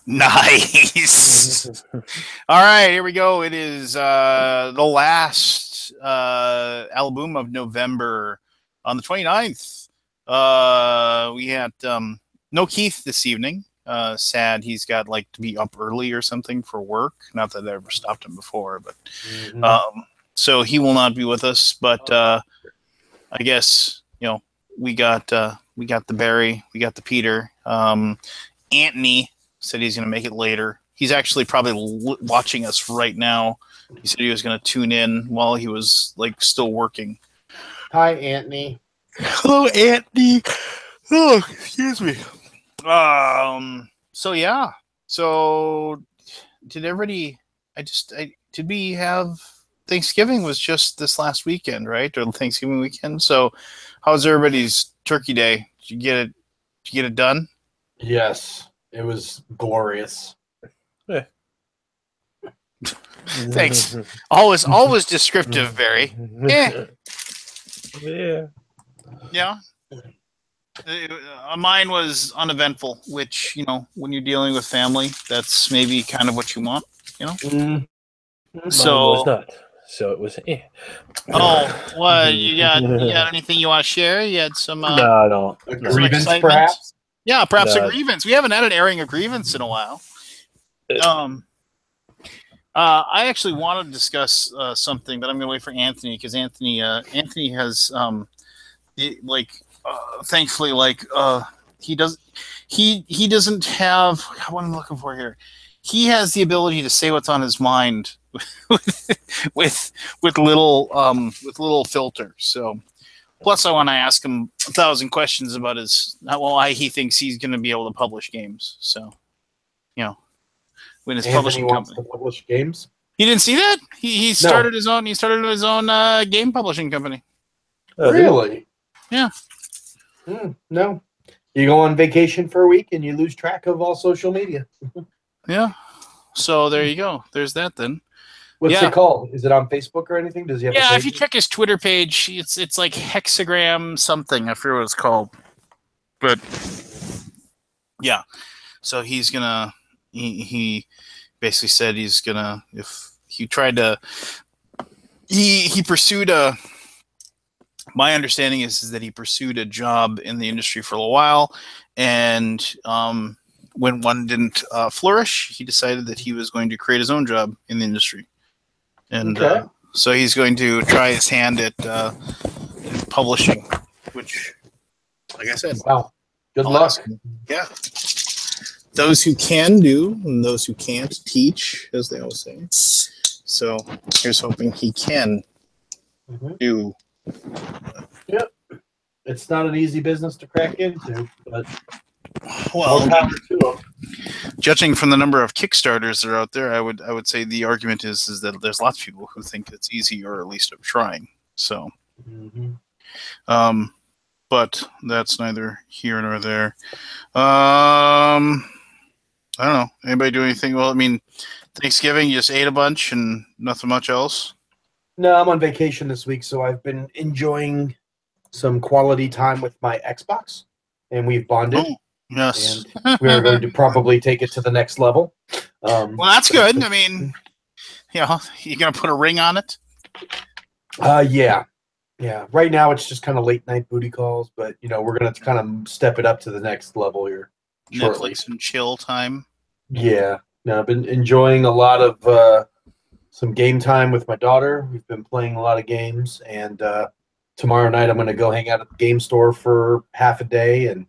Nice. All right, here we go. It is the last Alaboom of November on the 29th. We had no Keith this evening. Sad he's got like to be up early or something for work. Not that I ever stopped him before, but so he will not be with us. But I guess we got the Barry, we got the Peter. Anthony said he's going to make it later. He's actually probably watching us right now. He said he was going to tune in while he was like still working. Hi, Anthony. Hello, Anthony. Oh, excuse me. So yeah. So did everybody? Did we have Thanksgiving? Was just this last weekend, right? Or Thanksgiving weekend. So how's everybody's Turkey Day? Did you get it? Did you get it done? Yes, it was glorious. Thanks. Always descriptive, Barry. Yeah. Mine was uneventful, which when you're dealing with family, that's maybe kind of what you want, Mine was not. So it was. Oh, well, you got anything you want to share? You had some. No, I don't. A grievance, perhaps. Yeah, perhaps a grievance. We haven't had an airing of grievance in a while. I actually wanted to discuss something, but I'm going to wait for Anthony because Anthony has thankfully he doesn't have what I'm looking for here. He has the ability to say what's on his mind with little filter. So plus I want to ask him 1,000 questions about why he thinks he's going to be able to publish games. So when his publishing wants company to publish games. You didn't see that? He started his own. He started his own game publishing company. Really? Yeah. No. You go on vacation for a week and you lose track of all social media. Yeah. So there you go. There's that then. What's it called? Is it on Facebook or anything? Does he have? Yeah, if you check his Twitter page, it's like Hexagram something. I forget what it's called. But yeah. So he's gonna. He basically said he's gonna, if he tried to, he pursued my understanding is that he pursued a job in the industry for a little while, and when one didn't flourish, he decided that he was going to create his own job in the industry, and so he's going to try his hand at publishing, which, like I said, wow, good luck. Yeah. Those who can do, and those who can't teach, as they always say. So here's hoping he can do. Yep. It's not an easy business to crack into, but well, judging from the number of Kickstarters that are out there, I would say the argument is that there's lots of people who think it's easy, or at least of trying. So, but that's neither here nor there. I don't know. Anybody do anything? Well, I mean, Thanksgiving, you just ate a bunch and nothing much else? No, I'm on vacation this week, so I've been enjoying some quality time with my Xbox, and we've bonded. Oh, yes. And we're going to probably take it to the next level. Well, that's good. I mean, you're going to put a ring on it? Yeah. Yeah. Right now, it's just kind of late night booty calls, but, we're going to kind of step it up to the next level here. Shortly. Netflix and chill time. Yeah. No, I've been enjoying a lot of some game time with my daughter. We've been playing a lot of games, and tomorrow night I'm going to go hang out at the game store for half a day, and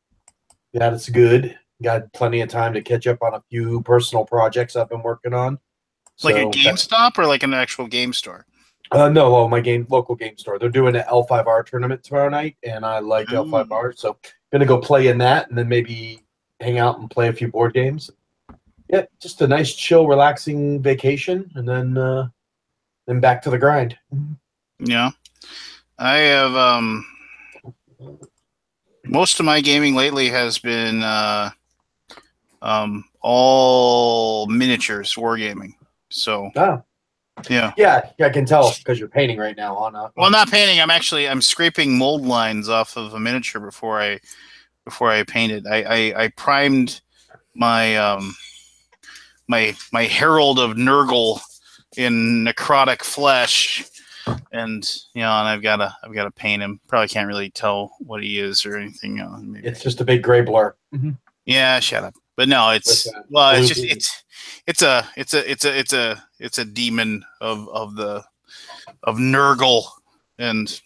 it's good. Got plenty of time to catch up on a few personal projects I've been working on. Like a GameStop or like an actual game store? No, my local game store. They're doing an L5R tournament tomorrow night, and I like L5R, so going to go play in that, and then maybe hang out and play a few board games. Yeah, just a nice, chill, relaxing vacation, and then back to the grind. Yeah, I have most of my gaming lately has been all miniatures, wargaming. So yeah, I can tell because you're painting right now on a. Well, not painting. I'm scraping mold lines off of a miniature before I painted. I primed my my herald of Nurgle in necrotic flesh, and and I've got to paint him. Probably can't really tell what he is or anything. Maybe. It's just a big gray blur. Yeah, shut up. But no, it's a demon of Nurgle, and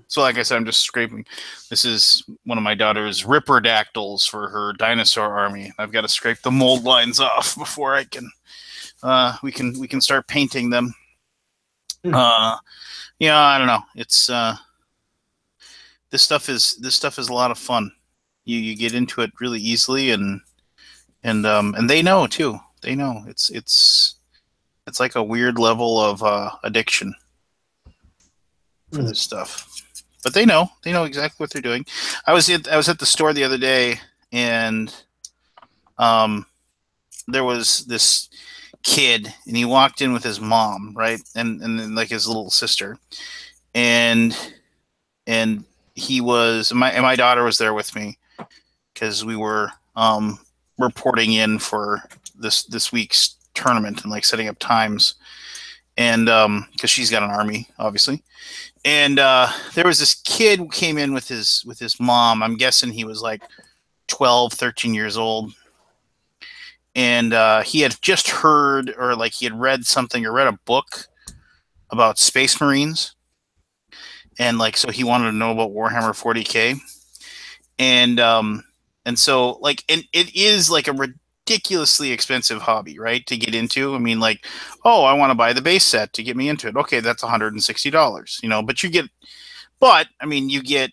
so like I said, I'm just scraping. This is one of my daughter's ripperdactyls for her dinosaur army. I've got to scrape the mold lines off before I can. We can start painting them. I don't know. It's this stuff is a lot of fun. You get into it really easily, and they know too. They know it's like a weird level of addiction for this stuff. But they know exactly what they're doing. I was at the store the other day, and there was this kid, and he walked in with his mom, right, and then like his little sister, and he was my daughter was there with me because we were reporting in for this week's tournament and like setting up times, and because she's got an army, obviously. And there was this kid who came in with his mom. I'm guessing he was like 12, 13 years old. And he had just heard, or like he had read something or read a book about Space Marines. And like, so he wanted to know about Warhammer 40K. And so like, and it is like a ridiculously expensive hobby, right, to get into. I mean, like, oh, I want to buy the base set to get me into it. Okay, that's $160, but I mean, you get,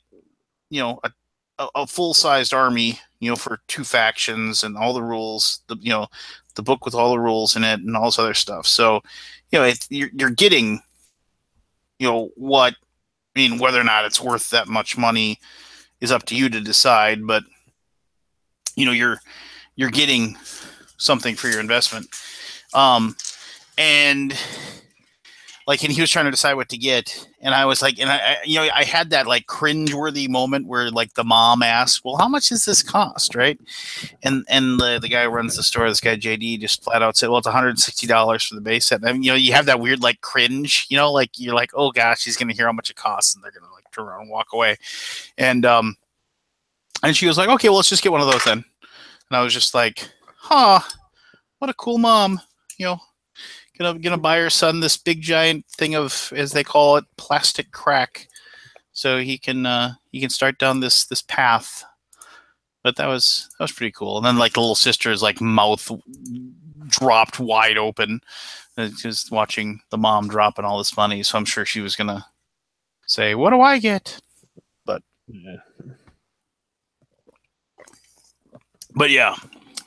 a full-sized army, for 2 factions and all the rules, the book with all the rules in it and all this other stuff. So, you're getting, what, I mean, whether or not it's worth that much money is up to you to decide, but, you're getting something for your investment. And like, and he was trying to decide what to get. And I was like, and I had that like cringeworthy moment where like the mom asked, well, how much does this cost? Right. And the guy who runs the store, this guy, JD, just flat out said, well, it's $160 for the base set. And, you have that weird like cringe, like you're like, oh gosh, he's going to hear how much it costs. And they're going to like turn around and walk away. And she was like, okay, well, let's just get one of those then. And I was just like, huh, what a cool mom, gonna buy her son this big giant thing of, as they call it, plastic crack, so he can start down this path. But that was pretty cool. And then like the little sister's like mouth dropped wide open, just watching the mom dropping all this money. So I'm sure she was gonna say, "What do I get?" But yeah. But yeah,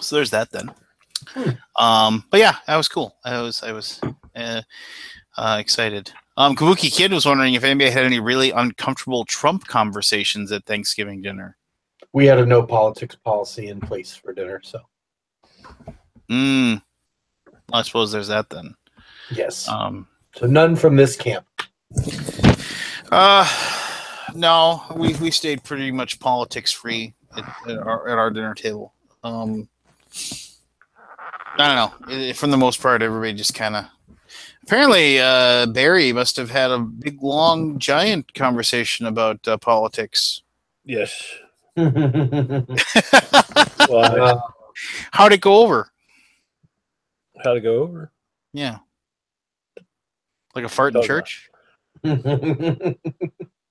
so there's that then. But yeah, that was cool. I was excited. Kabuki Kid was wondering if anybody had any really uncomfortable Trump conversations at Thanksgiving dinner. We had a no politics policy in place for dinner, so. I suppose there's that then. Yes. So none from this camp. No, we stayed pretty much politics free at our dinner table. I don't know. For the most part, everybody just kind of. Apparently, Barry must have had a big, long, giant conversation about politics. Yes. How'd it go over? How'd it go over? Yeah. Like a fart in church? What are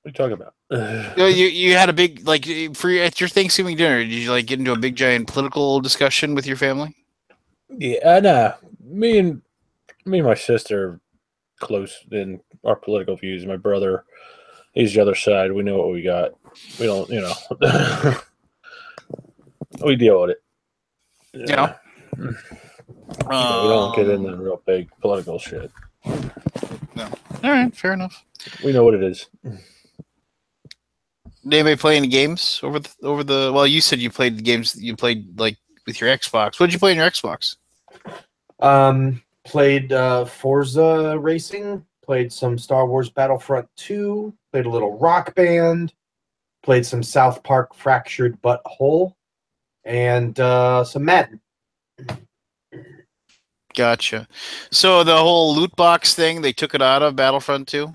you talking about? You had a big, like, at your Thanksgiving dinner, did you like get into a big giant political discussion with your family? Yeah, nah. Me and my sister are close in our political views. My brother, he's the other side. We know what we got. We don't, we deal with it. Yeah. We don't get into real big political shit. No. All right, fair enough. We know what it is. Did anybody play any games over the? Well, you said you played the games that you played like with your Xbox. What did you play on your Xbox? Played Forza Racing. Played some Star Wars Battlefront 2. Played a little Rock Band. Played some South Park Fractured But Whole, and some Madden. Gotcha. So the whole loot box thing, they took it out of Battlefront 2?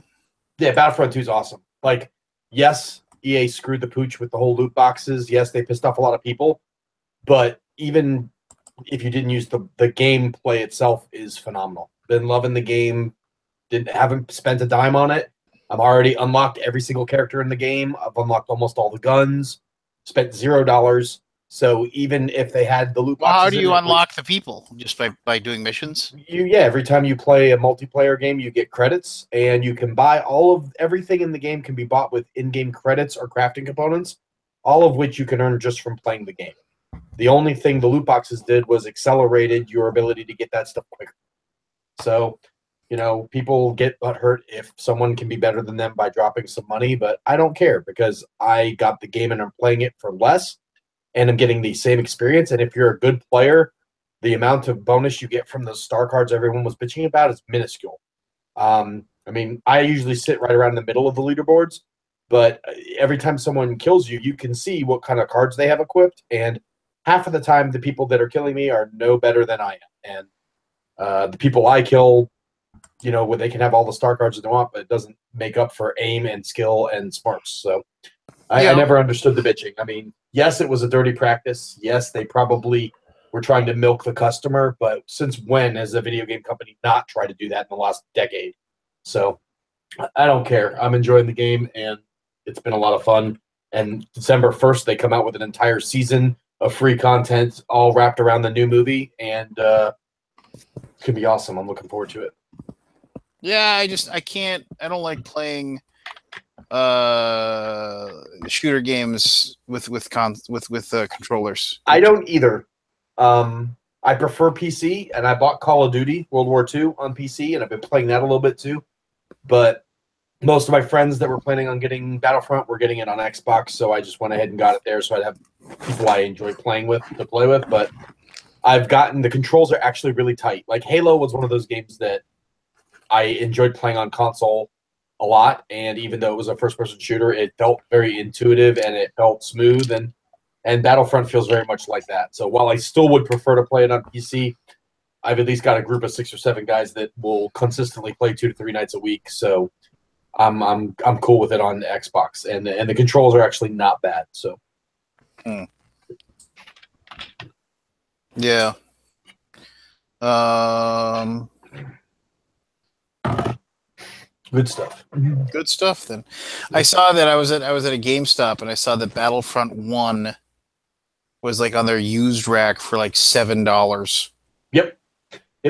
Yeah, Battlefront 2 is awesome. Like, yes, EA screwed the pooch with the whole loot boxes. Yes, they pissed off a lot of people. But even if you didn't use the gameplay itself is phenomenal. Been loving the game. Haven't spent a dime on it. I've already unlocked every single character in the game. I've unlocked almost all the guns. Spent $0. So even if they had the loot Well, boxes, how do you unlock the people? Just by doing missions? Every time you play a multiplayer game, you get credits, and you can buy everything in the game can be bought with in-game credits or crafting components, all of which you can earn just from playing the game. The only thing the loot boxes did was accelerated your ability to get that stuff quicker. So, people get hurt if someone can be better than them by dropping some money, but I don't care because I got the game and I'm playing it for less, and I'm getting the same experience. And if you're a good player, the amount of bonus you get from those star cards everyone was bitching about is minuscule. I usually sit right around the middle of the leaderboards, but every time someone kills you, you can see what kind of cards they have equipped, and half of the time the people that are killing me are no better than I am. And the people I kill, where they can have all the star cards that they want, but it doesn't make up for aim and skill and smarts. So I never understood the bitching. I mean, yes, it was a dirty practice. Yes, they probably were trying to milk the customer, but since when has a video game company not tried to do that in the last decade? So I don't care. I'm enjoying the game, and it's been a lot of fun. And December 1st, they come out with an entire season of free content all wrapped around the new movie, and it's going to be awesome. I'm looking forward to it. Yeah, I don't like playing shooter games with controllers. I don't either. I prefer PC, and I bought Call of Duty World War II on PC, and I've been playing that a little bit too. But most of my friends that were planning on getting Battlefront were getting it on Xbox, so I just went ahead and got it there so I'd have people I enjoy playing with to play with. But the controls are actually really tight. Like Halo was one of those games that I enjoyed playing on console a lot, and even though it was a first-person shooter, it felt very intuitive and it felt smooth, and Battlefront feels very much like that. So while I still would prefer to play it on PC, I've at least got a group of 6 or 7 guys that will consistently play 2 to 3 nights a week. So I'm cool with it on Xbox, and the controls are actually not bad. So yeah. Good stuff. Good stuff. Then I saw that I was at a GameStop, and I saw that Battlefront 1 was like on their used rack for like $7. Yep.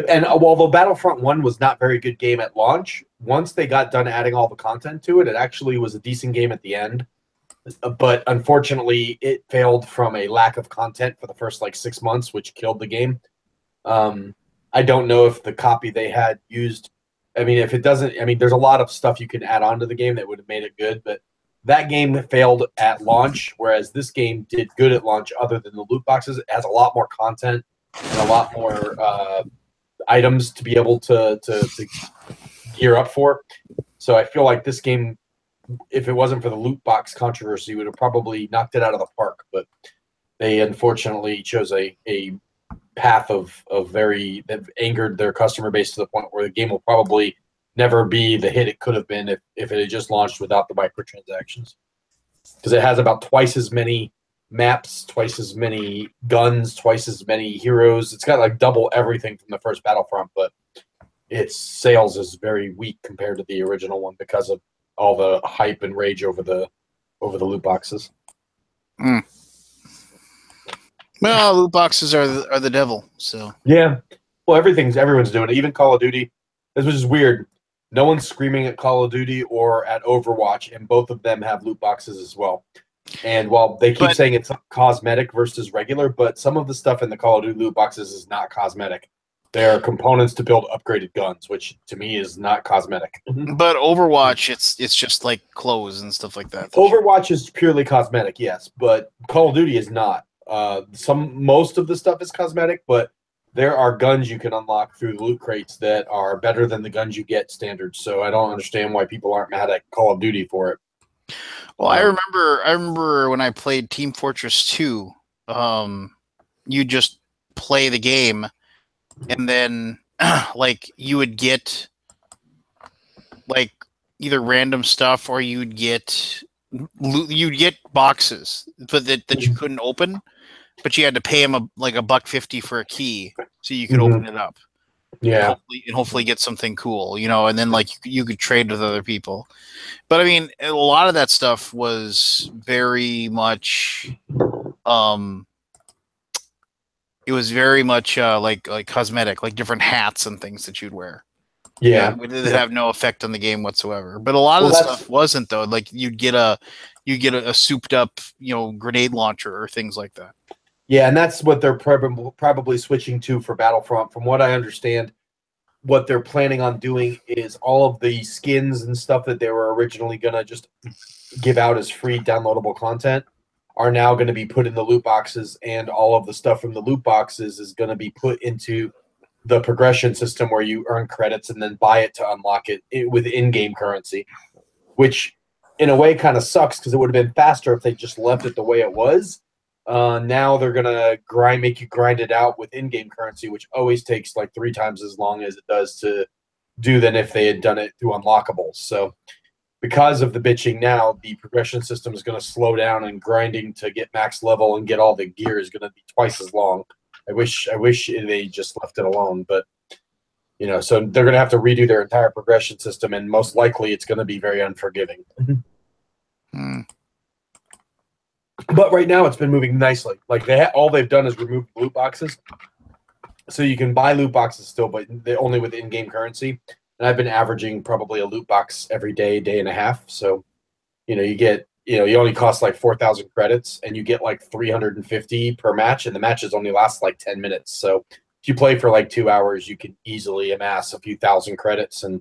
And although Battlefront 1 was not a very good game at launch, once they got done adding all the content to it, it actually was a decent game at the end. But unfortunately, it failed from a lack of content for the first 6 months, which killed the game. I don't know if the copy they had used. I mean, if it doesn't, there's a lot of stuff you can add on to the game that would have made it good, but that game failed at launch, whereas this game did good at launch other than the loot boxes. It has a lot more content and a lot more items to be able to gear up for. So I feel like this game, if it wasn't for the loot box controversy, would have probably knocked it out of the park. But they unfortunately chose a path that angered their customer base to the point where the game will probably never be the hit it could have been if it had just launched without the microtransactions. Because it has about twice as many maps, twice as many guns, twice as many heroes. It's got double everything from the first Battlefront, but its sales is very weak compared to the original one because of all the hype and rage over the loot boxes. Well, loot boxes are the devil. So yeah, well, everyone's doing it. Even Call of Duty. This was just weird. No one's screaming at Call of Duty or at Overwatch, and both of them have loot boxes as well. And while they keep saying it's cosmetic versus regular, but some of the stuff in the Call of Duty loot boxes is not cosmetic. They are components to build upgraded guns, which to me is not cosmetic. But Overwatch, it's just like clothes and stuff like that. Overwatch is purely cosmetic, yes, but Call of Duty is not. Most of the stuff is cosmetic, but there are guns you can unlock through the loot crates that are better than the guns you get standard. So I don't understand why people aren't mad at Call of Duty for it. Well, I remember when I played Team Fortress 2, you just play the game and then like you would get like either random stuff or you'd get boxes, but that you couldn't open, but you had to pay them like $1.50 for a key so you could open it up. Yeah. And hopefully get something cool, and then like you could trade with other people. But I mean, a lot of that stuff was very much, it was very much like cosmetic, like different hats and things that you'd wear. Yeah. That have no effect on the game whatsoever. But a lot of the stuff wasn't, though. Like you'd get a souped up, grenade launcher or things like that. Yeah, and that's what they're probably switching to for Battlefront. From what I understand, what they're planning on doing is all of the skins and stuff that they were originally going to just give out as free downloadable content are now going to be put in the loot boxes, and all of the stuff from the loot boxes is going to be put into the progression system where you earn credits and then buy it to unlock it with in-game currency, which in a way kind of sucks because it would have been faster if they just left it the way it was. Now they're gonna make you grind it out with in-game currency, which always takes like 3 times as long as it does to do than if they had done it through unlockables. So because of the bitching now, the progression system is going to slow down, and grinding to get max level and get all the gear is going to be twice as long. I wish they just left it alone, but so they're going to have to redo their entire progression system, and most likely it's going to be very unforgiving. But right now it's been moving nicely. Like all they've done is remove loot boxes, so you can buy loot boxes still, but they're only with in-game currency. And I've been averaging probably a loot box every day and a half. So, you get, you only cost like 4,000 credits, and you get like 350 per match, and the matches only last like 10 minutes. So if you play for like 2 hours, you can easily amass a few thousand credits. And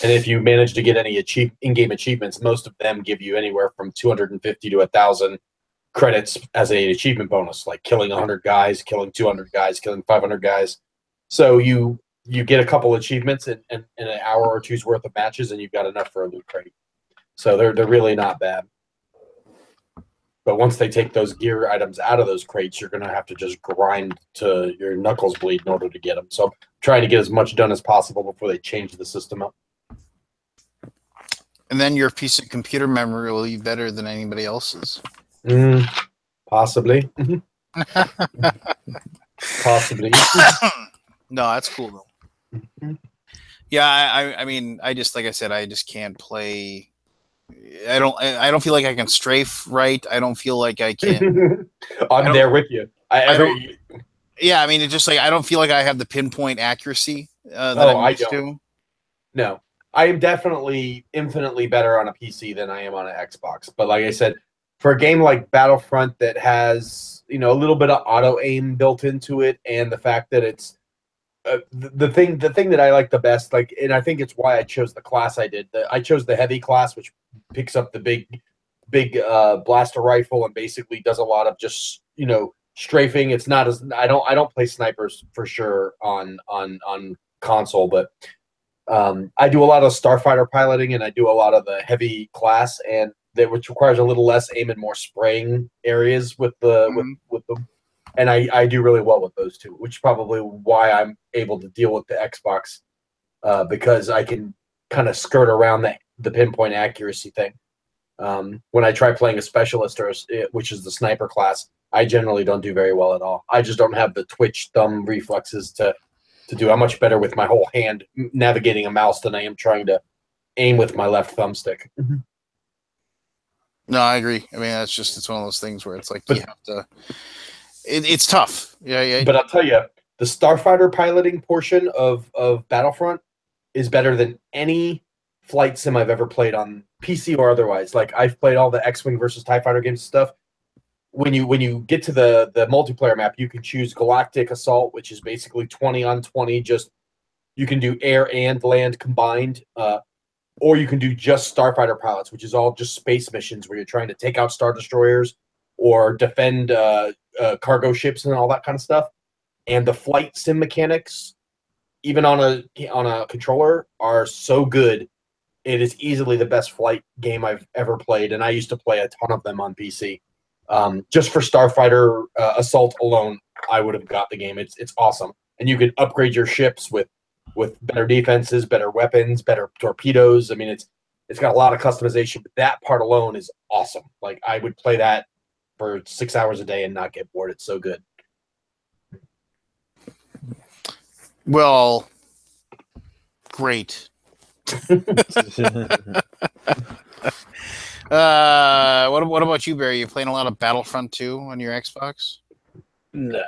if you manage to get any in-game achievements, most of them give you anywhere from 250 to 1,000 credits as an achievement bonus, like killing 100 guys, killing 200 guys, killing 500 guys. So you get a couple achievements in an hour or two's worth of matches, and you've got enough for a loot crate. So they're really not bad. But once they take those gear items out of those crates, you're going to have to just grind to your knuckles bleed in order to get them. So I'm trying to get as much done as possible before they change the system up. And then your piece of computer memory will be better than anybody else's. Possibly. Possibly. No, that's cool though. Yeah, I mean, I just, like I said, I just can't play. I don't feel like I can strafe right. I don't feel like I can. I'm there with you. Yeah, I mean, it's just like I don't feel like I have the pinpoint accuracy that I'm used to. No, I am definitely infinitely better on a PC than I am on an Xbox. But like I said, for a game like Battlefront that has a little bit of auto aim built into it, and the fact that it's the thing that I like the best, and I think it's why I chose the class I did. I chose the heavy class, which picks up the big blaster rifle and basically does a lot of just strafing. It's not as I don't play snipers for sure on console, but I do a lot of starfighter piloting, and I do a lot of the heavy class, and which requires a little less aim and more spraying areas with them. And I do really well with those two, which is probably why I'm able to deal with the Xbox, because I can kind of skirt around the pinpoint accuracy thing. When I try playing a specialist, which is the sniper class, I generally don't do very well at all. I just don't have the twitch thumb reflexes to do. I'm much better with my whole hand navigating a mouse than I am trying to aim with my left thumbstick. No, I agree. I mean, it's one of those things where it's like you have to. It's tough. Yeah. But I'll tell you, the starfighter piloting portion of Battlefront is better than any flight sim I've ever played on PC or otherwise. Like, I've played all the X-Wing versus TIE Fighter games and stuff. When you get to the multiplayer map, you can choose Galactic Assault, which is basically 20 on 20. Just you can do air and land combined, or you can do just starfighter pilots, which is all just space missions where you're trying to take out Star Destroyers or defend cargo ships and all that kind of stuff. And the flight sim mechanics, even on a controller, are so good. It is easily the best flight game I've ever played, and I used to play a ton of them on PC. Just for Starfighter Assault alone, I would have got the game. It's awesome. and you could upgrade your ships with better defenses, better weapons, better torpedoes. I mean, it's got a lot of customization, but that part alone is awesome. Like, I would play that for 6 hours a day and not get bored. It's so good. Well, great. What about you, Barry? You playing a lot of Battlefront 2 on your Xbox? No,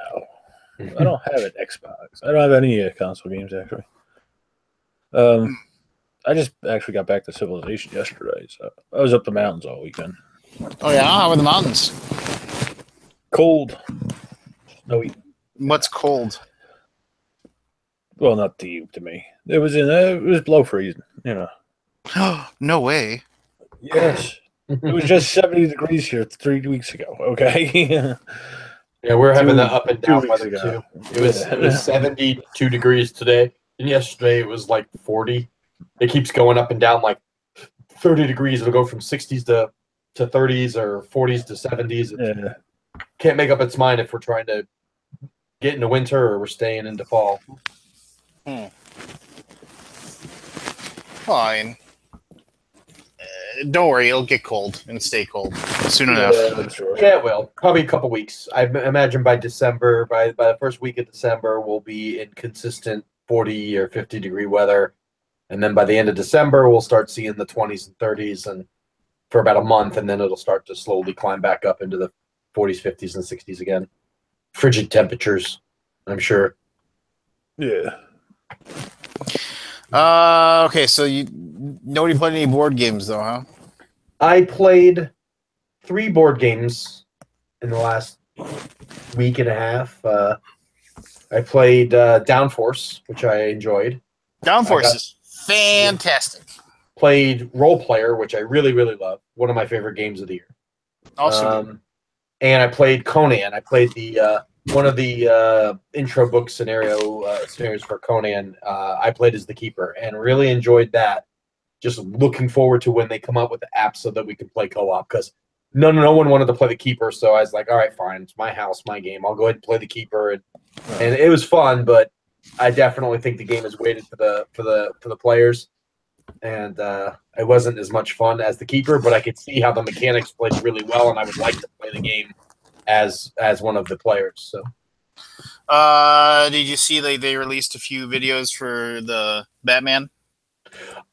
I don't have an Xbox. I don't have any console games actually. I just actually got back to Civilization yesterday, so I was up the mountains all weekend. Oh yeah, how are the mountains? Cold, snowy. What's cold? Well, not to you, to me. It was below freezing. You know. No way. Yes, it was just 70 degrees here 3 weeks ago. Okay. Yeah, we're having that up and down weather ago. too. It was 72 degrees today, and yesterday it was like 40. It keeps going up and down like 30 degrees. It'll go from 60s to 30s or 40s to 70s. Yeah. Can't make up its mind if we're trying to get into winter or we're staying into fall. Fine. Don't worry, it'll get cold and stay cold soon enough. I'm sure. Yeah, well, probably a couple weeks. I imagine by December, by the first week of December, we'll be in consistent 40 or 50 degree weather. And then by the end of December, we'll start seeing the 20s and 30s and for about a month, and then it'll start to slowly climb back up into the 40s, 50s, and 60s again. Frigid temperatures, I'm sure. Yeah. Okay, so nobody played any board games though, huh? I played 3 board games in the last week and a half. I played Downforce, which I enjoyed. Downforce is fantastic. Played Role Player, which I really, really love. One of my favorite games of the year. Awesome. And I played Conan. I played the one of the intro book scenarios for Conan. I played as the Keeper and really enjoyed that. Just looking forward to when they come up with the app so that we can play co-op, because no one wanted to play the Keeper. So I was like, all right, fine, it's my house, my game. I'll go ahead and play the Keeper, and it was fun. But I definitely think the game is weighted for the players, and it wasn't as much fun as the Keeper. But I could see how the mechanics played really well, and I would like to play the game as one of the players. So, did you see they released a few videos for the Batman?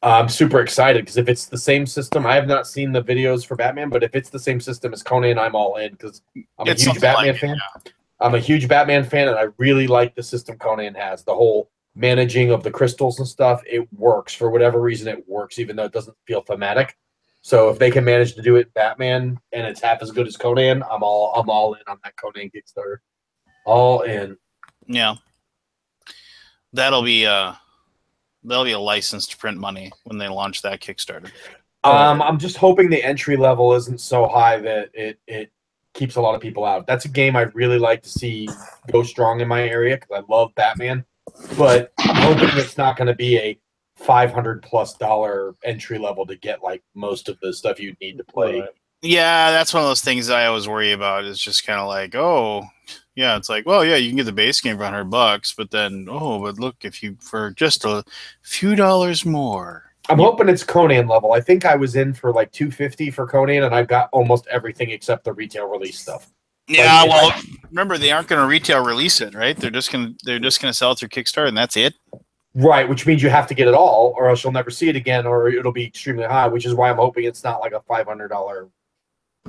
I'm super excited because if it's the same system, I have not seen the videos for Batman, but if it's the same system as Conan, I'm all in because I'm a huge Batman fan. Yeah. I'm a huge Batman fan, and I really like the system Conan has. The whole managing of the crystals and stuff, it works. For whatever reason, it works, even though it doesn't feel thematic. So if they can manage to do it Batman and it's half as good as Conan, I'm all in on that Conan Kickstarter. All in. Yeah. That'll be a license to print money when they launch that Kickstarter. I'm just hoping the entry level isn't so high that it keeps a lot of people out. That's a game I'd really like to see go strong in my area because I love Batman. But I'm hoping it's not going to be a $500+ entry level to get like most of the stuff you'd need to play. Right. Yeah, that's one of those things I always worry about. Is just kind of like, oh, yeah, it's like, well, yeah, you can get the base game for $100, but then, but look, if you for just a few dollars more. I'm hoping it's Conan level. I think I was in for like $250 for Conan, and I've got almost everything except the retail release stuff. Yeah, well, remember they aren't going to retail release it, right? They're just gonna sell it through Kickstarter, and that's it. Right, which means you have to get it all, or else you'll never see it again, or it'll be extremely high. Which is why I'm hoping it's not like a $500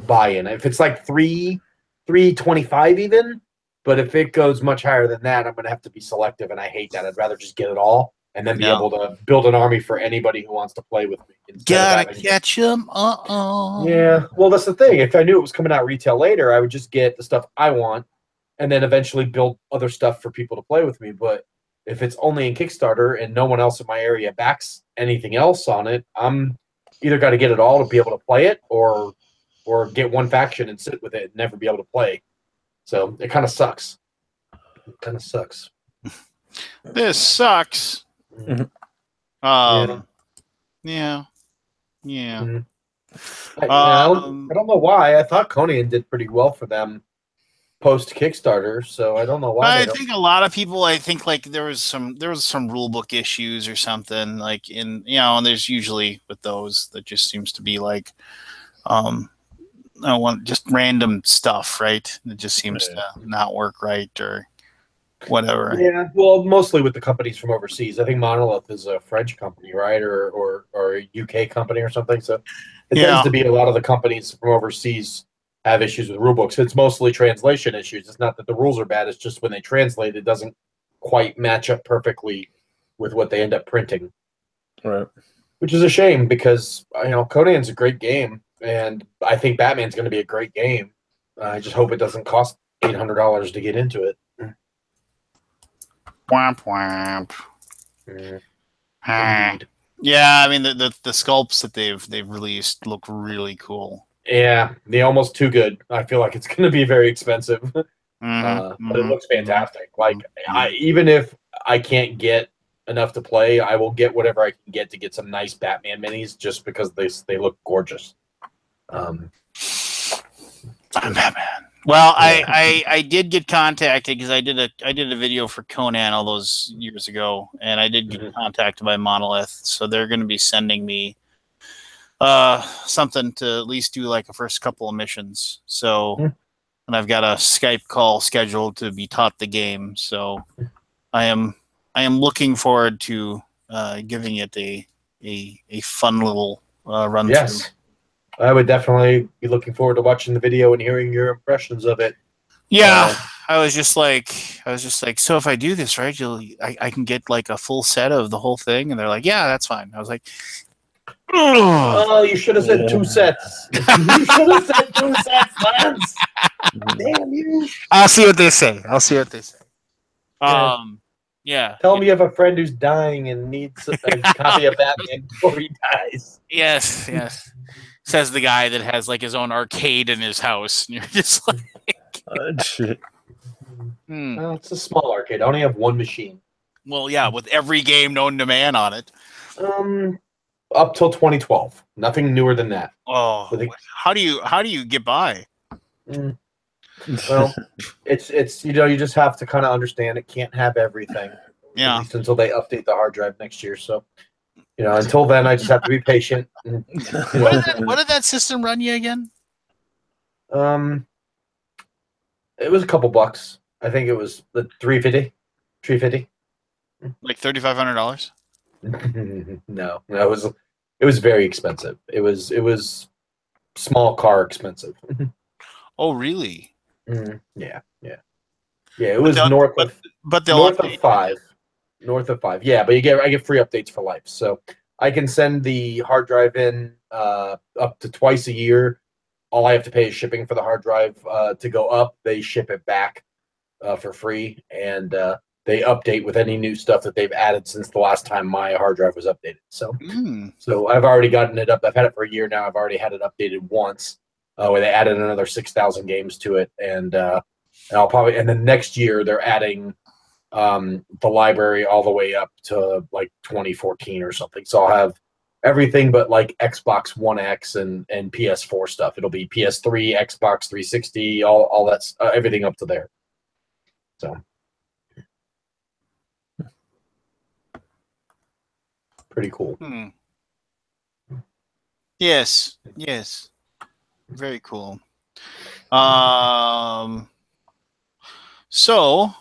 buy-in. If it's like $325 even, but if it goes much higher than that, I'm going to have to be selective, and I hate that. I'd rather just get it all and then be able to build an army for anybody who wants to play with me. Gotta catch them. Yeah, well, that's the thing. If I knew it was coming out retail later, I would just get the stuff I want and then eventually build other stuff for people to play with me. But if it's only in Kickstarter and no one else in my area backs anything else on it, I'm either got to get it all to be able to play it or get one faction and sit with it and never be able to play. So it kind of sucks. It kind of sucks. This sucks. Mm-hmm. Yeah. Mm-hmm. I don't know why. I thought Conan did pretty well for them post Kickstarter, so I don't know why. I think a lot of people. I think like there was some rule book issues or something like and there's usually with those that just seems to be like I want just random stuff, right? It just seems to not work right or whatever. Yeah, well, mostly with the companies from overseas. I think Monolith is a French company, right, or a UK company or something. So it tends to be a lot of the companies from overseas have issues with rule books. It's mostly translation issues. It's not that the rules are bad. It's just when they translate, it doesn't quite match up perfectly with what they end up printing. Right. Which is a shame because Conan's a great game, and I think Batman's going to be a great game. I just hope it doesn't cost $800 to get into it. Womp womp. Indeed. Yeah, I mean the sculpts that they've released look really cool. Yeah, they're almost too good. I feel like it's going to be very expensive, but it looks fantastic. Like even if I can't get enough to play, I will get whatever I can get to get some nice Batman minis, just because they look gorgeous. I'm Batman. Well, yeah. I did get contacted because I did a video for Conan all those years ago, and I did get contacted by Monolith, so they're going to be sending me something to at least do like a first couple of missions. So, and I've got a Skype call scheduled to be taught the game. So, I am looking forward to giving it a fun little run through. I would definitely be looking forward to watching the video and hearing your impressions of it. Yeah, I was just like, so if I do this right, I can get like a full set of the whole thing, and they're like, yeah, that's fine. I was like, oh, you should have said 2 sets. You should have said 2 sets, Lance. Damn you! I'll see what they say. Yeah. Tell me you have a friend who's dying and needs a copy of Batman before he dies. Yes. Says the guy that has like his own arcade in his house, and you're just like, shit. Well, it's a small arcade. I only have one machine. Well, yeah, with every game known to man on it. Up till 2012, nothing newer than that. Oh, so how do you get by? Well, it's you just have to kind of understand it can't have everything. Yeah. At least until they update the hard drive next year. So. Until then, I just have to be patient. And, what did that system run you again? It was a couple bucks. I think it was the $350. Like $3,500? No, it was very expensive. It was small car expensive. Oh, really? Yeah. It was north of 5. North of 5, yeah, but I get free updates for life, so I can send the hard drive in up to twice a year. All I have to pay is shipping for the hard drive to go up. They ship it back for free, and they update with any new stuff that they've added since the last time my hard drive was updated. So, so I've already gotten it up. I've had it for a year now. I've already had it updated once, where they added another 6,000 games to it, and then next year they're adding. The library all the way up to like 2014 or something. So I'll have everything but like Xbox One X and PS4 stuff. It'll be PS3, Xbox 360, all that's everything up to there. So pretty cool. Yes. Very cool. So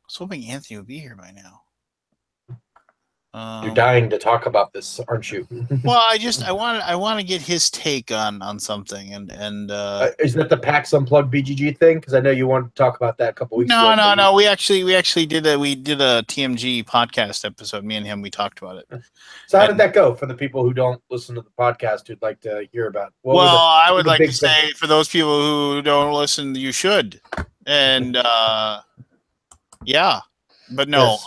I was hoping Anthony would be here by now. You're dying to talk about this, aren't you? Well, I want to get his take on something, and is that the PAX Unplugged BGG thing? Because I know you wanted to talk about that a couple weeks ago. No. We actually did a TMG podcast episode. Me and him, we talked about it. So how did that go for the people who don't listen to the podcast who'd like to hear about it? I would like to say for those people who don't listen, you should, and yeah, but no. Yes.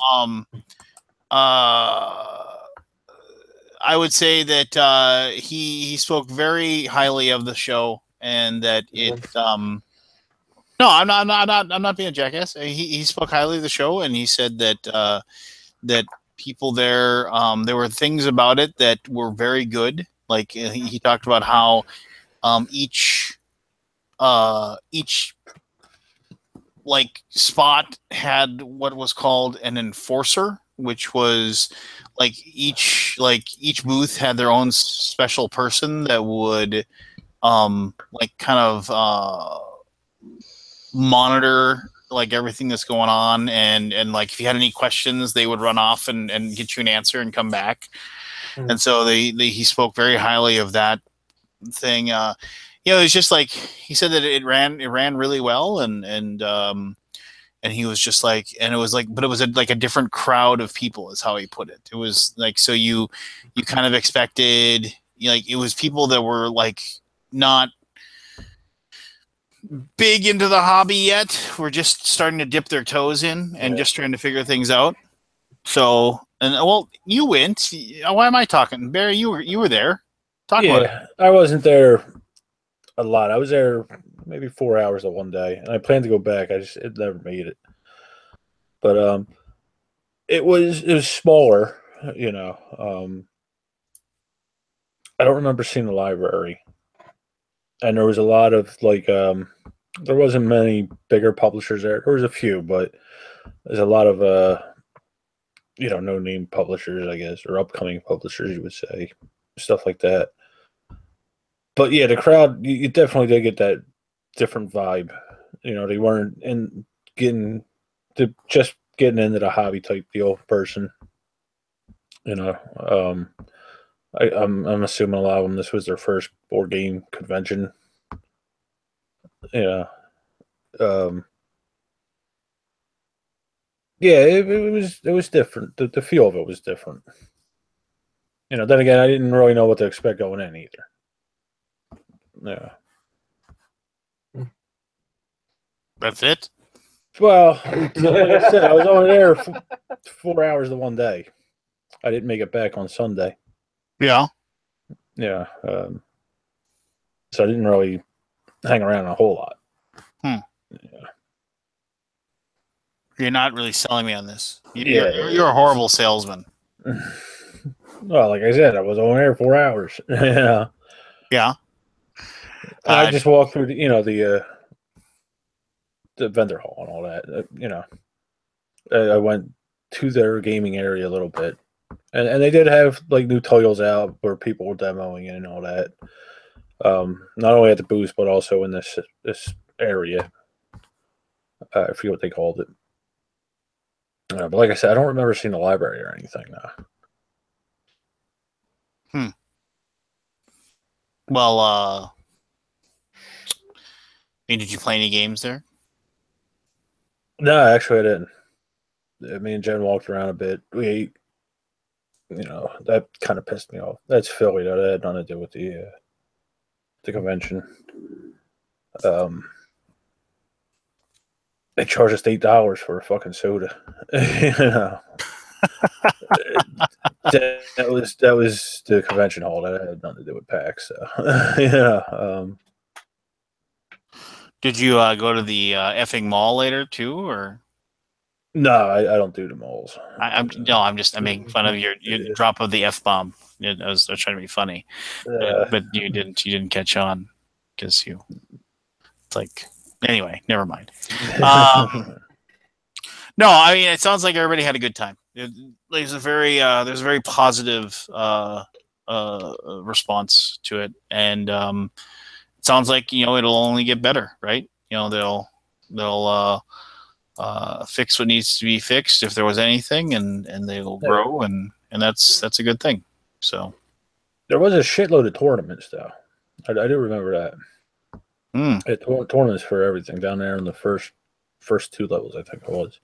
I would say that he spoke very highly of the show, and that it. No, I'm not being a jackass. He spoke highly of the show, and he said that that people there were things about it that were very good. Like he talked about how each each like spot had what was called an enforcer, which was each booth had their own special person that would kind of monitor everything that's going on, and if you had any questions, they would run off and get you an answer and come back. And so he spoke very highly of that thing. It's just he said that it ran really well, and he was just and it was but it was a different crowd of people, is how he put it. It was so you kind of expected, it was people that were not big into the hobby yet. We're just starting to dip their toes in and just trying to figure things out. So, and well, you went. Why am I talking, Barry? You were there. Talk about it. I wasn't there a lot. I was there maybe 4 hours of one day, and I planned to go back. It never made it. But it was smaller. I don't remember seeing the library, and there was a lot of there wasn't many bigger publishers there. There was a few, but there's a lot of no-name publishers, I guess, or upcoming publishers, you would say, stuff like that. But yeah, the crowd, you definitely did get that different vibe. They weren't getting into the hobby type deal person. I'm assuming a lot of them, this was their first board game convention. It was different. The feel of it was different. Then again, I didn't really know what to expect going in either. Yeah. That's it? Well, like I said, I was only there for 4 hours the one day. I didn't make it back on Sunday. Yeah. Yeah. So I didn't really hang around a whole lot. Yeah. You're not really selling me on this. You're a horrible salesman. Well, like I said, I was only there 4 hours. Yeah. Yeah. I just walked through the vendor hall and all that. I went to their gaming area a little bit, and they did have new titles out where people were demoing it and all that. Not only at the booth, but also in this area. I forget what they called it. But like I said, I don't remember seeing the library or anything now. Well, did you play any games there? No, actually, I didn't. Me and Jen walked around a bit. We ate. That kind of pissed me off. That's Philly. That had nothing to do with the convention. They charged us $8 for a fucking soda. That was the convention hall. That had nothing to do with PAX. So Did you go to the effing mall later too, or? No, I don't do the malls. I'm making fun of your drop of the F-bomb. I was trying to be funny, but you didn't catch on because anyway, never mind. No, I mean, it sounds like everybody had a good time. There's a very positive response to it, and it sounds like it'll only get better, right? They'll fix what needs to be fixed if there was anything, and they will grow, and that's a good thing. So there was a shitload of tournaments, though. I do remember that. Tournaments for everything down there in the first two levels, I think it was.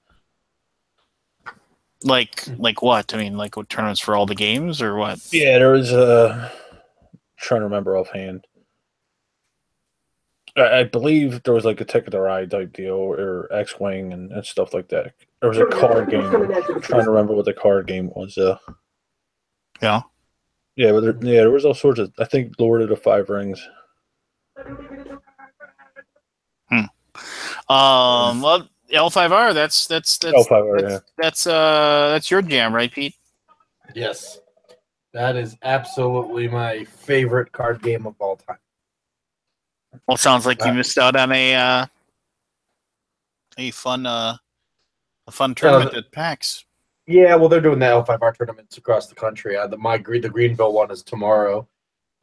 Like what? I mean, what tournaments for all the games or what? Yeah, there was trying to remember offhand. I believe there was a Ticket to Ride type deal or X-Wing and stuff like that. There was a card game. I'm trying to remember what the card game was. Yeah. Yeah, but there was all sorts of. I think Lord of the Five Rings. Well, L5R. That's L5R. That's your jam, right, Pete? Yes, that is absolutely my favorite card game of all time. Well, sounds like you missed out on a fun tournament at PAX. Yeah, well, they're doing the L5R tournaments across the country. The Greenville one is tomorrow.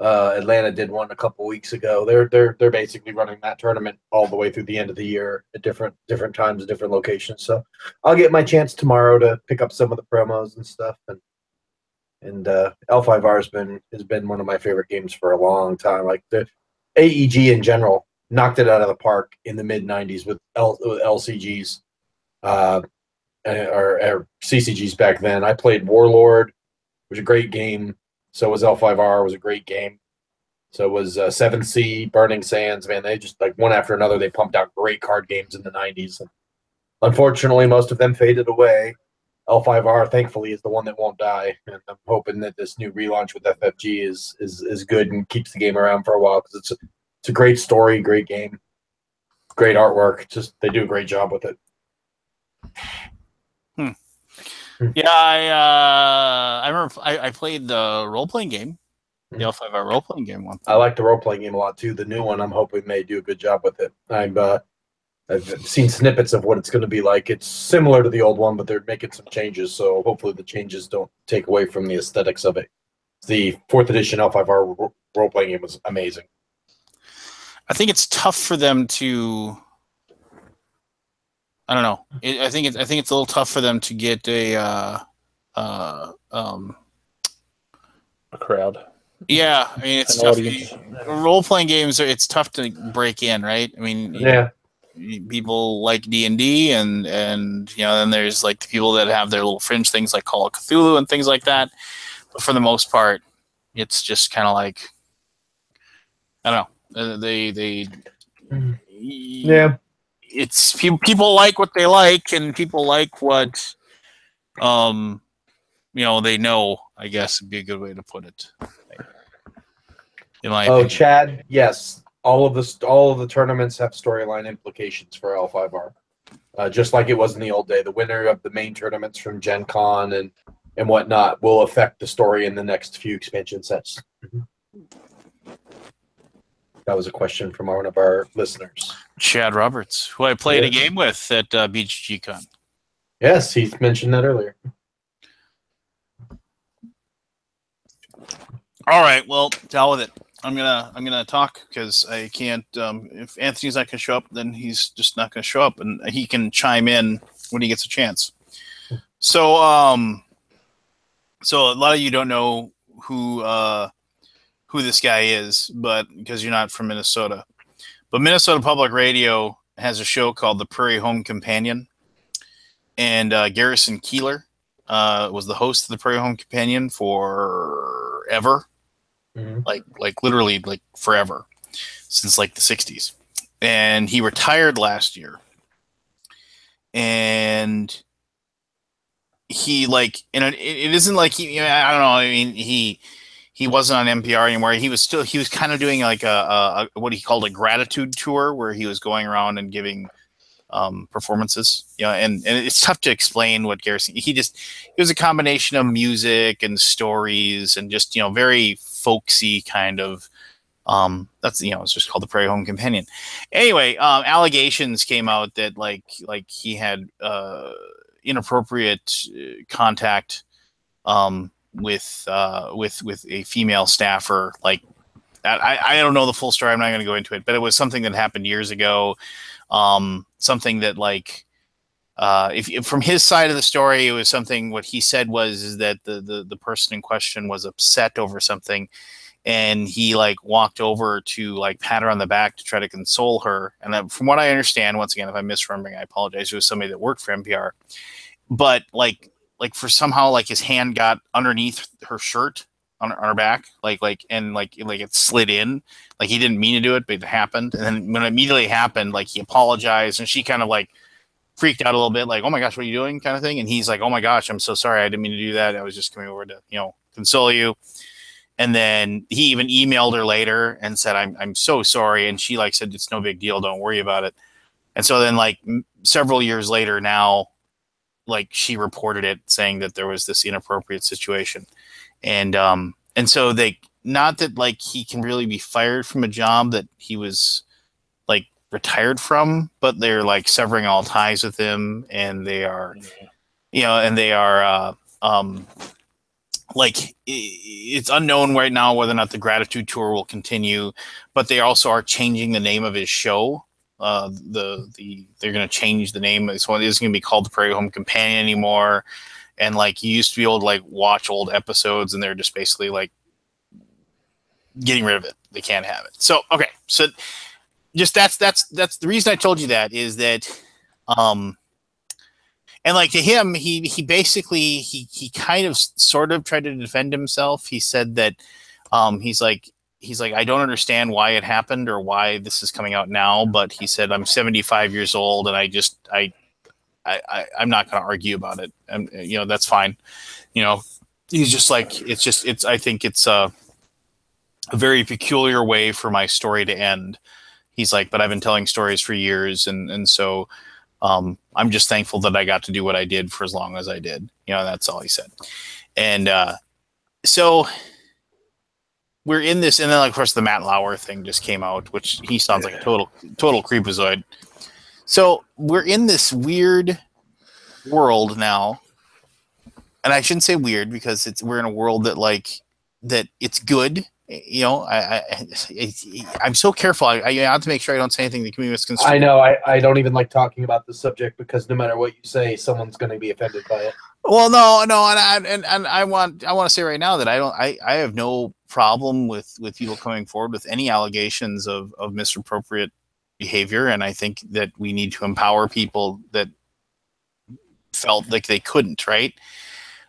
Atlanta did one a couple weeks ago. They're basically running that tournament all the way through the end of the year at different times, different locations. So I'll get my chance tomorrow to pick up some of the promos and stuff. And L5R has been one of my favorite games for a long time. Like the AEG in general knocked it out of the park in the mid '90s with LCGs. Or CCGs back then. I played Warlord, which was a great game. So was L5R, was a great game. So was 7C, Burning Sands. Man, they just like one after another. They pumped out great card games in the '90s. And unfortunately, most of them faded away. L5R, thankfully, is the one that won't die. And I'm hoping that this new relaunch with FFG is good and keeps the game around for a while because it's a great story, great game, great artwork. Just they do a great job with it. Yeah, I remember I played the role playing game, the L5R role playing game one. I like the role playing game a lot too. The new one, I'm hoping may do a good job with it. I've seen snippets of what it's going to be like. It's similar to the old one, but they're making some changes. So hopefully the changes don't take away from the aesthetics of it. The 4th edition L5R role playing game was amazing. I think it's tough for them to. I don't know. I think it's a little tough for them to get a crowd. Yeah, I mean it's tough. Role playing games it's tough to break in, right? I mean, people like D&D, and then there's like the people that have their little fringe things like Call of Cthulhu and things like that. But for the most part, it's just kind of like I don't know. It's people like what they like, and people like what they know. I guess would be a good way to put it. In my opinion. Chad, yes, all of the tournaments have storyline implications for L5R, just like it was in the old day. The winner of the main tournaments from Gen Con and whatnot will affect the story in the next few expansion sets. That was a question from one of our listeners. Chad Roberts, who I played a game with at BGG Con. Yes, he mentioned that earlier. All right, well, to hell with it. I'm gonna talk because I can't. If Anthony's not gonna show up, then he's just not gonna show up, and he can chime in when he gets a chance. So, so a lot of you don't know who this guy is, but because you're not from Minnesota. But Minnesota Public Radio has a show called The Prairie Home Companion, and Garrison Keeler was the host of The Prairie Home Companion forever, like literally like forever, since like the 60s. And he retired last year, and he it isn't like I don't know. I mean, he wasn't on NPR anymore. He was kind of doing like a what he called a gratitude tour, where he was going around and giving performances. And it's tough to explain what Garrison. He was a combination of music and stories and just very folksy kind of. That's it's just called The Prairie Home Companion. Anyway, allegations came out that like he had inappropriate contact with a female staffer. Like I don't know the full story. I'm not going to go into it, but it was something that happened years ago. Something that if from his side of the story, it was something. What he said is that the person in question was upset over something, and he walked over to pat her on the back to try to console her. And from what I understand, once again, if I'm misremembering, I apologize. It was somebody that worked for NPR, but for somehow his hand got underneath her shirt on her back, and it slid in. He didn't mean to do it, but it happened. And then when it immediately happened, he apologized, and she kind of freaked out a little bit, oh my gosh, what are you doing, kind of thing. And he's like, oh my gosh, I'm so sorry, I didn't mean to do that. I was just coming over to console you. And then he even emailed her later and said, I'm so sorry. And she said, it's no big deal, don't worry about it. And so then several years later now, she reported it, saying that there was this inappropriate situation. And so not that like he can really be fired from a job that he was like retired from, but they're like severing all ties with him, and they are, and they are like it's unknown right now whether or not the gratitude tour will continue, but they also are changing the name of his show. They're going to change the name. So it isn't going to be called the Prairie Home Companion anymore. And like you used to be able to like watch old episodes, and they're just basically like getting rid of it. They can't have it. So okay, so just that's the reason I told you that is that, and like to him, he basically he kind of sort of tried to defend himself. He said that he's like I don't understand why it happened or why this is coming out now, but he said I'm 75 years old and I'm not going to argue about it, and that's fine. He's just like it's I think it's a very peculiar way for my story to end. He's like, but I've been telling stories for years, and so I'm just thankful that I got to do what I did for as long as I did. That's all he said. And so we're in this, and then of course the Matt Lauer thing just came out, which he sounds like a total creepazoid. So we're in this weird world now, and I shouldn't say weird because we're in a world that it's good. I'm so careful. I have to make sure I don't say anything that can be misconstrued. I know. I don't even like talking about this subject because no matter what you say, someone's going to be offended by it. Well, no, and I want to say right now that I have no problem with people coming forward with any allegations of misappropriate behavior, and I think that we need to empower people that felt like they couldn't, right?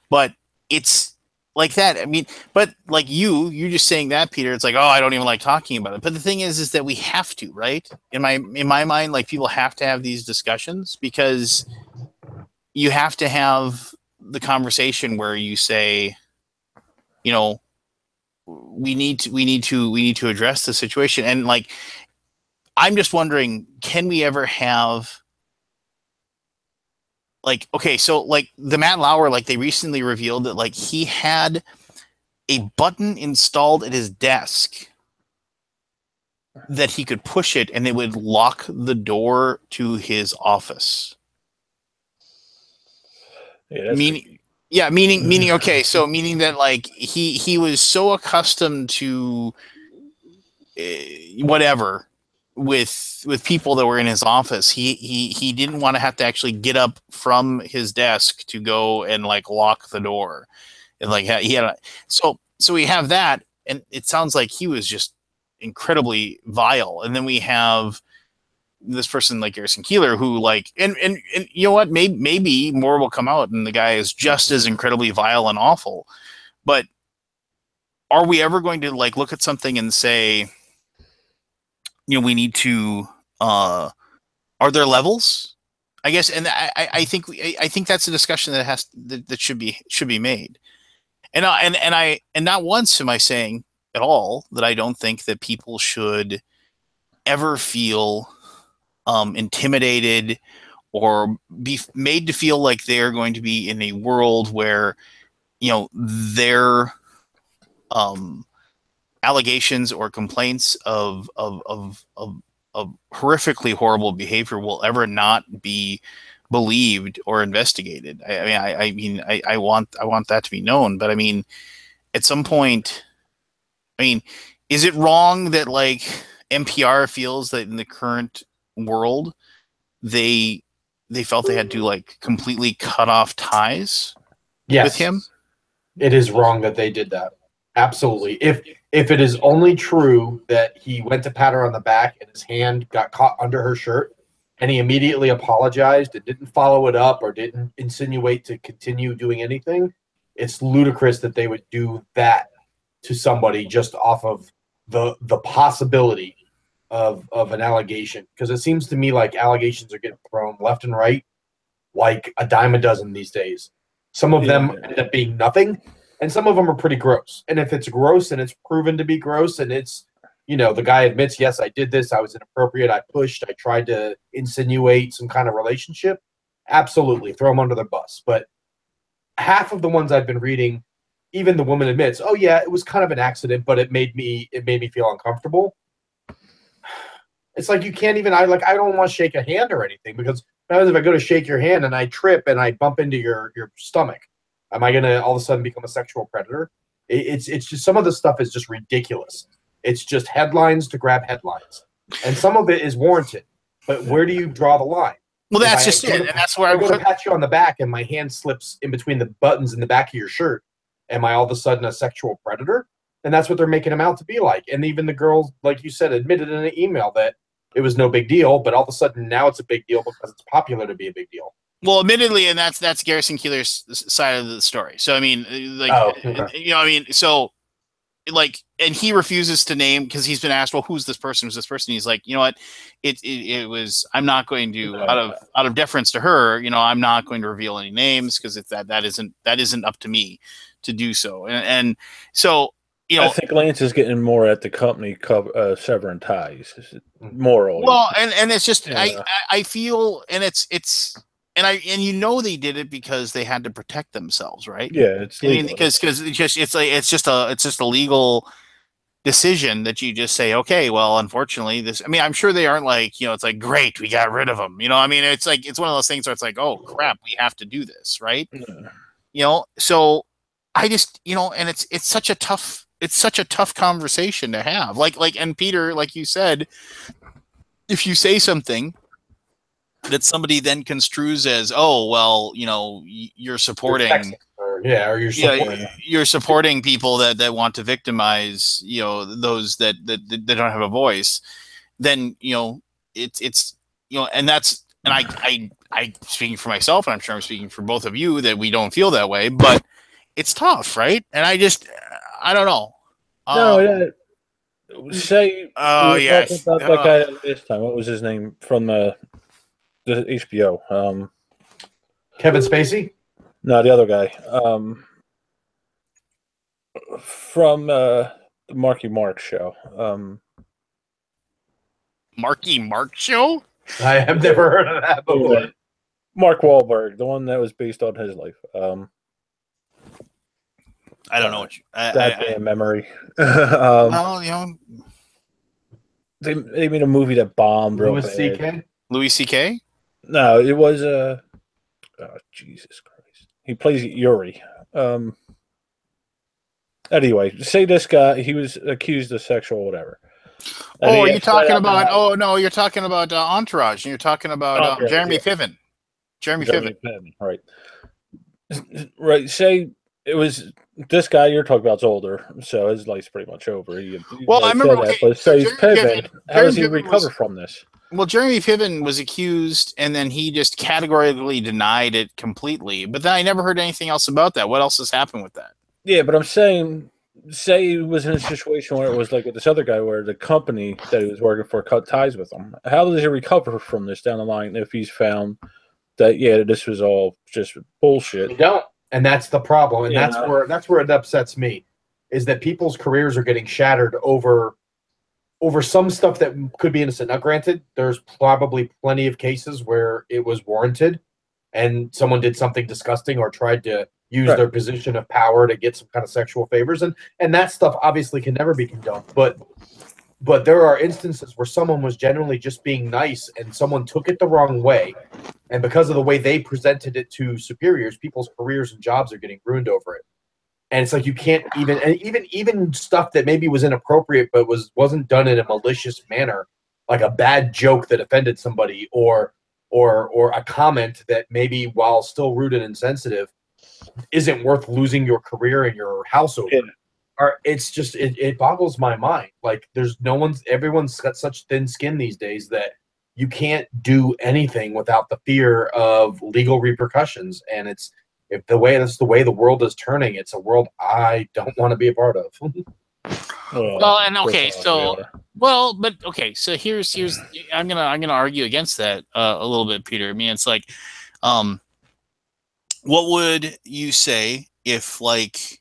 But it's like that. I mean, but like you're just saying that, Peter. It's like, oh, I don't even like talking about it. But the thing is that we have to, right? In my mind, like people have to have these discussions because you have to have the conversation where you say, we need to address the situation. And like, I'm just wondering, can we ever have like, okay, so like the Matt Lauer, like they recently revealed that like he had a button installed at his desk that he could push it and it would lock the door to his office. Yeah, meaning okay, so meaning that like he was so accustomed to whatever with people that were in his office, he didn't want to have to actually get up from his desk to go and like lock the door, and like he had so we have that, and it sounds like he was just incredibly vile. And then we have this person like Garrison Keillor who like and you know what, maybe more will come out and the guy is just as incredibly vile and awful. But are we ever going to like look at something and say, we need to are there levels, I guess? And I think that's a discussion that should be made. And not once am I saying at all that I don't think that people should ever feel intimidated or be made to feel like they're going to be in a world where their allegations or complaints of horrifically horrible behavior will ever not be believed or investigated. I want that to be known. But I mean, at some point, is it wrong that like NPR feels that in the current world they felt they had to like completely cut off ties with him? It is wrong that they did that. Absolutely. If it is only true that he went to pat her on the back and his hand got caught under her shirt and he immediately apologized and didn't follow it up or didn't insinuate to continue doing anything, it's ludicrous that they would do that to somebody just off of the possibility of an allegation. Because it seems to me like allegations are getting thrown left and right like a dime a dozen these days. Some of them end up being nothing, and some of them are pretty gross. And if it's gross and it's proven to be gross and it's, the guy admits, yes, I did this, I was inappropriate, I pushed, I tried to insinuate some kind of relationship, absolutely, throw them under the bus. But half of the ones I've been reading even the woman admits, oh yeah, it was kind of an accident, but it made me feel uncomfortable. It's like you can't even. I don't want to shake a hand or anything, because if I go to shake your hand and I trip and I bump into your stomach, am I gonna all of a sudden become a sexual predator? It's just, some of the stuff is just ridiculous. It's just headlines to grab headlines, and some of it is warranted. But where do you draw the line? Well, that's just it, and that's where I go to pat you on the back and my hand slips in between the buttons in the back of your shirt. Am I all of a sudden a sexual predator? And that's what they're making him out to be like. And even the girls, like you said, admitted in an email that it was no big deal, but all of a sudden now it's a big deal because it's popular to be a big deal. Well, admittedly, and that's Garrison Keillor's side of the story. So I mean, like, I mean, so like, and he refuses to name, because he's been asked, well, who's this person? Who's this person? He's like, you know what, it was. I'm not going to, out of deference to her, I'm not going to reveal any names, because that isn't up to me to do so. And so, I think Lance is getting more at the company severing ties, morally. Well, and it's just, I feel, and it's. And they did it because they had to protect themselves, right? Yeah, it's legal. I mean, because it's just a legal decision that you just say, okay, well, unfortunately, this. I mean, I'm sure they aren't like, it's like, great, we got rid of them. I mean, it's like, it's one of those things where it's like, oh crap, we have to do this, right? Yeah. So I just, and it's such a tough conversation to have. Like, and Peter, like you said, if you say something that somebody then construes as, oh, well, you're supporting, you're supporting people that want to victimize, those that don't have a voice, then it's and that's, and I speaking for myself, and I'm sure I'm speaking for both of you, that we don't feel that way, but it's tough, right? And I don't know. Say, yes, about that guy this time. What was his name from the HBO? Kevin Spacey? No, the other guy. From the Marky Mark show. Marky Mark show? I have never heard of that before. Mark Wahlberg, the one that was based on his life. I don't know what damn memory. Well, they made a movie that bombed. Louis C.K.? Louis C.K.? No, it was oh, Jesus Christ. He plays Yuri. Anyway, say this guy, he was accused of sexual whatever. And you're talking about? Oh no, you're talking about Entourage, and you're talking about Jeremy Piven. Jeremy Piven, right? Right. Say it was this guy you're talking about's older, so his life's pretty much over. Well, I remember. That, but say he's Piven. How does he recover from this? Well, Jeremy Piven was accused, and then he just categorically denied it completely. But then I never heard anything else about that. What else has happened with that? Yeah, but I'm saying, say he was in a situation where it was like with this other guy, where the company that he was working for cut ties with him. How does he recover from this down the line if he's found that this was all just bullshit? You don't, and that's the problem, and that's where it upsets me, is that people's careers are getting shattered over some stuff that could be innocent. Now, granted, there's probably plenty of cases where it was warranted and someone did something disgusting or tried to use their position of power to get some kind of sexual favors. And that stuff obviously can never be condoned. But there are instances where someone was genuinely just being nice and someone took it the wrong way. And because of the way they presented it to superiors, people's careers and jobs are getting ruined over it. And it's like you can't even stuff that maybe was inappropriate but wasn't done in a malicious manner, like a bad joke that offended somebody or a comment that maybe, while still rude and insensitive, isn't worth losing your career and your house over. Or it's just it boggles my mind. Like everyone's got such thin skin these days that you can't do anything without the fear of legal repercussions. And that's the way the world is turning. It's a world I don't want to be a part of. Well, and okay, so so here's I'm gonna argue against that a little bit, Peter. I mean, it's like, what would you say if, like,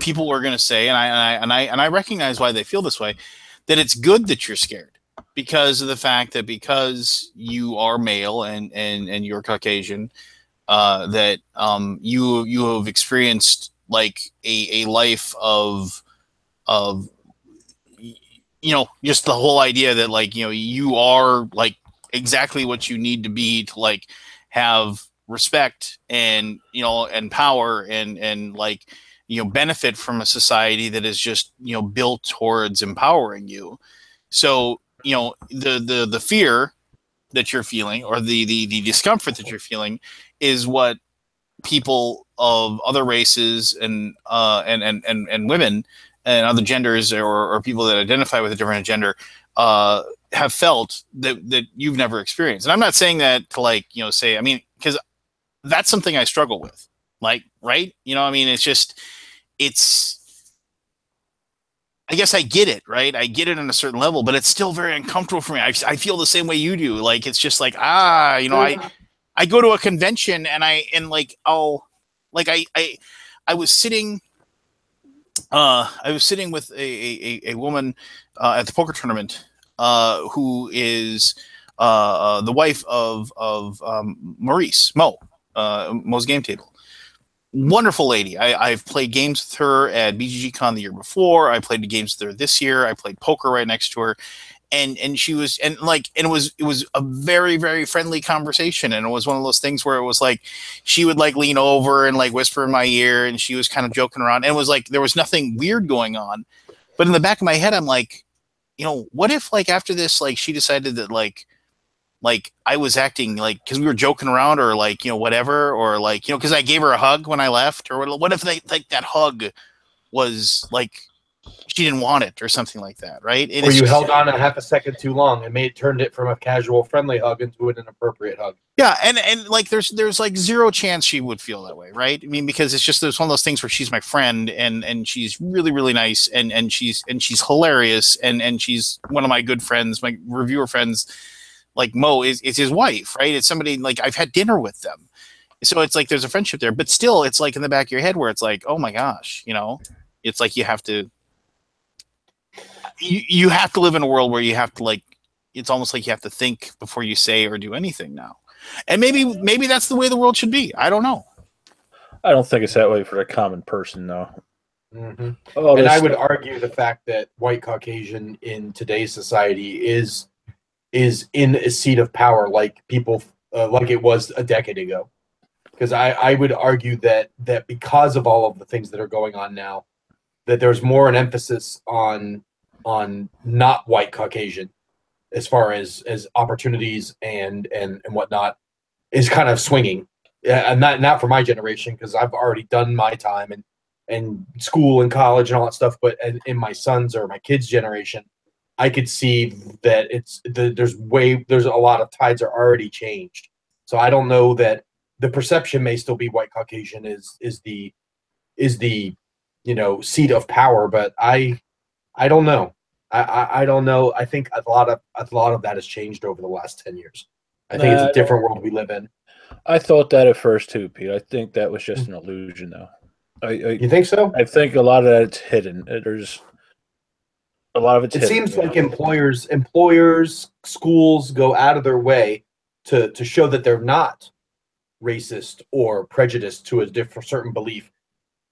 people were gonna say, and I recognize why they feel this way, that it's good that you're scared because of the fact that because you are male and you're Caucasian, that you have experienced like a life of just the whole idea that like you are like exactly what you need to be to like have respect and and power and like benefit from a society that is just built towards empowering you. So the fear that you're feeling, or the discomfort that you're feeling, is what people of other races and women and other genders, or people that identify with a different gender have felt that you've never experienced. And I'm not saying that to like say, I mean, because that's something I struggle with, like, right, I mean, it's I guess I get it, right? I get it on a certain level, but it's still very uncomfortable for me. I feel the same way you do. Like, it's just like, I go to a convention and I was sitting with a woman at the poker tournament who is the wife of Maurice Mo's Game Table. Wonderful lady. I've played games with her at BGG-Con the year before. I played the games with her this year. I played poker right next to her. And she was, and it was a very, very friendly conversation. And it was one of those things where it was like, she would like lean over and like whisper in my ear, and she was kind of joking around. And it was like, there was nothing weird going on. But in the back of my head, I'm like, what if like after this, like she decided that like I was acting like, because we were joking around, or like, whatever, or like, because I gave her a hug when I left, or what if they like that hug was like, she didn't want it or something like that, right? Or you held on a half a second too long and turned it from a casual, friendly hug into an inappropriate hug. Yeah, and like there's like zero chance she would feel that way, right? I mean, because there's one of those things where she's my friend, and she's really, really nice, and she's hilarious, and she's one of my good friends, my reviewer friends. Like Mo is his wife, right? It's somebody like I've had dinner with them, so it's like there's a friendship there. But still, it's like in the back of your head where it's like, oh my gosh, it's like you have to live in a world where you have to like, it's almost like you have to think before you say or do anything now. And maybe that's the way the world should be. I don't know. I don't think it's that way for the common person, though. Mm-hmm. And I would argue the fact that white Caucasian in today's society is in a seat of power, like people like it was a decade ago. Because I would argue that because of all of the things that are going on now, that there's more an emphasis on not white Caucasian as far as opportunities and whatnot is kind of swinging. And not for my generation, because I've already done my time and school and college and all that stuff. But in my son's or my kids' generation, I could see that there's a lot of tides are already changed. So I don't know that the perception may still be white Caucasian is the seat of power, but I don't know. I don't know. I think a lot of that has changed over the last 10 years. I think it's a different world we live in. I thought that at first too, Pete. I think that was just an illusion, though. You think so? I think a lot of that's hidden. There's a lot of it's hidden. It seems like employers, schools go out of their way to show that they're not racist or prejudiced to a certain belief,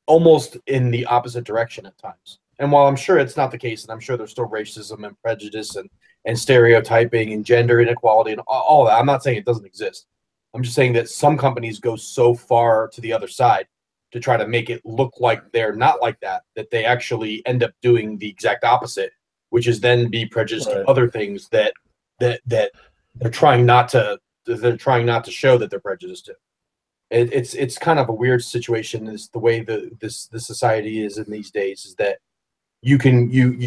almost in the opposite direction at times. And while I'm sure it's not the case, and I'm sure there's still racism and prejudice and stereotyping and gender inequality and all that, I'm not saying it doesn't exist. I'm just saying that some companies go so far to the other side to try to make it look like they're not like that they actually end up doing the exact opposite, which is then be prejudiced to other things that they're trying not to show that they're prejudiced to. It's kind of a weird situation, is the way the society is in these days, is that you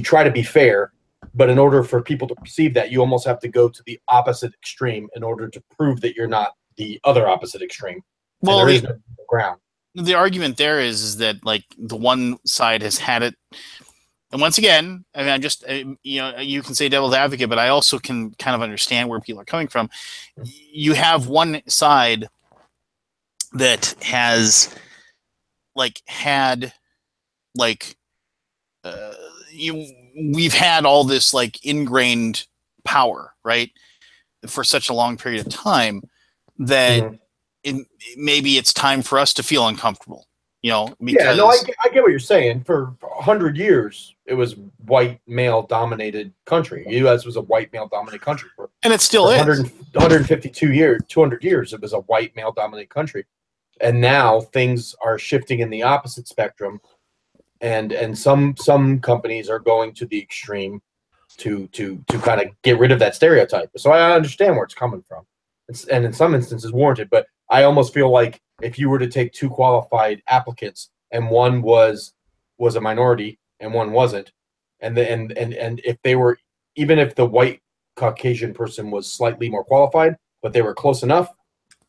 try to be fair, but in order for people to perceive that, you almost have to go to the opposite extreme in order to prove that you're not the other opposite extreme. Well, there is no ground. The argument there is that like the one side has had it, and once again, I mean, I just you can say devil's advocate, but I also can kind of understand where people are coming from. You have one side that has we've had all this like ingrained power, right, for such a long period of time that maybe it's time for us to feel uncomfortable, because I get what you're saying. For 100 years, it was white male dominated country. U.S. was a white male dominated country and it still is 152 years, 200 years. It was a white male dominated country, and now things are shifting in the opposite spectrum, and some companies are going to the extreme to kind of get rid of that stereotype. So I understand where it's coming from, and in some instances warranted. But I almost feel like if you were to take two qualified applicants and one was a minority and one wasn't, and if they were, even if the white Caucasian person was slightly more qualified, but they were close enough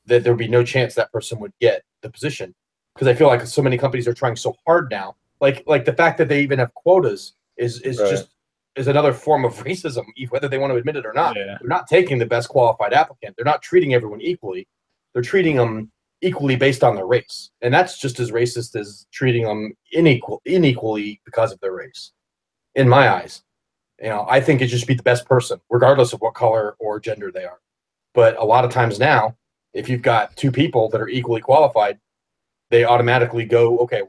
that there would be no chance that person would get the position. Because I feel like so many companies are trying so hard now. Like the fact that they even have quotas is just is another form of racism, whether they want to admit it or not. Yeah. They're not taking the best qualified applicant. They're not treating everyone equally. They're treating them equally based on their race, and that's just as racist as treating them unequally because of their race. In my eyes, I think it should be the best person, regardless of what color or gender they are. But a lot of times now, if you've got two people that are equally qualified, they automatically go, okay,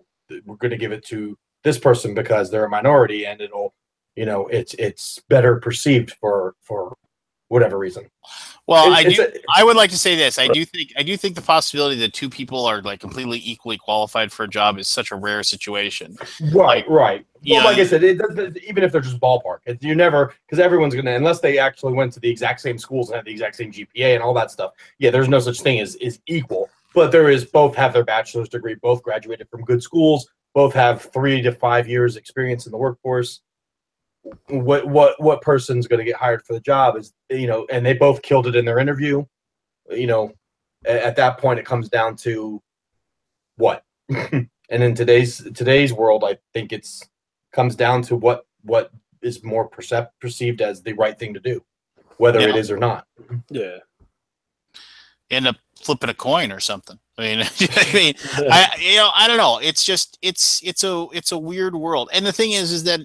we're going to give it to this person because they're a minority, and it'll, it's better perceived for whatever reason. Well, I would like to say this. I do think the possibility that two people are like completely equally qualified for a job is such a rare situation. Right. Well, like I said, even if they're just ballpark, you never, because everyone's going to, unless they actually went to the exact same schools and have the exact same GPA and all that stuff. Yeah, there's no such thing as equal, but there is, both have their bachelor's degree, both graduated from good schools, both have 3 to 5 years experience in the workforce. What person's going to get hired for the job is, and they both killed it in their interview. At that point, it comes down to what. And in today's world, I think comes down to what is more perceived as the right thing to do, whether it is or not. Yeah. End up flipping a coin or something. I don't know. It's just it's a weird world. And the thing is that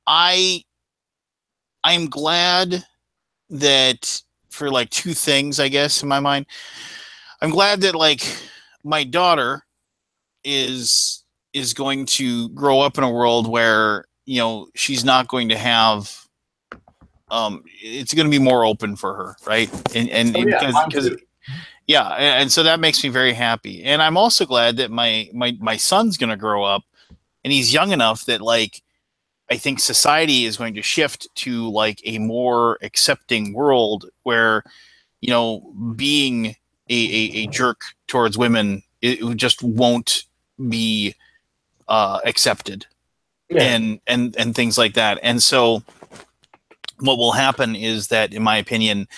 I am glad that for like two things, I guess, in my mind. I'm glad that like my daughter is going to grow up in a world where, she's not going to have it's going to be more open for her, right? And so that makes me very happy. And I'm also glad that my son's going to grow up and he's young enough that like I think society is going to shift to like a more accepting world where, being a jerk towards women, it just won't be accepted, and things like that. And so what will happen is that, in my opinion,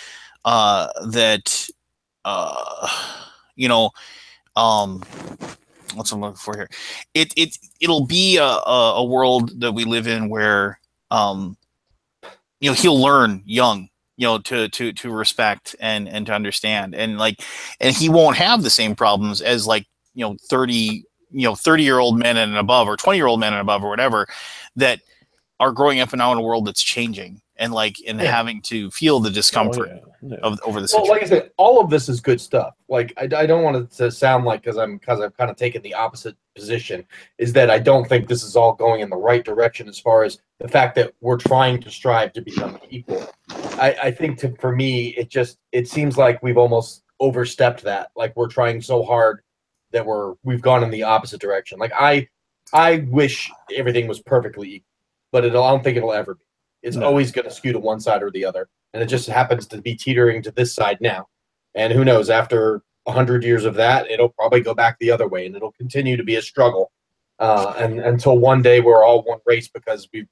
what's I'm looking for here? It'll be a world that we live in where he'll learn young, to respect and to understand, and he won't have the same problems as 30-year-old men and above, or 20-year-old men and above, or whatever, that are growing up now in a world that's changing and having to feel the discomfort over the situation. Well, like I said, all of this is good stuff. Like I don't want it to sound like because I've kind of taken the opposite position, is that I don't think this is all going in the right direction as far as the fact that we're trying to strive to become equal. I think for me, it seems like we've almost overstepped that. Like we're trying so hard that we've gone in the opposite direction. Like I wish everything was perfectly equal, but I don't think it'll ever be. It's always going to skew to one side or the other. And it just happens to be teetering to this side now. And who knows, after 100 years of that, it'll probably go back the other way, and it'll continue to be a struggle. And until one day we're all one race because we've,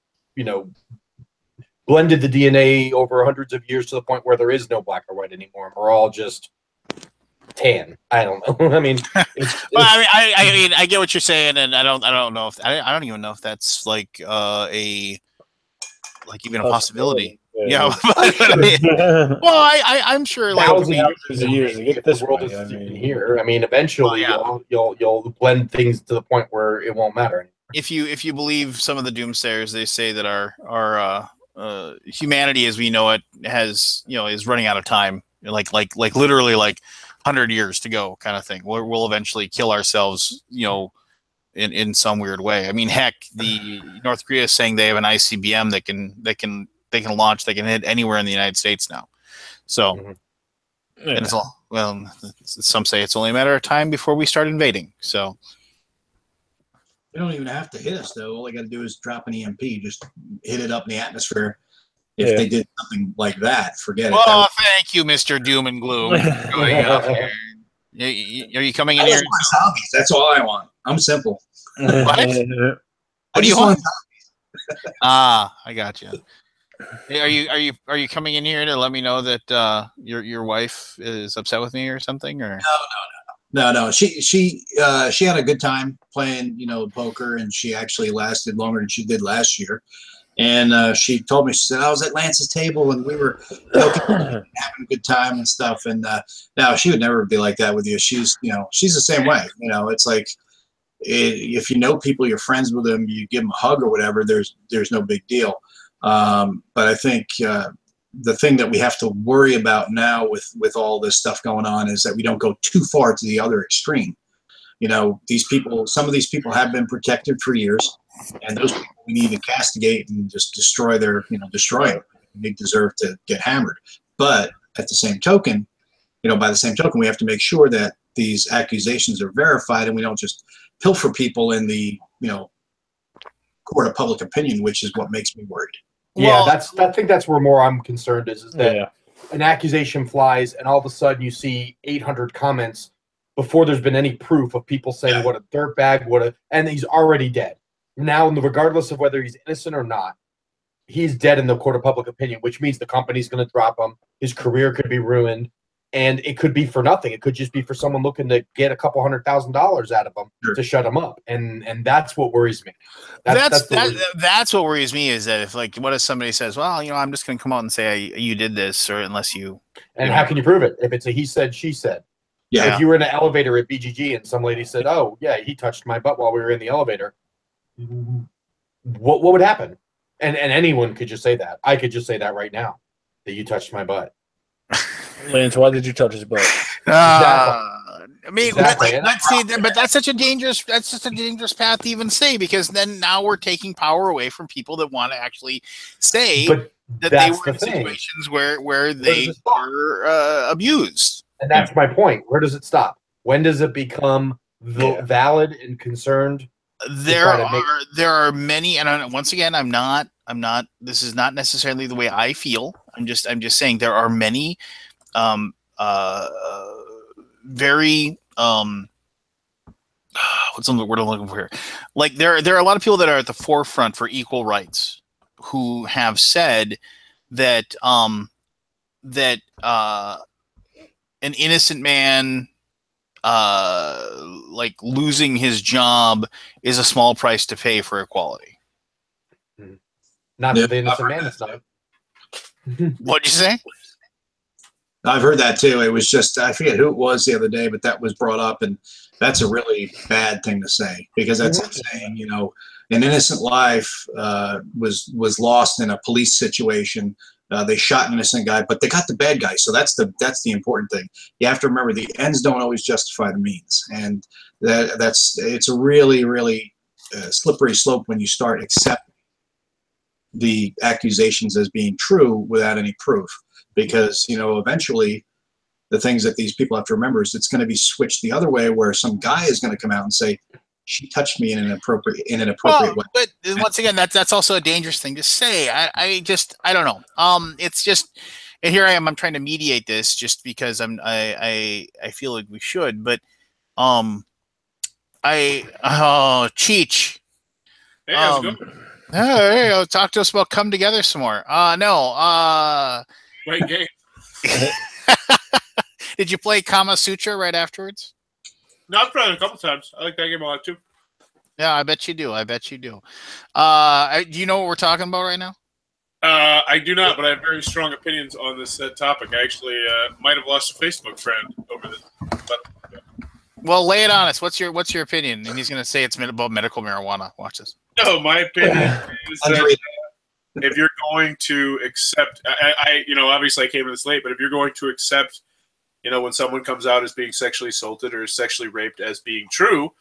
blended the DNA over hundreds of years to the point where there is no black or white anymore. And we're all just tan. I don't know. I mean, I get what you're saying, and I don't know if I don't even know if that's even a possibility. Yeah. I'm sure thousands of years to get this world is here. I mean, eventually you'll blend things to the point where it won't matter anymore. If you believe some of the doomsayers, they say that our humanity as we know it is running out of time. Like literally 100 years to go, kind of thing. We'll eventually kill ourselves, in some weird way. I mean, heck, the North Korea is saying they have an ICBM that can launch, they can hit anywhere in the United States now. So, and it's all, well, some say it's only a matter of time before we start invading. So. They don't even have to hit us, though. All they got to do is drop an EMP, just hit it up in the atmosphere. If they did something like that, forget it. Oh, thank you, Mr. Doom and Gloom. Going up here. Are you coming in here? I want zombies. That's all I want. I'm simple. What? What do you want? I got you. Hey, are you coming in here to let me know that your wife is upset with me or something? Or no. She had a good time playing, poker, and she actually lasted longer than she did last year. And she told me, she said, I was at Lance's table and we were having a good time and stuff. And now she would never be like that with you. She's the same way. It's like if you know people, you're friends with them, you give them a hug or whatever, there's no big deal. But I think the thing that we have to worry about now with all this stuff going on is that we don't go too far to the other extreme. Some of these people have been protected for years, and those people we need to castigate and just destroy them. They deserve to get hammered. But at the same token, we have to make sure that these accusations are verified, and we don't just pilfer people in the, court of public opinion, which is what makes me worried. Yeah, I think that's where more I'm concerned is that an accusation flies, and all of a sudden you see 800 comments before there's been any proof of people saying what a dirtbag, and he's already dead. Now, regardless of whether he's innocent or not, he's dead in the court of public opinion, which means the company's going to drop him. His career could be ruined, and it could be for nothing. It could just be for someone looking to get a couple $100,000 out of him to shut him up, and that's what worries me. That's what worries me is that what if somebody says, well, I'm just going to come out and say you did this, or unless you. And how can you prove it if it's a he said, she said? Yeah. If you were in an elevator at BGG and some lady said, oh, yeah, he touched my butt while we were in the elevator, what would happen? And anyone could just say that. I could just say that right now, that you touched my butt. Lance, why did you touch his butt? I mean, but that's such a dangerous path to even say, because then now we're taking power away from people that want to actually say that they were in situations where they were abused. And that's my point. Where does it stop? When does it become valid and concerned? There are many, and once again, I'm not. This is not necessarily the way I feel. I'm just saying there are many, very what's the word I'm looking for here? Like there are a lot of people that are at the forefront for equal rights who have said that an innocent man losing his job is a small price to pay for equality. Not for the innocent man, it's not. What'd you say? I've heard that too. It was just, I forget who it was the other day, but that was brought up, and that's a really bad thing to say, because that's saying, an innocent life was lost in a police situation. They shot an innocent guy, but they got the bad guy. So that's the important thing. You have to remember the ends don't always justify the means, and it's a really, really slippery slope when you start accepting the accusations as being true without any proof. Because eventually the things that these people have to remember is it's going to be switched the other way, where some guy is going to come out and say, she touched me in an appropriate way. But once again, that's also a dangerous thing to say. I don't know. It's just, and here I am. I'm trying to mediate this just because I feel like we should. But Cheech. Hey, how's it going? Hey, talk to us about Come Together some more. Great game. Did you play Kama Sutra right afterwards? No, I've played it a couple times. I like that game a lot too. Yeah, I bet you do. Do you know what we're talking about right now? I do not, but I have very strong opinions on this topic. I actually might have lost a Facebook friend over this. Well, lay it on us. What's your opinion? And he's going to say it's about medical marijuana. Watch this. No, my opinion is that if you're going to accept, I obviously I came in this late, but if you're going to accept when someone comes out as being sexually assaulted or sexually raped as being true,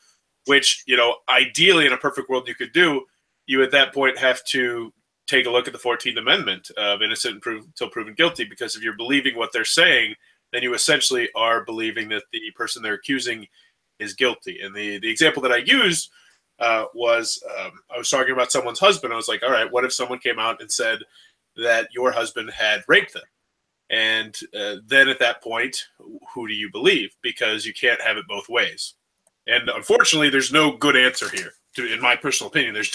which, ideally in a perfect world you could do, you at that point have to take a look at the 14th Amendment of innocent until proven guilty, because if you're believing what they're saying, then you essentially are believing that the person they're accusing is guilty. And the example that I used was I was talking about someone's husband. I was like, all right, what if someone came out and said that your husband had raped them? And then at that point, who do you believe? Because you can't have it both ways. And unfortunately, there's no good answer here. In my personal opinion, there's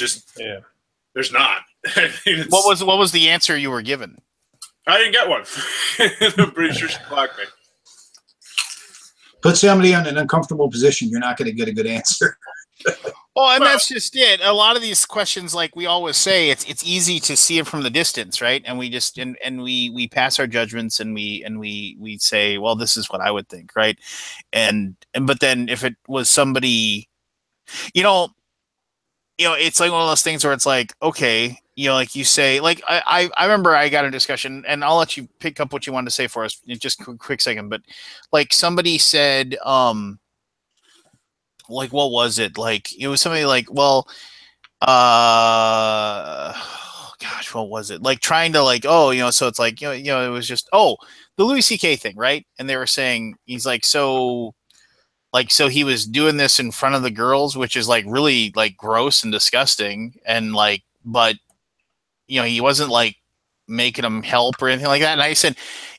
not. I mean, what was the answer you were given? I didn't get one. I'm pretty sure she blocked me. Put somebody in an uncomfortable position, you're not going to get a good answer. Oh, and that's just it. A lot of these questions, like we always say, it's easy to see it from the distance, right? And we just and we pass our judgments, and we say, well, this is what I would think, right? And but then if it was somebody, it's like one of those things where it's like, okay, like you say, like I remember I got a discussion, and I'll let you pick up what you wanted to say for us in just a quick second, but like somebody said, like, what was it? Like, it was somebody like, well, gosh, what was it? Like trying to like, so it's like, it was just, the Louis C.K. thing, right? And they were saying, he's like, so he was doing this in front of the girls, which is like really like gross and disgusting. And like, but he wasn't like making them help or anything like that. And I said,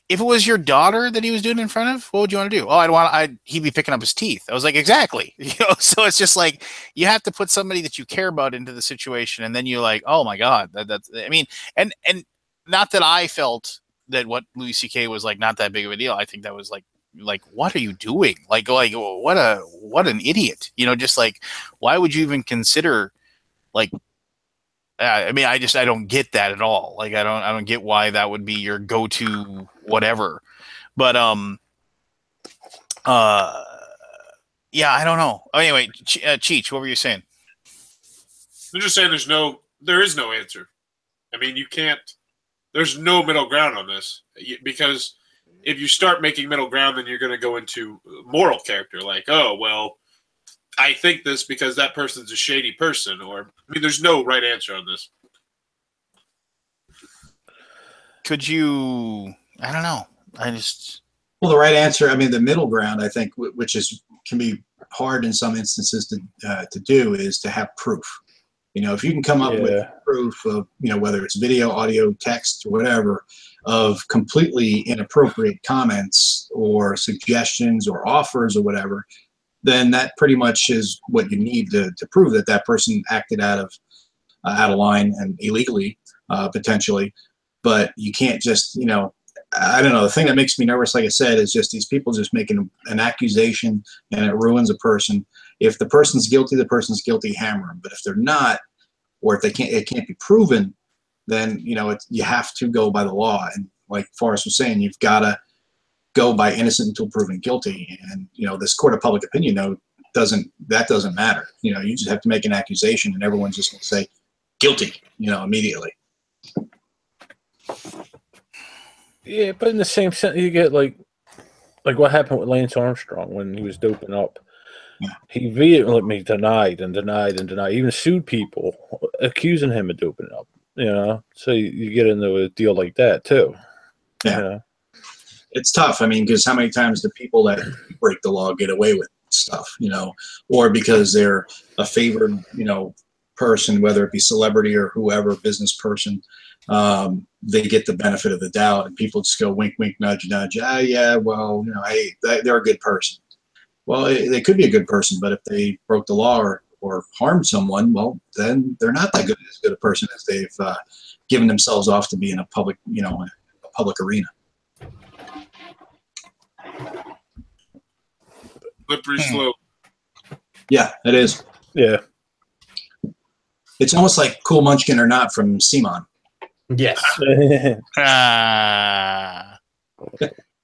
if it was your daughter that he was doing it in front of, what would you want to do? Oh, he'd be picking up his teeth. I was like, exactly. So it's just like, you have to put somebody that you care about into the situation. And then you're like, oh my God, that's, I mean, and not that I felt that what Louis C.K. was like, not that big of a deal. I think that was like, what are you doing? Like what an idiot, just like, why would you even consider like, I mean, I don't get that at all. Like, I don't get why that would be your go-to whatever. But, yeah, I don't know. Oh, anyway, Cheech, what were you saying? I'm just saying there is no answer. I mean, there's no middle ground on this, because if you start making middle ground, then you're going to go into moral character. Like, oh, well, I think this because that person's a shady person, or there's no right answer on this. Could you? I don't know. Well, the right answer. I mean, the middle ground. I think, which can be hard in some instances to do, is to have proof. If you can come up with proof of, whether it's video, audio, text, or whatever, of completely inappropriate comments or suggestions or offers or whatever, then that pretty much is what you need to prove that person acted out of line and illegally, potentially. But you can't just, I don't know. The thing that makes me nervous, like I said, is just these people just making an accusation, and it ruins a person. If the person's guilty, hammer them. But if they're not, or if it can't be proven, then you have to go by the law. And like Forrest was saying, you've got to go by innocent until proven guilty. And this court of public opinion doesn't matter. You just have to make an accusation, and everyone's just going to say guilty, immediately. Yeah, but in the same sense, you get like what happened with Lance Armstrong when he was doping up. Yeah. He vehemently denied and denied and denied. He even sued people accusing him of doping up. So you get into a deal like that too. Yeah, it's tough. I mean, because how many times do people that break the law get away with stuff? Or because they're a favored, person, whether it be celebrity or whoever, business person. They get the benefit of the doubt, and people just go wink, wink, nudge, nudge. Yeah, well, hey, they're a good person. Well, they could be a good person, but if they broke the law or harmed someone, well, then they're not as good a person as they've given themselves off to be in a public, a public arena. Slippery slope. Yeah, it is. Yeah. It's almost like Cool Munchkin or Not from Simon. Yes. I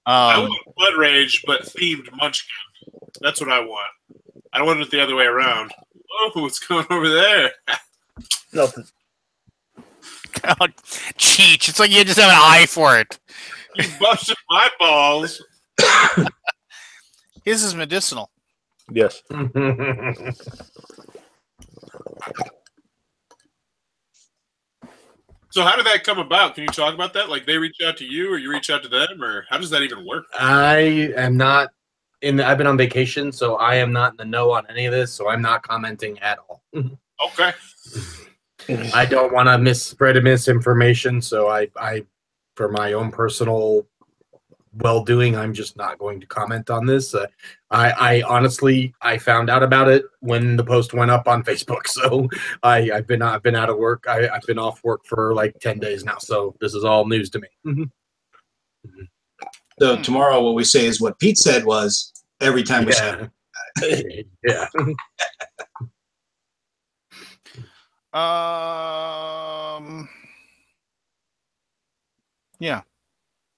want Blood Rage, but themed Munchkin. That's what I want. I don't want it the other way around. Oh, what's going over there? Nothing. Cheech, it's like you just have an eye for it. You busted my balls. His is medicinal. Yes. So how did that come about? Can you talk about that? Like they reach out to you or you reach out to them, or how does that even work? I am not I've been on vacation, so I am not in the know on any of this, so I'm not commenting at all. Okay. I don't want to spread misinformation, so I for my own personal well-doing, I'm just not going to comment on this. I honestly found out about it when the post went up on Facebook, so I've been out of work. I've been off work for like 10 days now, so this is all news to me. So tomorrow, what we say is what Pete said was every time we say. Yeah. Yeah.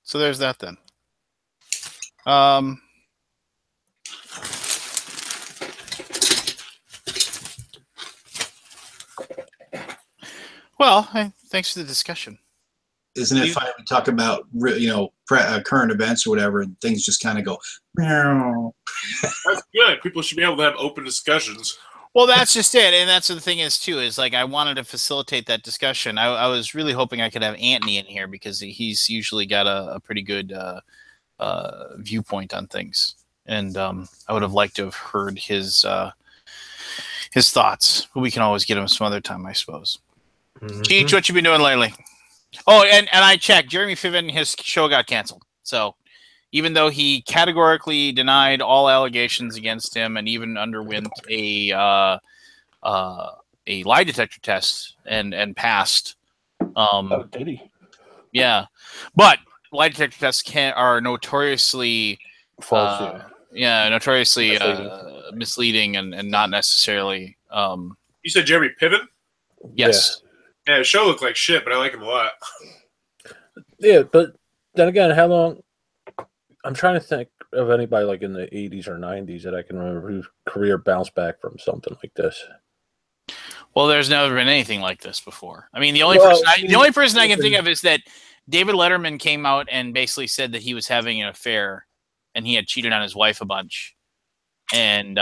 So there's that then. Well, thanks for the discussion. Isn't it funny we talk about current events or whatever, and things just kind of go. Meow. That's good. People should be able to have open discussions. Well, that's just it, and that's what the thing is too. Is like I wanted to facilitate that discussion. I was really hoping I could have Anthony in here because he's usually got a pretty good viewpoint on things, and I would have liked to have heard his thoughts. But we can always get him some other time, I suppose. Cheech, what you been doing lately? Oh, and I checked. Jeremy Piven, his show got canceled. So even though he categorically denied all allegations against him and even underwent a lie detector test and passed. Oh, did he? Yeah, but lie detector tests are notoriously false. Notoriously misleading and not necessarily. You said Jeremy Piven? Yes. Yeah, his show looked like shit, but I like him a lot. Yeah, but then again, how long? I'm trying to think of anybody like in the 80s or 90s that I can remember whose career bounced back from something like this. Well, there's never been anything like this before. I mean, the only person I can think of is that David Letterman came out and basically said that he was having an affair and he had cheated on his wife a bunch, and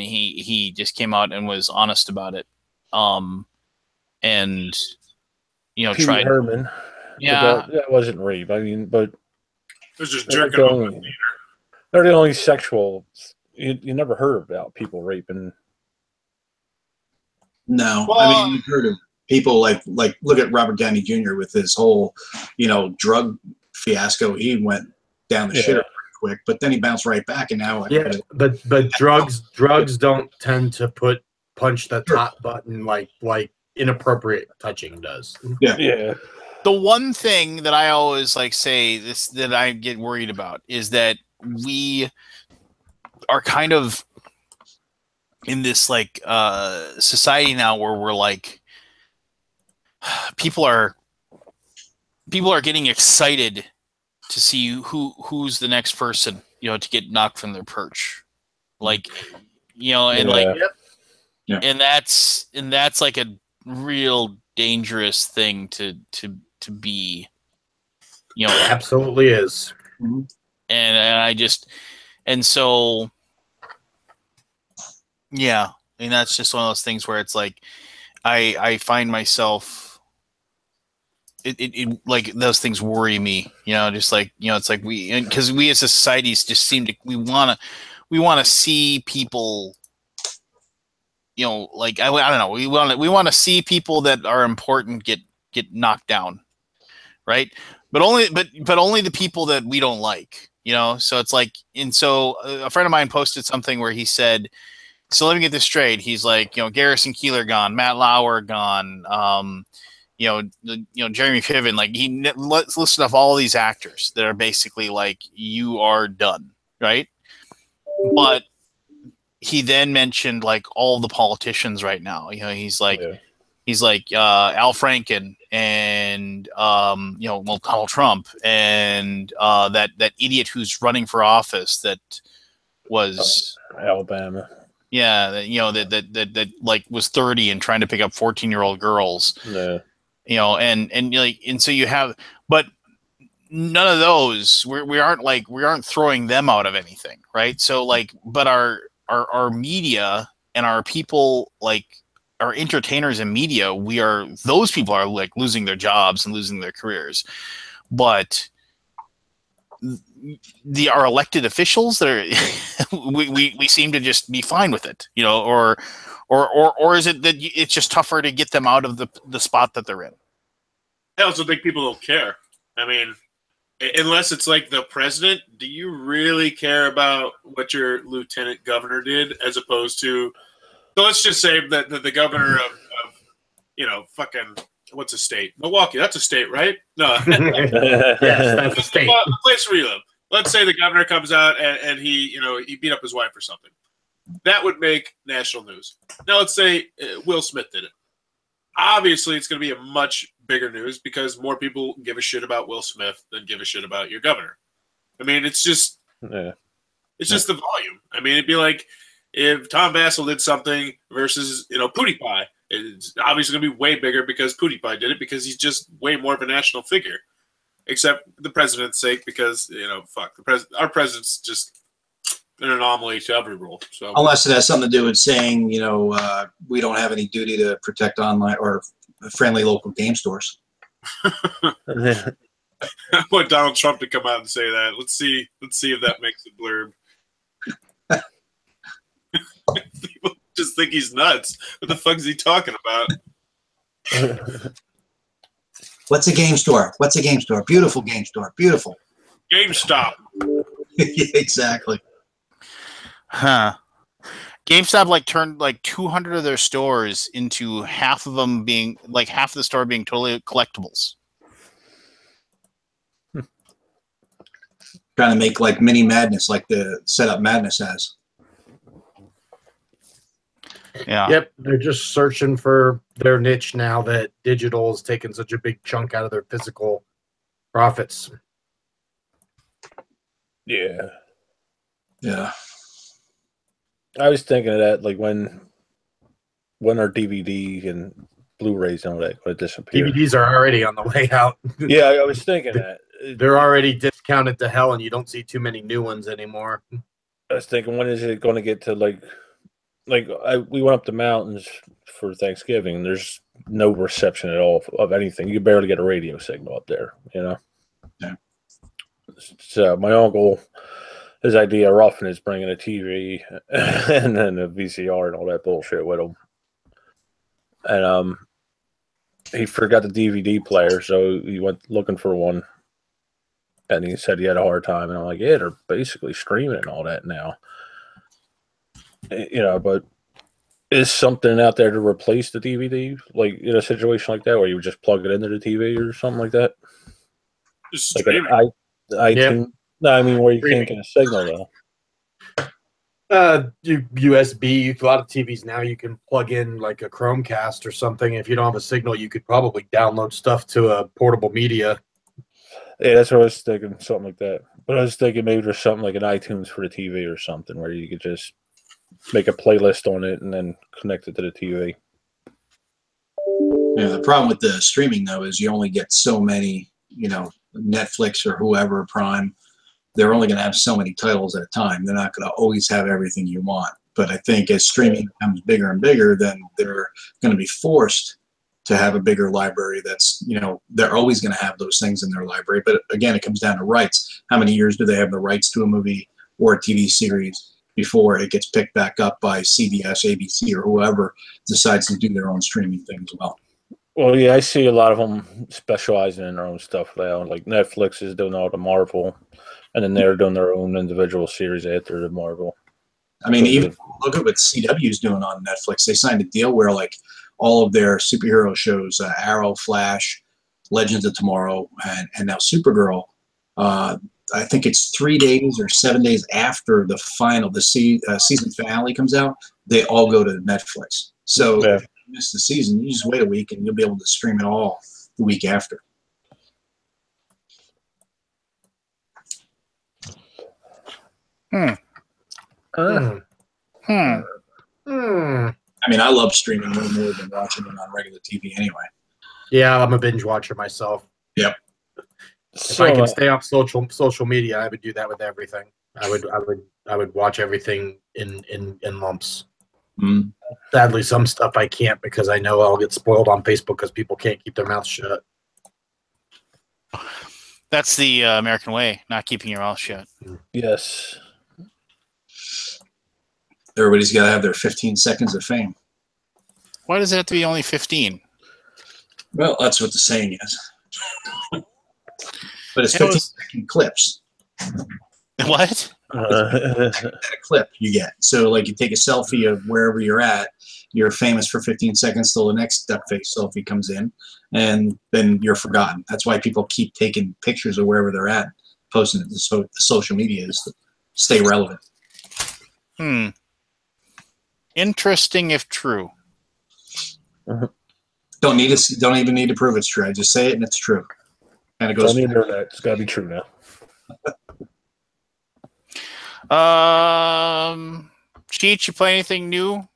he just came out and was honest about it. And Pee Herman. Yeah, that wasn't rape. I mean, but it was just jerking off. They're the only sexual. You never heard about people raping. No, well, I mean you've heard of people like look at Robert Downey Jr. with his whole drug fiasco. He went down the shitter pretty quick, but then he bounced right back, and now but drugs don't tend to punch the top button like inappropriate touching does. Yeah. The one thing that I always say that I get worried about is that we are kind of in this society now where we're people are getting excited to see who's the next person to get knocked from their perch, and that's like a real dangerous thing to be, absolutely is. And so yeah, I mean that's just one of those things where it's like I find myself it like those things worry me, just it's like because we as a society just seem to we want to see people. I don't know. We want to see people that are important get knocked down, right? But only the people that we don't like, So it's like, and so a friend of mine posted something where he said, "So let me get this straight." He's like, Garrison Keillor gone, Matt Lauer gone, Jeremy Piven. He listed off all these actors that are basically you are done, right? But he then mentioned all the politicians right now. He's like Al Franken and Donald Trump and that idiot who's running for office that was Alabama. Yeah, that was 30 and trying to pick up 14-year-old girls. Yeah. And so you have, but none of those. We aren't throwing them out of anything, right? So like, but our media and our people, like our entertainers and media, those people are like losing their jobs and losing their careers, but our elected officials that are we seem to just be fine with it, you know, or is it that it's just tougher to get them out of the spot that they're in? I also think people don't care. I mean, unless it's like the president, do you really care about what your lieutenant governor did as opposed to, so let's just say that the governor of you know, fucking, what's a state? Milwaukee, that's a state, right? No. Yes, that's a state. The place where you live. Let's say the governor comes out and he, you know, he beat up his wife or something. That would make national news. Now let's say Will Smith did it. Obviously, it's going to be a much bigger news because more people give a shit about Will Smith than give a shit about your governor. I mean, it's just it's just the volume. I mean, it'd be like if Tom Vassell did something versus, you know, PewDiePie. It's obviously going to be way bigger because PewDiePie did it because he's just way more of a national figure. Except the president's sake because, you know, fuck, our president's just an anomaly to every rule. So unless it has something to do with saying, you know, we don't have any duty to protect online or friendly local game stores. I want Donald Trump to come out and say that. Let's see if that makes a blurb. People just think he's nuts. What the fuck is he talking about? What's a game store? What's a game store? Beautiful game store. Beautiful. GameStop. Yeah, exactly. Huh. GameStop like turned like 200 of their stores into half of the store being totally collectibles. Trying to make like mini Madness, like the setup Madness has. Yeah. Yep, they're just searching for their niche now that digital has taken such a big chunk out of their physical profits. Yeah. Yeah. I was thinking of that, like when our DVD and Blu-rays and all that going to disappear. DVDs are already on the way out. Yeah, I was thinking that. They're already discounted to hell, and you don't see too many new ones anymore. I was thinking, when is it going to get to we went up the mountains for Thanksgiving, and there's no reception at all of anything. You can barely get a radio signal up there, you know? Yeah. So my uncle, his idea roughing is bringing a TV and then a VCR and all that bullshit with him. And he forgot the DVD player, so he went looking for one. And he said he had a hard time. And I'm like, yeah, they're basically streaming and all that now. You know, but is something out there to replace the DVD? Like in a situation like that where you would just plug it into the TV or something like that? Just Like streaming. iTunes? Yep. No, I mean where you can't get a signal though. USB. A lot of TVs now you can plug in like a Chromecast or something. If you don't have a signal, you could probably download stuff to a portable media. Yeah, that's what I was thinking, something like that. But I was thinking maybe there's something like an iTunes for the TV or something where you could just make a playlist on it and then connect it to the TV. Yeah, the problem with the streaming though is you only get so many, you know, Netflix or whoever, Prime, they're only going to have so many titles at a time. They're not going to always have everything you want. But I think as streaming becomes bigger and bigger, then they're going to be forced to have a bigger library. That's, you know, they're always going to have those things in their library. But again, it comes down to rights. How many years do they have the rights to a movie or a TV series before it gets picked back up by CBS, ABC, or whoever decides to do their own streaming thing as well? Well, yeah, I see a lot of them specializing in their own stuff now. Like Netflix is doing all the Marvel, and then they're doing their own individual series after the Marvel. I mean, even look at what CW's doing on Netflix. They signed a deal where like all of their superhero shows, Arrow, Flash, Legends of Tomorrow, and now Supergirl, I think it's 3 days or 7 days after the final, the season finale comes out, they all go to Netflix. So if you miss the season, you just wait a week and you'll be able to stream it all the week after. I mean, I love streaming way more than watching it on regular TV anyway. Yeah, I'm a binge watcher myself. Yep. If I can stay off social media, I would do that with everything. I would watch everything in lumps. Mm. Sadly, some stuff I can't because I know I'll get spoiled on Facebook because people can't keep their mouths shut. That's the American way, not keeping your mouth shut. Yes. Everybody's got to have their 15 seconds of fame. Why does it have to be only 15? Well, that's what the saying is. But it's 15-second clips. What? A clip you get. So, like, you take a selfie of wherever you're at, you're famous for 15 seconds till the next duck face selfie comes in, and then you're forgotten. That's why people keep taking pictures of wherever they're at, posting it to the social media is to stay relevant. Interesting if true. Don't even need to prove it's true. I just say it and it's true. And it goes. Don't need to know that. It's got to be true now. Cheech, you play anything new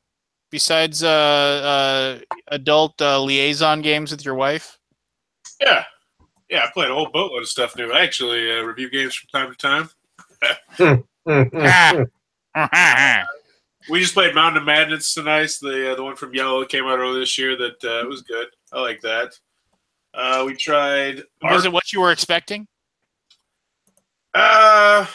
besides adult liaison games with your wife? Yeah, I played a whole boatload of stuff new. I actually review games from time to time. We just played Mountain of Madness tonight. The one from Yellow came out earlier this year. That was good. I like that. We tried. Was it what you were expecting? No.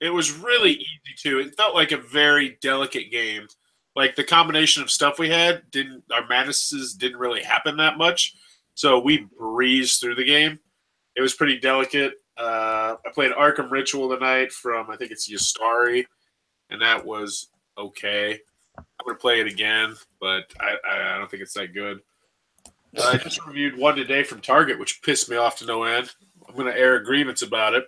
It was really easy too. It felt like a very delicate game. Like the combination of stuff we had our madnesses didn't really happen that much. So we breezed through the game. It was pretty delicate. I played Arkham Ritual tonight from, I think it's Yastari, and that was okay. I'm going to play it again, but I don't think it's that good. I just reviewed one today from Target, which pissed me off to no end. I'm going to air a grievance about it.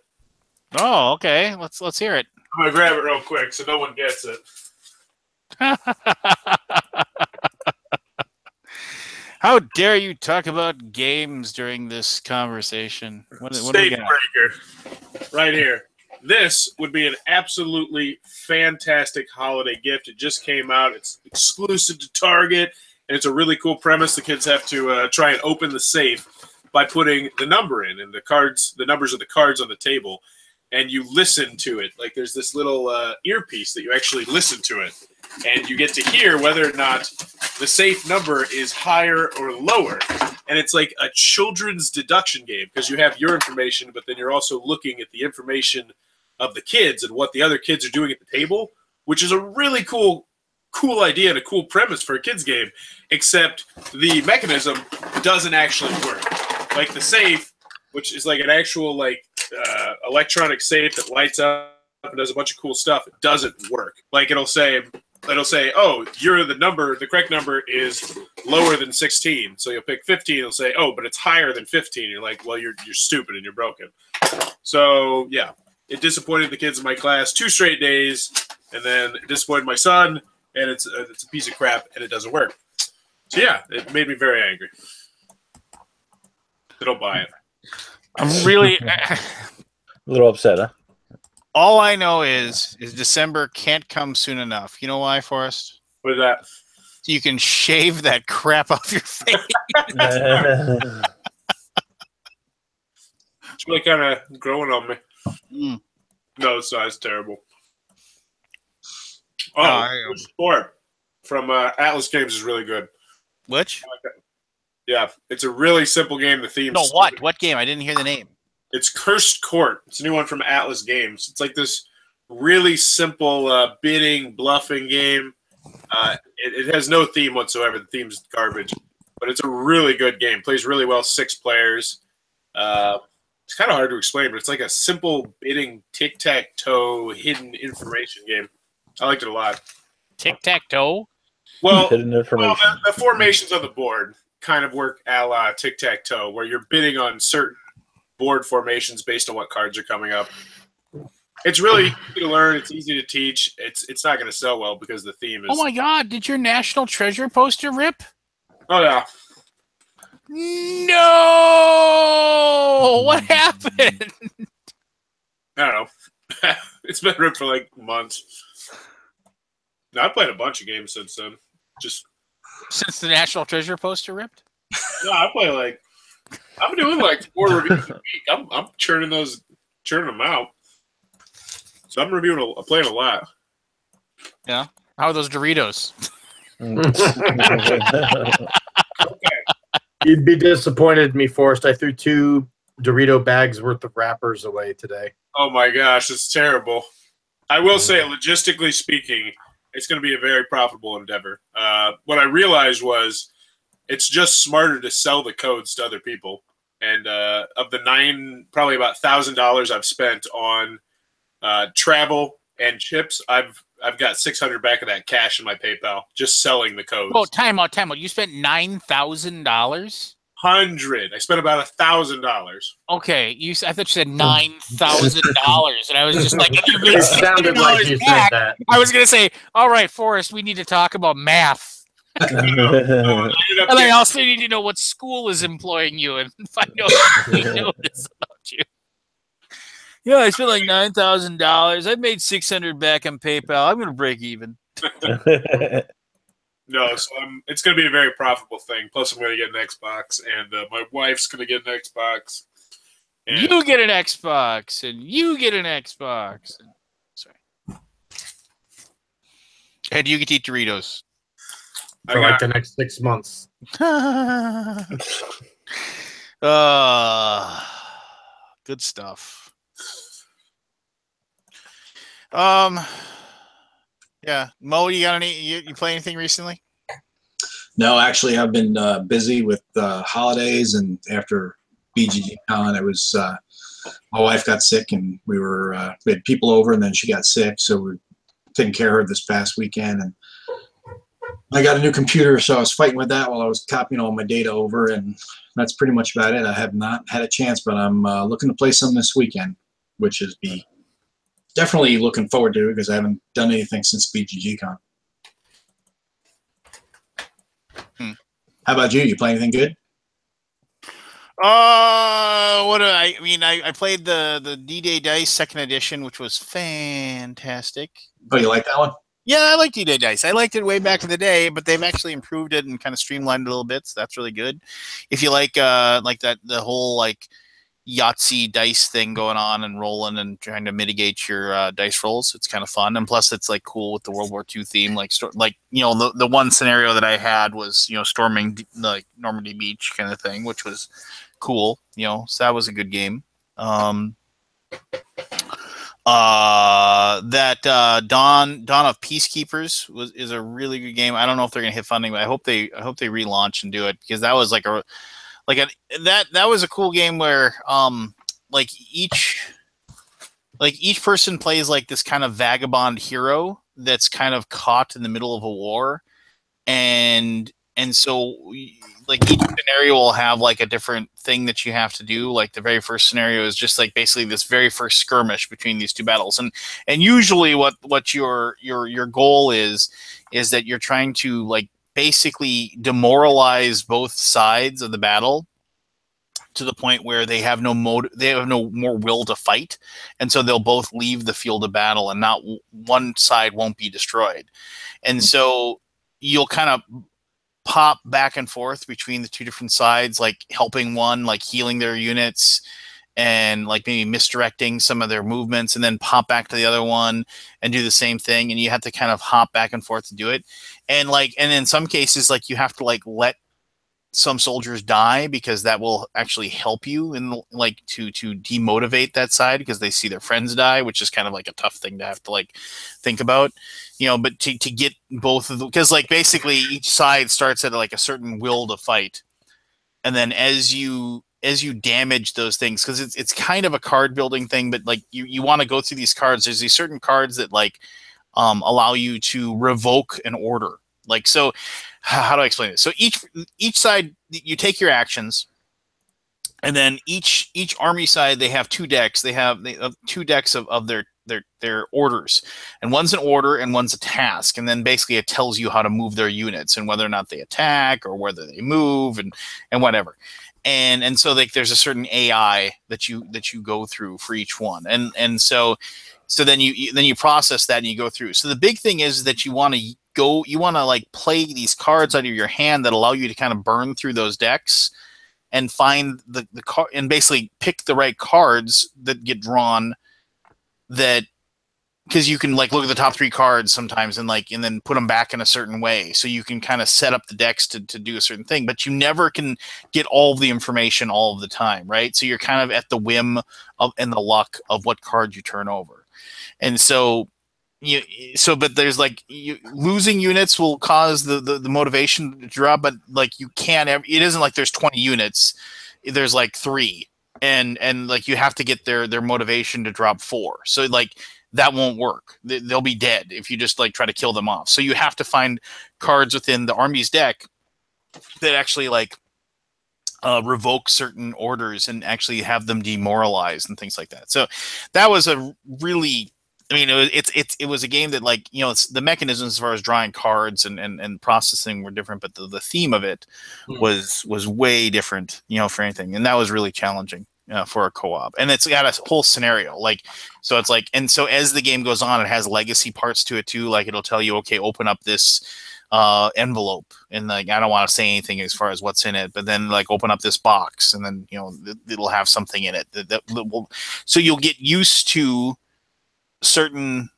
Oh, okay. Let's hear it. I'm going to grab it real quick so no one gets it. How dare you talk about games during this conversation? What do we got? Breaker. Right here. This would be an absolutely fantastic holiday gift. It just came out. It's exclusive to Target, and it's a really cool premise. The kids have to try and open the safe by putting the number in, and the numbers of the cards on the table, and you listen to it. Like there's this little earpiece that you actually listen to it, and you get to hear whether or not the safe number is higher or lower. And it's like a children's deduction game because you have your information, but then you're also looking at the information of the kids and what the other kids are doing at the table, which is a really cool idea and a cool premise for a kids game, except the mechanism doesn't actually work. Like the safe, which is like an actual electronic safe that lights up and does a bunch of cool stuff, it doesn't work. Like it'll say, oh, the correct number is lower than 16. So you'll pick 15. It'll say, oh, but it's higher than 15. You're like, well, you're stupid and you're broken. So yeah, it disappointed the kids in my class 2 straight days, and then it disappointed my son, and it's a piece of crap and it doesn't work. So yeah, it made me very angry. So don't buy it. I'm really a little upset, huh? all I know is December can't come soon enough. You know why, Forrest? What is that? So you can shave that crap off your face. It's really kind of growing on me. Mm. No, it's not. It's terrible. Sport from Atlas Games is really good. Which? Yeah, it's a really simple game. The theme. No, what? What game? I didn't hear the name. It's Cursed Court. It's a new one from Atlas Games. It's like this really simple bidding, bluffing game. It has no theme whatsoever. The theme's garbage. But it's a really good game. Plays really well, 6 players. It's kind of hard to explain, but it's like a simple bidding tic-tac-toe hidden information game. I liked it a lot. Tic-tac-toe? Well, hidden information. The formations on the board kind of work a la tic-tac-toe, where you're bidding on certain board formations based on what cards are coming up. It's really easy to learn. It's easy to teach. It's not going to sell well because the theme is... Oh, my God. Did your National Treasure poster rip? Oh, yeah. No! What happened? I don't know. It's been ripped for like months. No, I played a bunch of games since then. Just since the National Treasure poster ripped? no, I play like I'm doing like 4 reviews a week. I'm churning them out. So I'm playing a lot. Yeah. How are those Doritos? You'd be disappointed in me, Forrest. I threw 2 Dorito bags worth of wrappers away today. Oh my gosh, it's terrible. I will say, logistically speaking, it's going to be a very profitable endeavor. What I realized was it's just smarter to sell the codes to other people. And of the probably about $1,000 I've spent on travel and chips, I've got 600 back of that cash in my PayPal just selling the codes. Oh, time out. You spent $9,000? 100. I spent about $1,000. Okay, I thought you said $9,000, and I was just like, you made It sounded like you back. said that. I was gonna say, all right, Forrest, we need to talk about math, and I also need to know what school is employing you and find out what we know this about you. Yeah, I spent like $9,000. I made 600 back on PayPal. I'm gonna break even. No, so it's going to be a very profitable thing. Plus, I'm going to get an Xbox, and my wife's going to get an Xbox. And You get an Xbox, and you get an Xbox. Sorry. And you get to eat Doritos. For like the next 6 months. Good stuff. Yeah, Mo, you got you play anything recently? No, actually, I've been busy with holidays, and after BGG Con, it was my wife got sick, and we had people over, and then she got sick, so we're taking care of her this past weekend. And I got a new computer, so I was fighting with that while I was copying all my data over, and that's pretty much about it. I have not had a chance, but I'm looking to play some this weekend, which is definitely looking forward to it because I haven't done anything since BGG Con. How about you? You play anything good? I played the D-Day Dice second edition, which was fantastic. Oh, you like that one? Yeah, I like D-Day Dice. I liked it way back in the day, but they've actually improved it and kind of streamlined it a little bit, so that's really the whole like Yahtzee dice thing going on and rolling and trying to mitigate your dice rolls. It's kind of fun, and plus it's like cool with the World War II theme. The one scenario that I had was storming like Normandy Beach kind of thing, which was cool. So that was a good game. Dawn of Peacekeepers is a really good game. I don't know if they're gonna hit funding, but I hope they relaunch and do it, because that was that was a cool game where each person plays like this kind of vagabond hero that's kind of caught in the middle of a war, and so like each scenario will have like a different thing that you have to do. Like the very first scenario is just like basically this very first skirmish between these two battles, and usually what your goal is that you're trying to like basically demoralize both sides of the battle to the point where they have no more will to fight, and so they'll both leave the field of battle, and not one side won't be destroyed. And so you'll kind of pop back and forth between the two different sides, like helping one, like healing their units, and like maybe misdirecting some of their movements, and then pop back to the other one and do the same thing. And you have to kind of hop back and forth to do it. And in some cases, like you have to like let some soldiers die, because that will actually help you in like to demotivate that side, because they see their friends die, which is kind of like a tough thing to have to like think about, but to get both of them, because like basically each side starts at like a certain will to fight, and then as you damage those things, because it's kind of a card building thing, but like you want to go through these cards. There's these certain cards that like allow you to revoke an order. Like, so how do I explain it? So each side, you take your actions, and then each army side, they have two decks. They have two decks of their orders, and one's an order and one's a task. And then basically it tells you how to move their units and whether or not they attack or whether they move and whatever. And so like there's a certain AI that you go through for each one. And so then you process that and you go through. So the big thing is that you want to like play these cards out of your hand that allow you to kind of burn through those decks and find the card and basically pick the right cards that get drawn. That because you can like look at the top 3 cards sometimes and then put them back in a certain way, so you can kind of set up the decks to do a certain thing, but you never can get all of the information all of the time, right? So you're kind of at the whim of and the luck of what card you turn over, and so but there's losing units will cause the motivation to drop, but like you can't it isn't like there's 20 units, there's like 3, and like you have to get their motivation to drop 4, so like that won't work. They'll be dead if you just like try to kill them off. So you have to find cards within the army's deck that actually like revoke certain orders and actually have them demoralized and things like that. So that was a really, I mean, it was a game that like, it's the mechanisms as far as drawing cards and processing were different, but the theme of it was way different, for anything. And that was really challenging. For a co-op, and it's got a whole scenario, so it's like, and so as the game goes on, it has legacy parts to it too. Like it'll tell you, okay, open up this envelope, and like I don't want to say anything as far as what's in it, but then like open up this box, and then it'll have something in it that will. So you'll get used to certain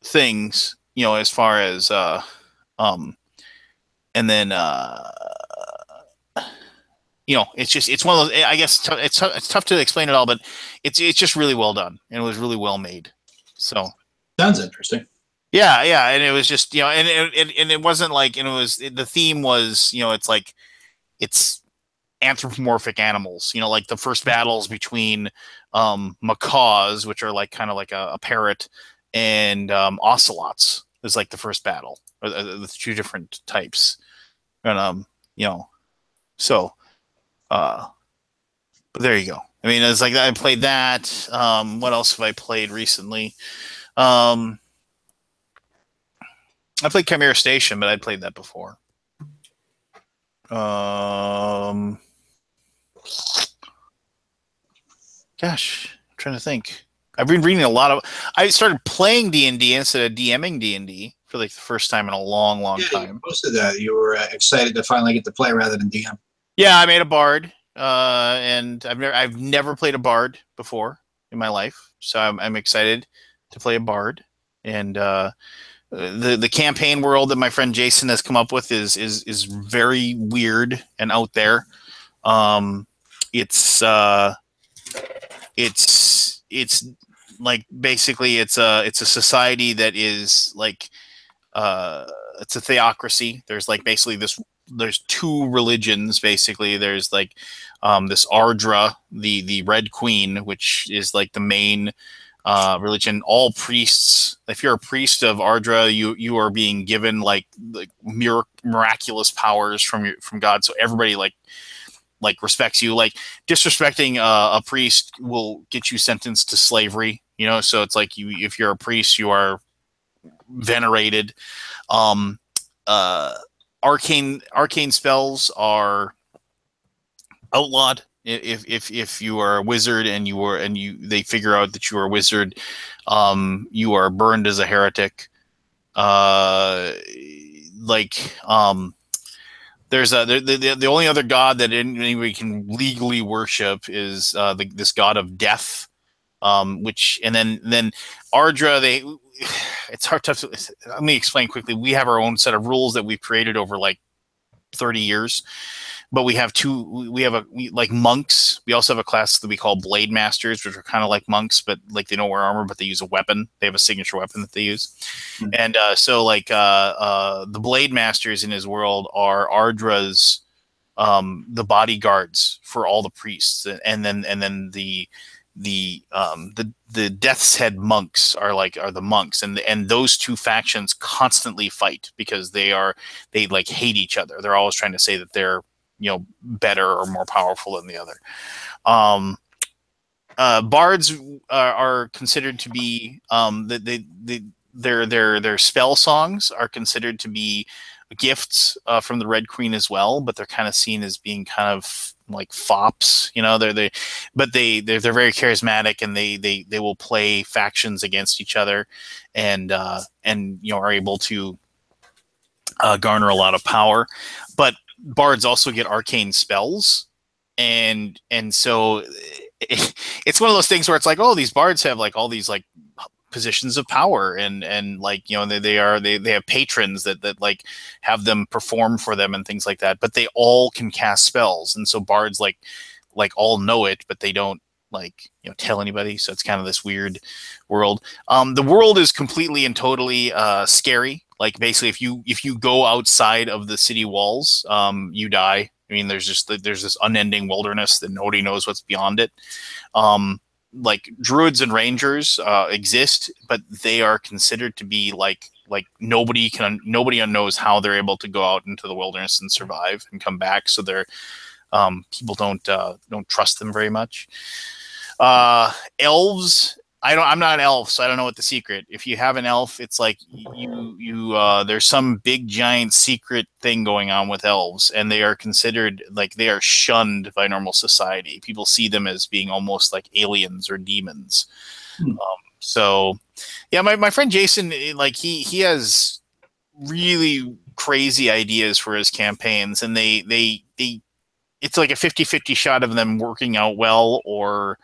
things, as far as and then. It's one of those. I guess it's tough to explain it all, but it's just really well done, and it was really well made. So sounds interesting. Yeah, and it was just and it wasn't like, and it was the theme was it's like it's anthropomorphic animals. Like the first battles between macaws, which are like kind of like a parrot, and ocelots is like the first battle, the 2 different types, and so. But there you go. I mean, it's like I played that. What else have I played recently? I played Chimera Station, but I'd played that before. Gosh, I'm trying to think. I've been reading a lot of. I started playing D&D instead of DMing D&D for like the first time in a long time. You posted that you were excited to finally get to play rather than DM. Yeah, I made a bard, and I've never played a bard before in my life, so I'm excited to play a bard. And the campaign world that my friend Jason has come up with is very weird and out there. It's like basically it's a society that is like it's a theocracy. There's like basically there's 2 religions basically. There's like this Ardra, the Red Queen, which is like the main religion. All priests, if you're a priest of Ardra, you are being given like miraculous powers from God. So everybody like respects you. Like disrespecting a priest will get you sentenced to slavery. So it's like if you're a priest, you are venerated. Arcane spells are outlawed. If you are a wizard and they figure out that you are a wizard, you are burned as a heretic. There's the only other god that anybody can legally worship is this god of death, which and then Ardra, it's tough to let me explain quickly. We have our own set of rules that we've created over like 30 years, but we have like monks. We also have a class that we call Blade Masters, which are kind of like monks, but like they don't wear armor, but they use a weapon. They have a signature weapon that they use. Mm-hmm. And so like the Blade Masters in his world are Ardra's the bodyguards for all the priests, and then the Death's Head monks are the monks, and those 2 factions constantly fight because they like hate each other. They're always trying to say that they're better or more powerful than the other. Bards are considered to be their spell songs are considered to be gifts from the Red Queen as well, but they're kind of seen as being kind of like fops, they're very charismatic, and they will play factions against each other, and are able to garner a lot of power. But bards also get arcane spells, and so it's one of those things where it's like, oh, these bards have like all these like positions of power, and like, you know, they have patrons that like have them perform for them and things like that, but they all can cast spells, and so bards like all know it, but they don't, like, you know, tell anybody. So it's kind of this weird world. The world is completely and totally scary. Like, basically, if you go outside of the city walls, you die. I mean, there's this unending wilderness that nobody knows what's beyond it. Like, druids and rangers exist, but they are considered to be like nobody knows how they're able to go out into the wilderness and survive and come back. So they're people don't trust them very much. Elves, I'm not an elf, so I don't know what the secret. If you have an elf, it's like you there's some big giant secret thing going on with elves, and they are considered, like, they are shunned by normal society. People see them as being almost like aliens or demons. So yeah, my friend Jason, like, he has really crazy ideas for his campaigns, and they it's like a 50-50 shot of them working out well or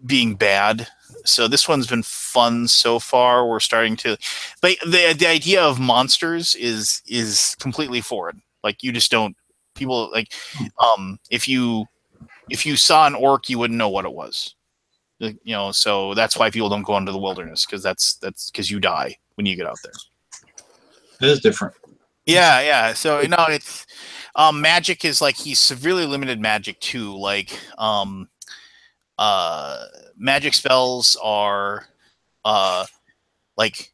being bad. So this one's been fun so far. We're starting to, like, the idea of monsters is completely foreign. Like, you just don't, people like, if you saw an orc, you wouldn't know what it was. You know, so that's why people don't go into the wilderness, because that's because you die when you get out there. It is different. Yeah. So, you know, it's magic is like, he's severely limited magic too. Like, magic spells are like,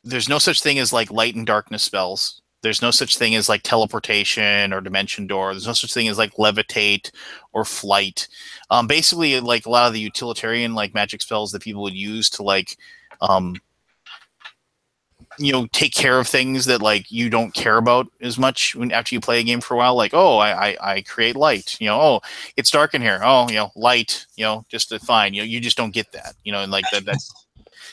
there's no such thing as like light and darkness spells. There's no such thing as like teleportation or dimension door. There's no such thing as like levitate or flight. Basically, like, a lot of the utilitarian like magic spells that people would use to, like, you know, take care of things that, like, you don't care about as much when after you play a game for a while. Like, oh, I create light. You know, oh, it's dark in here. Oh, you know, light. You know, just fine. You know, you just don't get that. You know, and like that.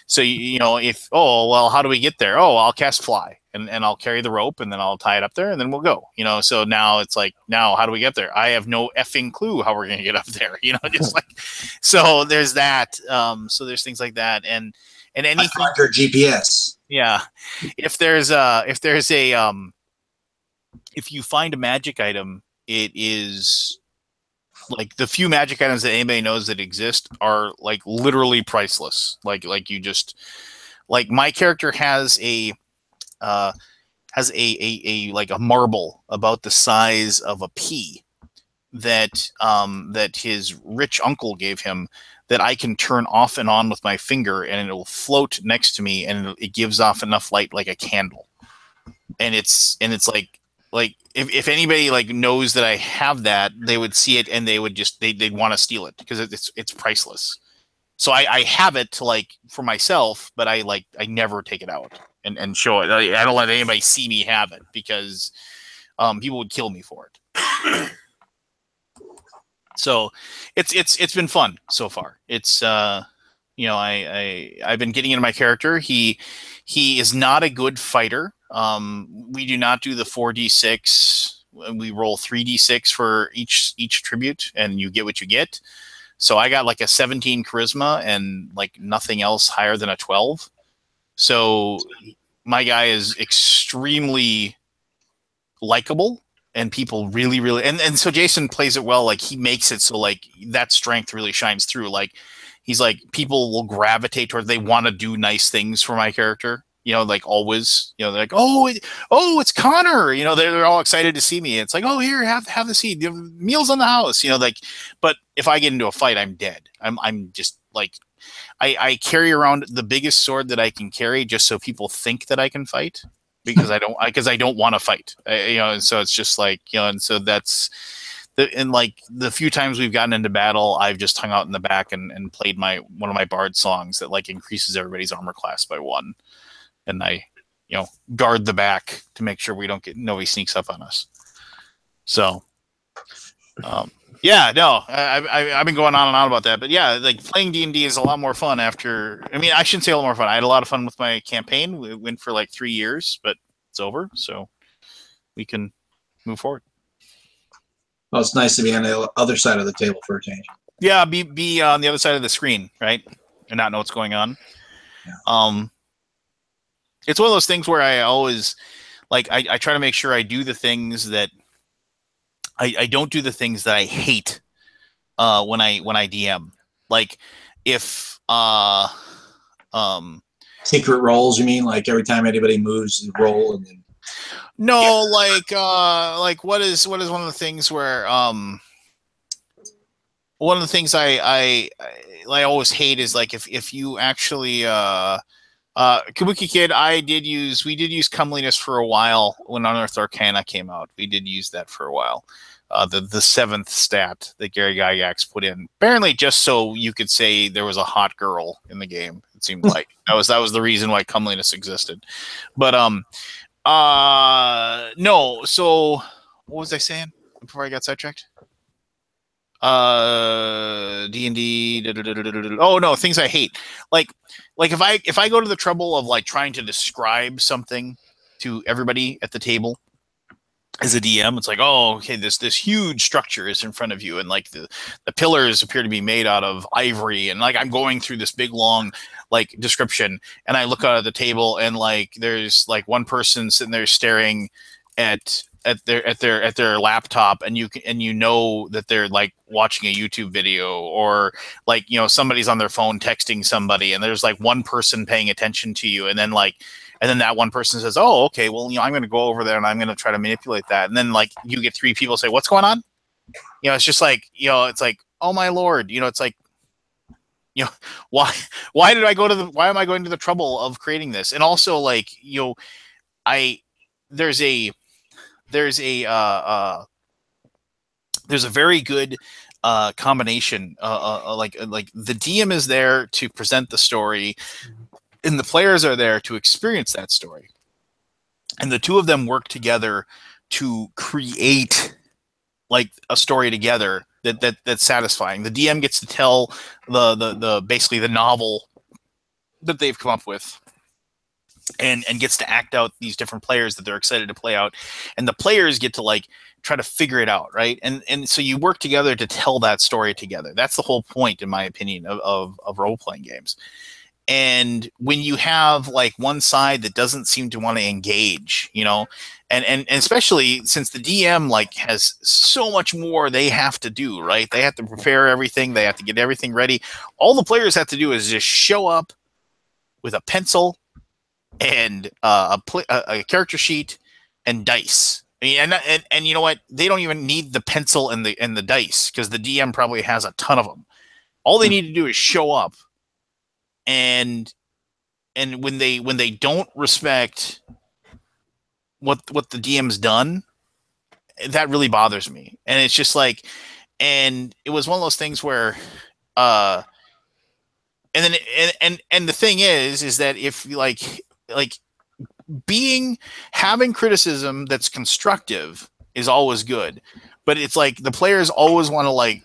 So you know, if, oh, well, how do we get there? Oh, I'll cast fly, and I'll carry the rope, and then I'll tie it up there, and then we'll go. You know, so now it's like, now how do we get there? I have no effing clue how we're gonna get up there. You know, just like, so there's that. So there's things like that, and anything. Your GPS. Yeah, if you find a magic item, it is like, the few magic items that anybody knows that exist are like literally priceless. Like you just, like, my character has a like a marble about the size of a pea that his rich uncle gave him, that I can turn off and on with my finger, and it will float next to me, and it gives off enough light like a candle. And it's like if anybody like knows that I have that, they would see it, and they would just they'd want to steal it, because it's priceless. So I have it to, like, for myself, but I never take it out and show it. I don't let anybody see me have it, because people would kill me for it. So it's been fun so far. It's you know, I've been getting into my character. He is not a good fighter. We do not do the 4d6. We roll 3d6 for each tribute, and you get what you get. So I got like a 17 charisma and like nothing else higher than a 12. So my guy is extremely likable. And people really, really, and so Jason plays it well. Like, he makes it so, like, that strength really shines through. Like, he's like, people will gravitate towards, they want to do nice things for my character. You know, like, always, you know, they're like, oh, it's Connor. You know, they're all excited to see me. It's like, oh, here, have the seat. Meals on the house. You know, like, but if I get into a fight, I'm dead. I'm just like, I carry around the biggest sword that I can carry, just so people think that I can fight. Because I don't want to fight, you know, and so it's just like, you know, and so that's and like the few times we've gotten into battle, I've just hung out in the back and played one of my bard songs that like increases everybody's armor class by 1, and I, you know, guard the back to make sure nobody sneaks up on us. So, yeah, no, I've been going on and on about that, but yeah, like, playing D&D is a lot more fun after. I mean, I shouldn't say a lot more fun. I had a lot of fun with my campaign. We went for like 3 years, but it's over, so we can move forward. Well, it's nice to be on the other side of the table for a change. Yeah, be on the other side of the screen, right, and not know what's going on. Yeah. It's one of those things where I always like I try to make sure I do the things that I don't do the things that I hate when I DM. Like if Secret rolls, you mean? Like every time anybody moves, you roll and then. no, like what is one of the things where one of the things I always hate is like if you actually Kabuki Kid, we did use comeliness for a while when Unearthed Arcana came out. We did use that for a while. The seventh stat that Gary Gygax put in, apparently just so you could say there was a hot girl in the game. It seemed like that was the reason why comeliness existed. But no. So what was I saying before I got sidetracked? D&D. Oh no, things I hate. Like if I go to the trouble of like trying to describe something to everybody at the table as a DM, it's like, oh, okay, this huge structure is in front of you, and like the pillars appear to be made out of ivory, and like I'm going through this big long like description, and I look out at the table, and like there's like one person sitting there staring at their laptop, and you know that they're like watching a YouTube video, or like, you know, somebody's on their phone texting somebody, and there's like one person paying attention to you, and then that one person says, oh, okay, well, you know, I'm going to go over there and I'm going to try to manipulate that. And then like you get three people say, what's going on? You know, it's just like, you know, it's like, oh my Lord, you know, it's like, you know, why am I going to the trouble of creating this? And also like, you know, there's a very good combination. Like the DM is there to present the story, and the players are there to experience that story, and the two of them work together to create like a story together that's satisfying. The DM gets to tell the basically the novel that they've come up with, and gets to act out these different players that they're excited to play out, and the players get to like try to figure it out, right? And so you work together to tell that story together. That's the whole point, in my opinion, of role-playing games. And when you have like one side that doesn't seem to want to engage, you know, and especially since the DM like has so much more they have to do, right? They have to prepare everything, they have to get everything ready. All the players have to do is just show up with a pencil and a character sheet and dice. I mean, and you know what? They don't even need the pencil and the dice, because the DM probably has a ton of them. All they need to do is show up. And when they don't respect what the DM's done, that really bothers me. And it's just like, and it was one of those things where, and then and the thing is that if you like having criticism that's constructive is always good, but it's like the players always want to like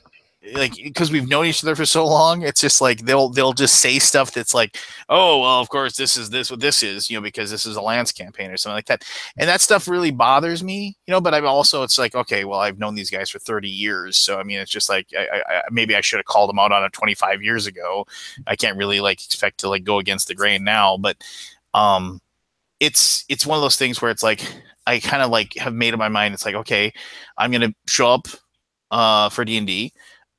because we've known each other for so long, it's just like they'll just say stuff that's like, oh well, of course this is what this is, you know, because this is a Lance campaign or something like that, and that stuff really bothers me, you know. But I'm also, it's like, okay, well, I've known these guys for 30 years, so I mean, it's just like I maybe I should have called them out on it 25 years ago. I can't really like expect to like go against the grain now, but it's one of those things where it's like I kind of like have made up my mind. It's like, okay, I'm gonna show up for D&D.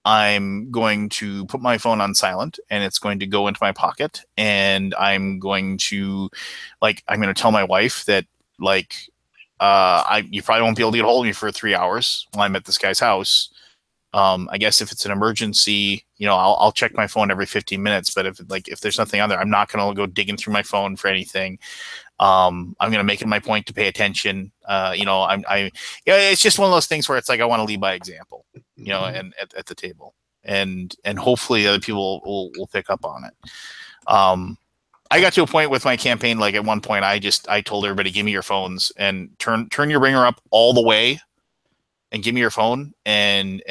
I'm going to put my phone on silent, and it's going to go into my pocket, and I'm going to tell my wife that like you probably won't be able to get a hold of me for 3 hours while I'm at this guy's house. I guess if it's an emergency, you know, I'll check my phone every 15 minutes, but if there's nothing on there, I'm not going to go digging through my phone for anything. I'm going to make it my point to pay attention. You know, it's just one of those things where it's like, I want to lead by example, you know, and at the table, and hopefully other people will pick up on it. I got to a point with my campaign, like at one point, I told everybody, give me your phones and turn your ringer up all the way, and give me your phone and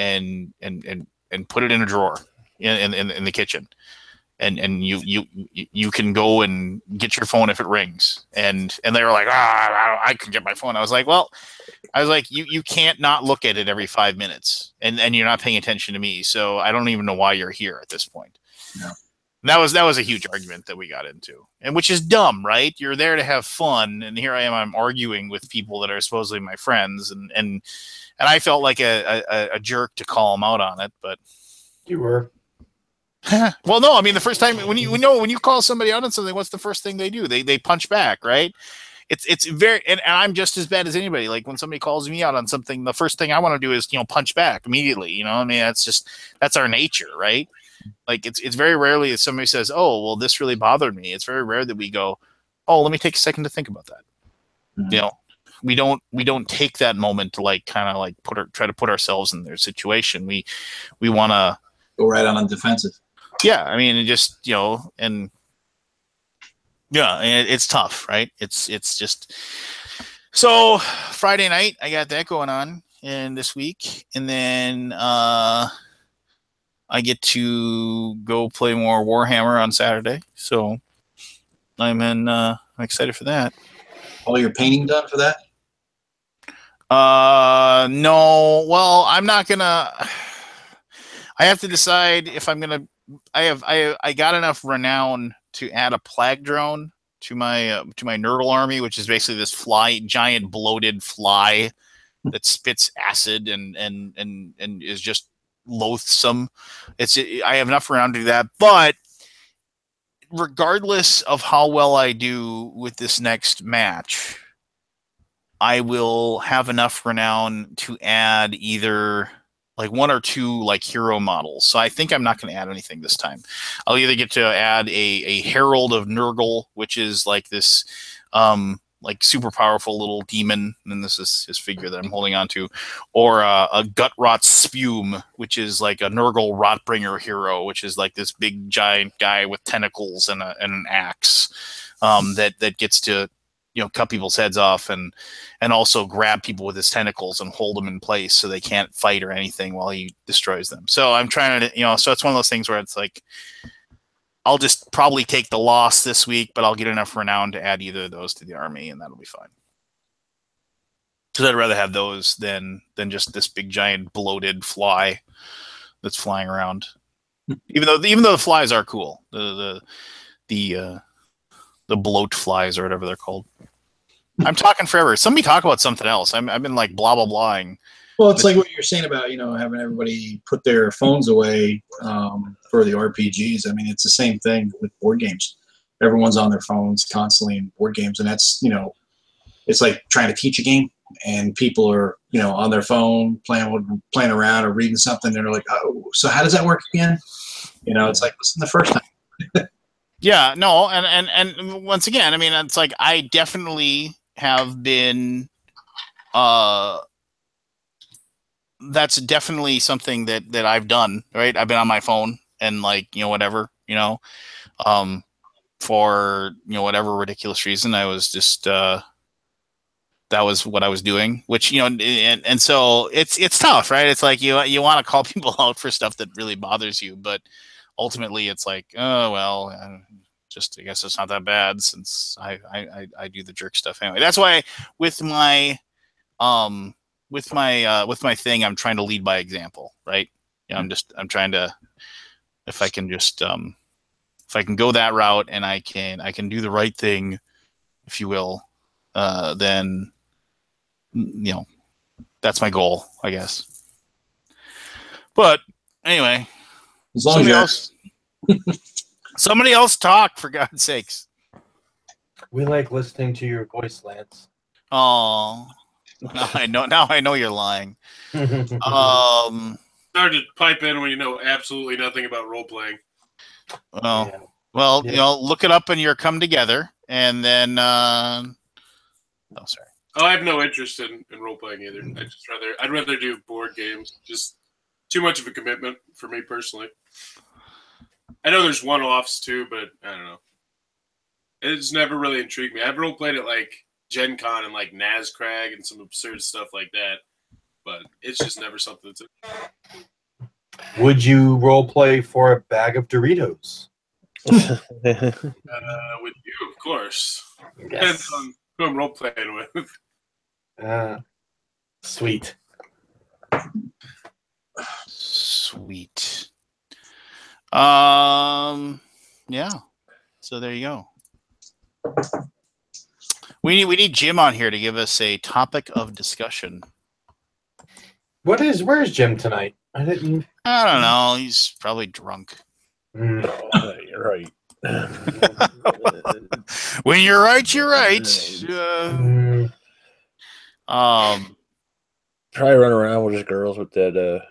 put it in a drawer in the kitchen. And you can go and get your phone if it rings. And they were like, I can get my phone. I was like, well, I was like, you can't not look at it every 5 minutes, and you're not paying attention to me. So I don't even know why you're here at this point. No. That was a huge argument that we got into, and which is dumb, right? You're there to have fun, and here I am, I'm arguing with people that are supposedly my friends, and I felt like a jerk to call them out on it, but You were. well, no, I mean the first time when you call somebody out on something, what's the first thing they do? They punch back, right? It's very and I'm just as bad as anybody. Like when somebody calls me out on something, the first thing I want to do is punch back immediately. I mean that's our nature, right? Like it's very rarely that somebody says, "Oh, well, this really bothered me." It's very rare that we go, "Oh, let me take a second to think about that." Mm-hmm. We don't take that moment to like kind of like try to put ourselves in their situation. We want to Go right on the defensive. Yeah, I mean, it just and yeah, it's tough, right? It's just so Friday night I got that going on, and this week, and then I get to go play more Warhammer on Saturday. So I'm excited for that. All your painting done for that? No. Well, I'm not gonna. I have to decide if I'm gonna. I got enough renown to add a plague drone to my Nurgle army, which is basically this giant bloated fly that spits acid and is just loathsome. I have enough renown to do that, but regardless of how well I do with this next match, I will have enough renown to add either like one or two like hero models. So I think I'm not going to add anything this time. I'll either get to add a Herald of Nurgle, which is like this like super powerful little demon, and this is his figure that I'm holding on to, or a Gut Rot Spume, which is like a Nurgle Rotbringer hero, which is like this big giant guy with tentacles and an axe that gets to cut people's heads off and also grab people with his tentacles and hold them in place so they can't fight or anything while he destroys them. So I'm trying to, so it's one of those things where it's like, I'll just probably take the loss this week, but I'll get enough renown to add either of those to the army, and that'll be fine. Because I'd rather have those than just this big giant bloated fly that's flying around. Even though the flies are cool, the bloat flies or whatever they're called. I'm talking forever. Somebody talk about something else. I've been like blah blah blahing. Well, it's like what you're saying about having everybody put their phones away for the RPGs. I mean, it's the same thing with board games. Everyone's on their phones constantly in board games, and that's it's like trying to teach a game, and people are on their phone playing around or reading something. And they're like, "Oh, so how does that work again?" It's like listen the first time. Yeah, no, and once again, I mean, it's like I definitely have been. That's definitely something that I've done, right? I've been on my phone and like, whatever, for, whatever ridiculous reason. I was just, that was what I was doing, which, and so it's tough, right? It's like, you want to call people out for stuff that really bothers you, but ultimately it's like, oh, well, I guess it's not that bad since I do the jerk stuff anyway. That's why with my thing, I'm trying to lead by example, right? I'm trying to, if I can go that route and I can do the right thing, if you will, then that's my goal, I guess. But anyway, as long as somebody else talk, for God's sakes. We like listening to your voice, Lance. Oh. Now I know you're lying. Hard to pipe in when you know absolutely nothing about role playing. Well, look it up in your come together, and then. Oh, sorry. Oh, I have no interest in role playing either. I'd rather do board games. Just too much of a commitment for me personally. I know there's one-offs too, but I don't know. It's never really intrigued me. I've role played at like Gen Con and like NASCRAG and some absurd stuff like that, but it's just never something that's. Would you role play for a bag of Doritos? With you, of course. Yes. Depends on who I'm role playing with. Sweet. Sweet. Yeah. So there you go. We need Jim on here to give us a topic of discussion. Where's Jim tonight? I don't know. He's probably drunk. You're right. When you're right, you're right. Try run around with his girls with that.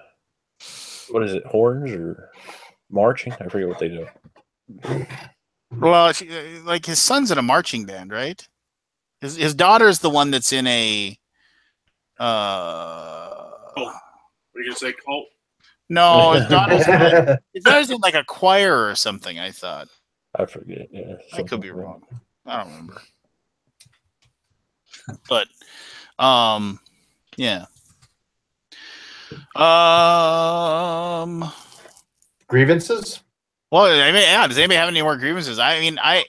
What is it? Horns or marching? I forget what they do. Well, like his son's in a marching band, right? His daughter's the one that's in a. What are you gonna say? Cult? No, his daughter's in like a choir or something. I thought. I forget. Yeah, I could be wrong. I don't remember. But, yeah. Grievances? Well, I mean, yeah. Does anybody have any more grievances? I mean, I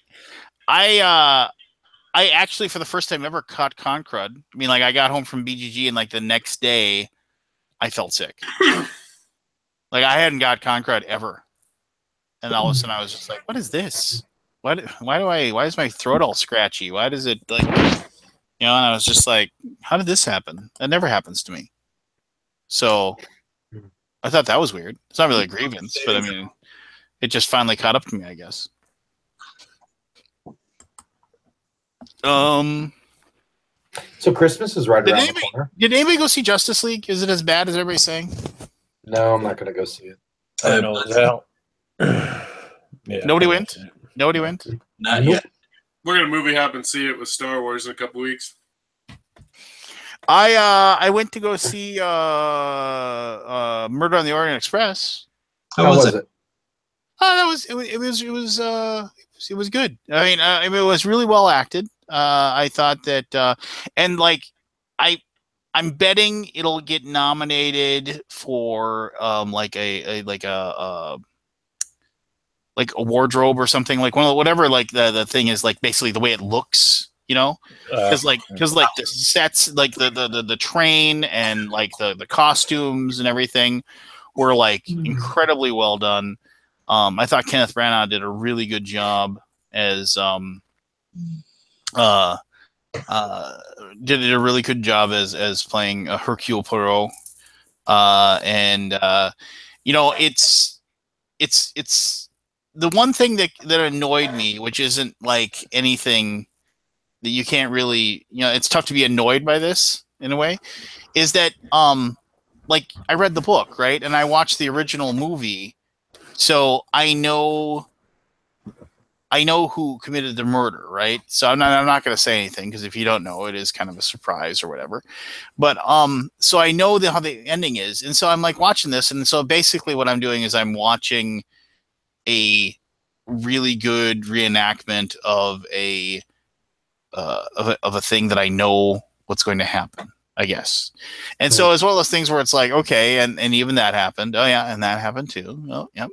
actually, for the first time ever, caught Concrud. I mean, like, I got home from BGG, and like the next day, I felt sick. Like, I hadn't got Concrud ever, and all of a sudden, I was just like, "What is this? Why is my throat all scratchy? Why does it like?" And I was just like, "How did this happen? That never happens to me." So, I thought that was weird. It's not really a grievance, but I mean, it just finally caught up to me, I guess. So Christmas is right around the corner. Did anybody go see Justice League? Is it as bad as everybody's saying? No, I'm not going to go see it. I know it's out. Yeah, Nobody went? Nobody went? Not yet. We're gonna movie hop and see it with Star Wars in a couple weeks. I went to go see Murder on the Orient Express. How was it? It was good. I mean, it was really well acted. I thought that, and like, I'm betting it'll get nominated for like a wardrobe or something, like whatever. Like the thing is, like, basically the way it looks, because like the sets, like the train and like the costumes and everything were like incredibly well done. I thought Kenneth Branagh did a really good job as did a really good job as playing Hercule Poirot, and it's the one thing that annoyed me, which isn't like anything that you can't really, it's tough to be annoyed by this in a way, is that like, I read the book, right, and I watched the original movie, so I know who committed the murder, right? So I'm not going to say anything, because if you don't know, it is kind of a surprise or whatever. But so I know how the ending is, and so I'm like watching this, and so basically what I'm doing is I'm watching a really good reenactment of a thing that I know what's going to happen, I guess. And so it's one of those things where it's like, okay, and even that happened. Oh yeah, and that happened too. Oh yeah,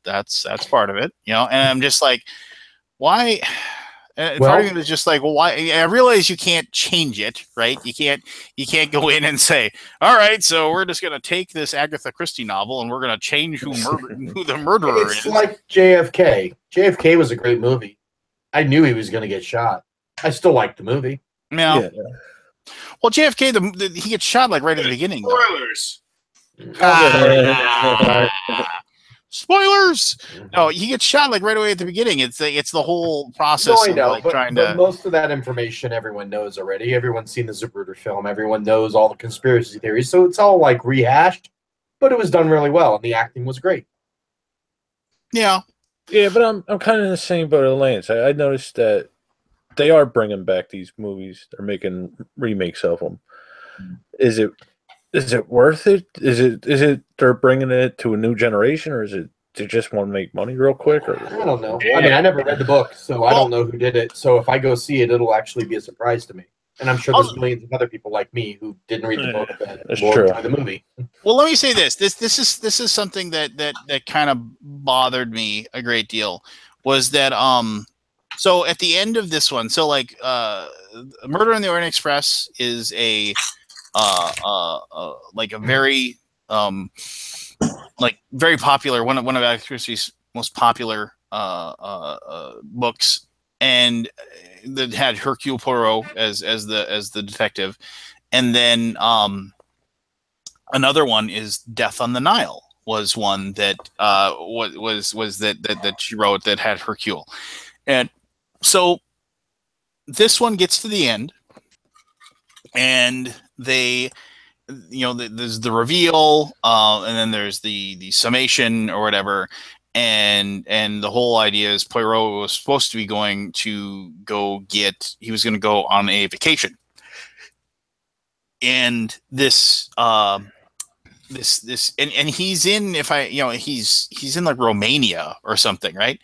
that's part of it, And I'm just like, why? Part of me was just like, well, why? I realize you can't change it, right? You can't go in and say, all right, so we're just going to take this Agatha Christie novel and we're going to change who the murderer is. It's like JFK. JFK was a great movie. I knew he was going to get shot. I still liked the movie. Yeah. Well, JFK, he gets shot like right at the beginning. Spoilers. Spoilers! No, he gets shot like right away at the beginning. It's the whole process. No, I know, of, like, but most of that information everyone knows already. Everyone's seen the Zapruder film. Everyone knows all the conspiracy theories, so it's all like rehashed. But it was done really well, and the acting was great. Yeah, but I'm kind of in the same boat as Lance. I noticed that they are bringing back these movies. They're making remakes of them. Is it worth it? Is it they're bringing it to a new generation, or is it they just want to make money real quick? Or I don't know. I mean, I never read the book, so I don't know who did it. So if I go see it, it'll actually be a surprise to me. And I'm sure there's millions of other people like me who didn't read the book that will enjoy the movie. Well, let me say this. This is something that kind of bothered me a great deal. Was that so at the end of this one, so like Murder on the Orient Express is a like a very like very popular one of Agatha Christie's most popular books, and that had Hercule Poirot as the detective, and then another one is Death on the Nile was one that was that she wrote that had Hercule, and so this one gets to the end, and they, there's the reveal, and then there's the summation or whatever, and the whole idea is Poirot was supposed to be going to he was going to go on a vacation, and this and he's in, he's in like Romania or something, right?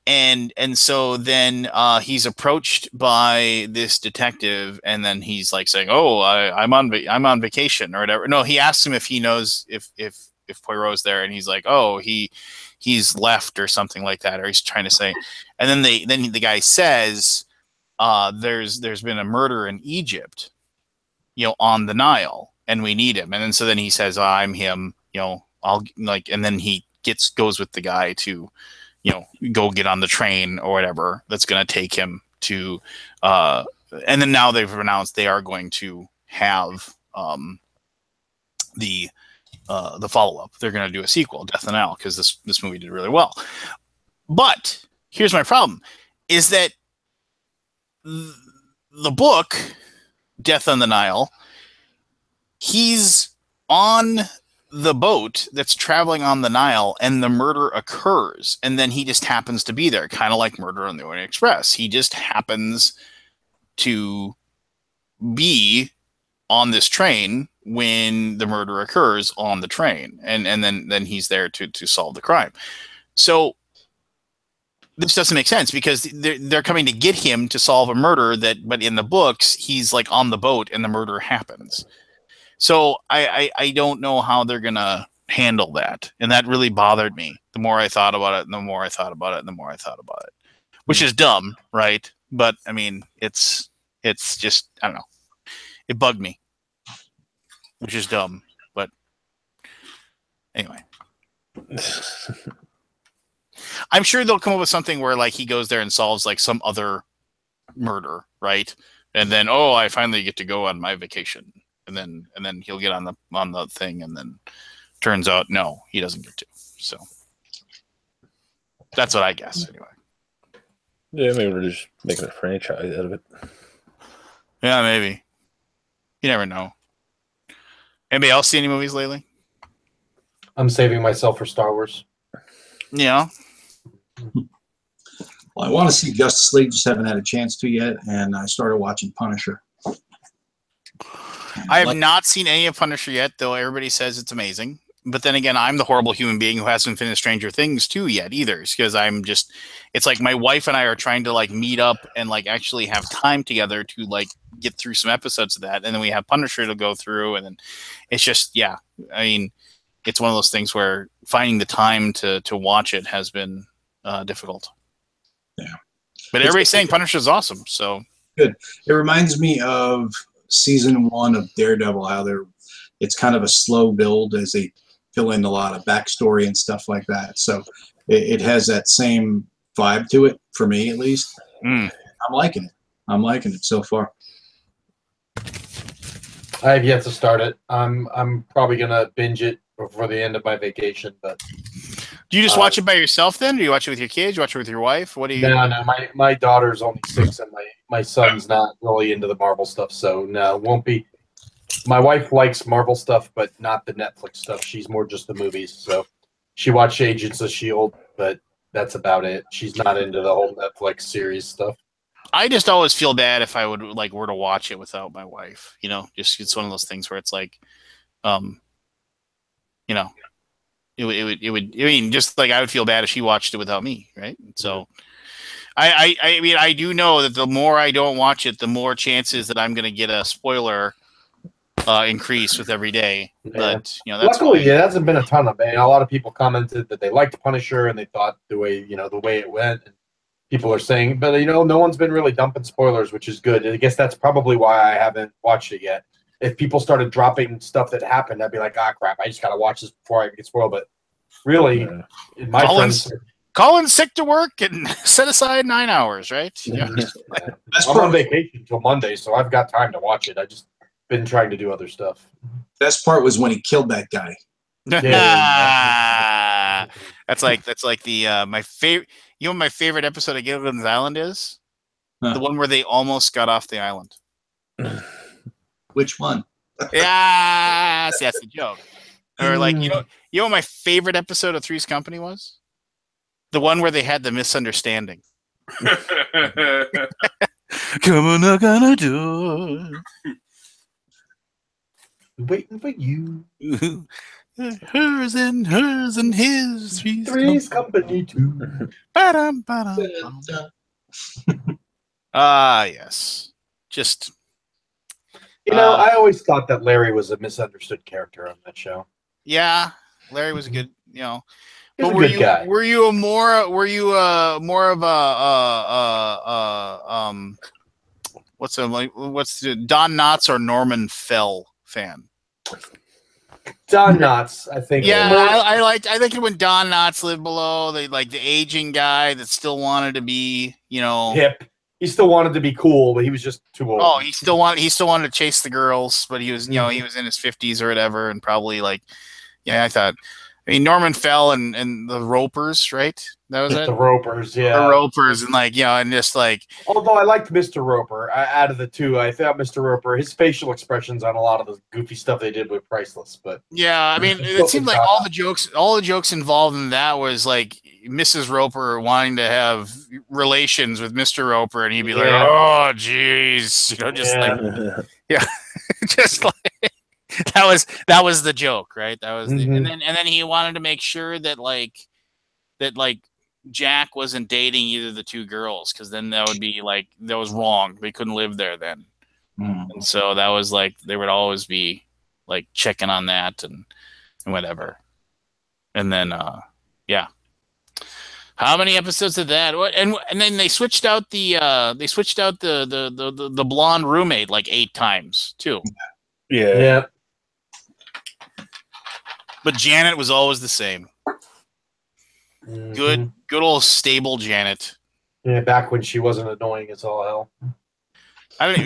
And so then he's approached by this detective, and then he's like saying, "Oh, I'm on vacation or whatever." No, he asks him if he knows if Poirot's there, and he's like, "Oh, he's left" or something like that, or he's trying to say. And then the guy says, "There's been a murder in Egypt, on the Nile, and we need him." And then so then he says, "I'm him, I'll like," and then he goes with the guy to, go get on the train or whatever that's going to take him to, and then now they've announced they are going to have the follow-up. They're going to do a sequel, Death on the Nile, because this movie did really well. But here's my problem, is that the book, Death on the Nile, he's on the boat that's traveling on the Nile, and the murder occurs, and then he just happens to be there, kind of like Murder on the Orient Express. He just happens to be on this train when the murder occurs on the train, and then he's there to solve the crime. So this doesn't make sense, because they're coming to get him to solve a murder but in the books he's like on the boat and the murder happens. So I don't know how they're going to handle that. And that really bothered me. The more I thought about it, and the more I thought about it, and the more I thought about it, which is dumb, right? But I mean, it's just, I don't know. It bugged me, which is dumb. But anyway, I'm sure they'll come up with something where like he goes there and solves like some other murder, right? And then, oh, I finally get to go on my vacation. And then he'll get on the thing, and then turns out no, he doesn't get to. So that's what I guess anyway. Yeah, maybe we're just making a franchise out of it. Yeah, maybe. You never know. Anybody else see any movies lately? I'm saving myself for Star Wars. Yeah. Well, I want to see Justice League, just haven't had a chance to yet, and I started watching Punisher. I have not seen any of Punisher yet, though everybody says it's amazing. But then again, I'm the horrible human being who hasn't finished Stranger Things 2 yet either, because it's like my wife and I are trying to like meet up and like actually have time together to like get through some episodes of that. And then we have Punisher to go through, and then it's just, yeah, I mean, it's one of those things where finding the time to watch it has been difficult. Yeah. But everybody's saying Punisher is awesome, so. Good. It reminds me of season 1 of Daredevil, how it's kind of a slow build as they fill in a lot of backstory and stuff like that. So it has that same vibe to it, for me at least. I'm liking it. I'm liking it so far. I have yet to start it. I'm probably gonna binge it before the end of my vacation. But do you just watch it by yourself then? Do you watch it with your kids? You watch it with your wife? What do you? No. My daughter's only 6, and my son's not really into the Marvel stuff. So no, it won't be. My wife likes Marvel stuff, but not the Netflix stuff. She's more just the movies. So she watched Agents of S.H.I.E.L.D., but that's about it. She's not into the whole Netflix series stuff. I just always feel bad if I were to watch it without my wife. Just it's one of those things where it's like, it would. I mean, just like I would feel bad if she watched it without me, right? So, I mean, I do know that the more I don't watch it, the more chances that I'm going to get a spoiler increase with every day. But that's luckily it hasn't been a ton of. A lot of people commented that they liked Punisher and they thought the way it went. And people are saying, but no one's been really dumping spoilers, which is good. I guess that's probably why I haven't watched it yet. if people started dropping stuff that happened, I'd be like, ah, crap, I just got to watch this before I get spoiled. But really, in my friends, Colin's sick to work and set aside 9 hours, right? yeah. I'm on vacation until Monday, so I've got time to watch it. I just been trying to do other stuff. Best part was when he killed that guy. Yeah. That's like the my favorite. You know what my favorite episode of Gilligan's Island is? Huh. The one where they almost got off the island. Which one? Yeah, see, that's the joke. Or like you know what my favorite episode of Three's Company was? The one where they had the misunderstanding. Come on, not gonna do. Waiting for you. Hers and his. Three's Company too. Ba-dum, ba-dum. Yes. Just I always thought that Larry was a misunderstood character on that show. yeah, Larry was a good, He's but a good guy. Were you more of a what's the Don Knotts or Norman Fell fan? Don Knotts, I think. Yeah, I think when Don Knotts lived below, the aging guy that still wanted to be, hip. He still wanted to be cool, but he was just too old. Oh, he still wanted to chase the girls, but he was, he was in his 50s or whatever, and probably I thought, Norman Fell and the Ropers, right? That was it. The Ropers, yeah. The Ropers, and and just Although I liked Mr. Roper out of the two, I thought Mr. Roper, his facial expressions on a lot of the goofy stuff they did were priceless. But yeah, it seemed like all the jokes involved in that was Mrs. Roper wanting to have relations with Mr. Roper, and he'd be like, "Oh, jeez," just that was the joke, right? That was, and then he wanted to make sure that Jack wasn't dating either of the two girls, because then that would be that was wrong. They couldn't live there then, and so that was they would always be checking on that and whatever, and then yeah. How many episodes of that? What and then they switched out the blonde roommate 8 times too. Yeah. But Janet was always the same. Good old stable Janet. Yeah, back when she wasn't annoying as all hell. I don't